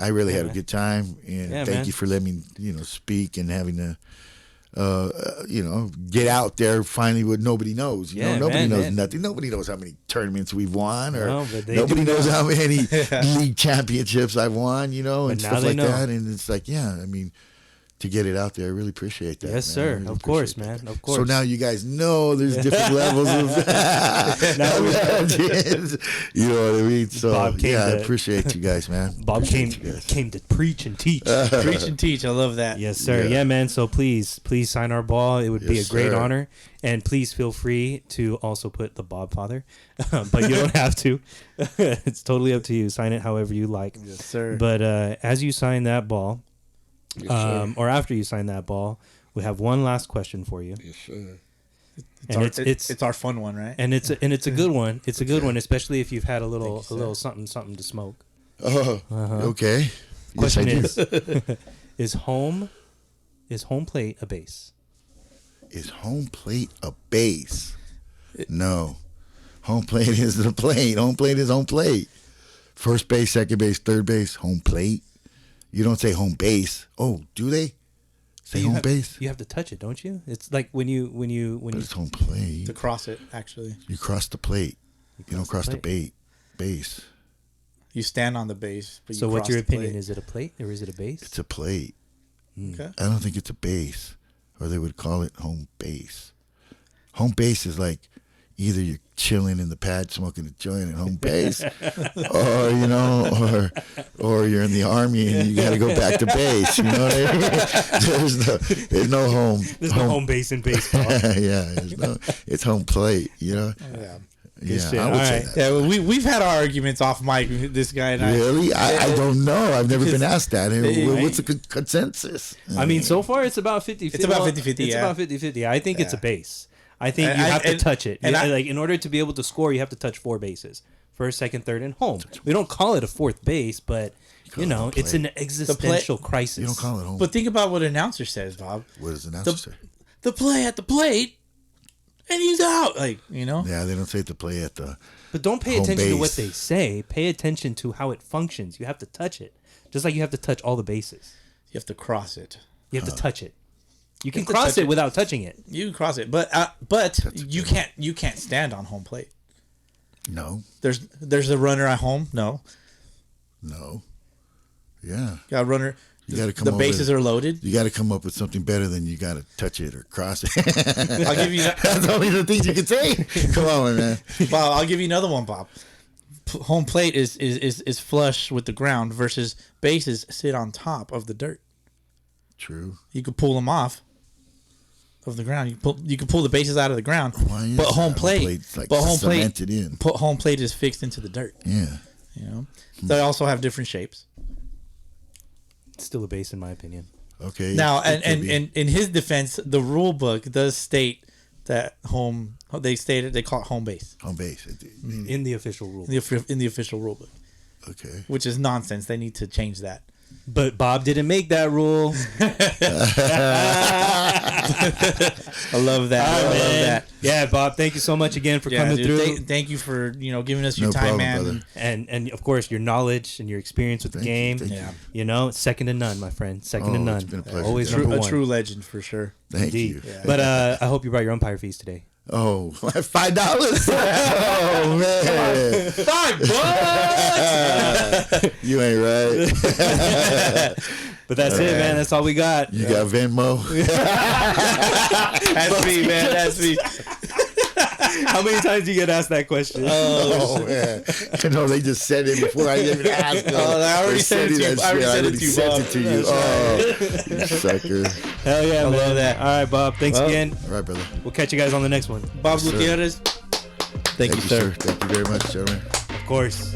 really had a good time, and thank you for letting me, speak and having to, get out there finally. What nobody knows, nobody knows nothing. Nobody knows how many tournaments we've won, or nobody knows how many league championships I've won, and stuff like that. And it's like, I mean. To get it out there, I really appreciate that. Yes, sir. Really of course, man. Of course. So now you guys know there's different levels of legends. You know what I mean? So I appreciate you guys, man. Bob came to preach and teach. Preach and teach. I love that. Yes, sir. Yeah, man. So please sign our ball. It would be a great honor. And please feel free to also put the Bob Father, but you don't have to. It's totally up to you. Sign it however you like. Yes, sir. But as you sign that ball, or after you sign that ball, we have one last question for you. Yes, sir. It's our fun one, right? And it's a good one. It's a good one, especially if you've had a little something to smoke. Okay. Question is home plate a base? Is home plate a base? No. Home plate is the plate. Home plate is home plate. First base, second base, third base, home plate. You don't say home base. Oh, do they? Say home base? You have to touch it, don't you? It's like when you it's home plate. To cross it, actually. You cross the plate. You don't cross the base. You stand on the base. But so what's your opinion? Is it a plate or is it a base? It's a plate. Okay. I don't think it's a base, or they would call it home base. Home base is like either you're chilling in the pad smoking a joint at home base, or or you're in the army and you got to go back to base. You know what I mean? There's no home. There's no home base in baseball. It's home plate. Yeah. I would say that. Yeah, we've had our arguments off mic. This guy and I. Really? I don't know. I've never been asked that. What's the consensus? I mean, so far it's about 50-50. It's about 50-50. It's about 50-50. I think it's a base. I think you have to touch it. Like in order to be able to score, you have to touch 4 bases: first, second, third, and home. We don't call it a fourth base, but it's an existential crisis. You don't call it home. But think about what an announcer says, Bob. What does the announcer say? The play at the plate, and he's out. Yeah, they don't say the play at the. But don't pay attention to what they say. Pay attention to how it functions. You have to touch it, just like you have to touch all the bases. You have to cross it. You have to touch it. You can cross it without touching it. You can cross it, but you can't stand on home plate. No. There's a runner at home. No. Yeah. Got a runner. You got to come. The bases are loaded. You got to come up with something better than you got to touch it or cross it. I'll give you that. That's only the things you can say. Come on, man. Bob, I'll give you another one, Bob. Home plate is flush with the ground versus bases sit on top of the dirt. True. You could pull them off of the ground. You can pull the bases out of the ground. But home plate, cemented in. Home plate is fixed into the dirt. Yeah. They also have different shapes. It's still a base, in my opinion. Okay. Now, and in his defense, the rule book does state that they call it home base. Home base. In the official rule. In the official rule book. Okay. Which is nonsense. They need to change that. But Bob didn't make that rule. I love that. I love that. Yeah, Bob, thank you so much again for coming through. Thank you for giving us your No time, problem, man. And of course your knowledge and your experience with the game. Thank you. Second to none, my friend. Second to none. It's been a pleasure. Always Yeah. number A one. true legend for sure. Thank Indeed. you. But I hope you brought your umpire fees today. Oh, $5? Oh man, $5. You ain't right. But that's it, man. That's all we got. You got Venmo? That's me, man. That's me. How many times do you get asked that question? Oh man, they just said it before I even asked them. I already sent it to you. I already sent it to you. Oh, you sucker. Hell yeah, man. love that. All right, Bob. Thanks again. All right, brother. We'll catch you guys on the next one. Bob Yes, sir. Gutierrez. Thank you, sir. Thank you very much, gentlemen. Of course.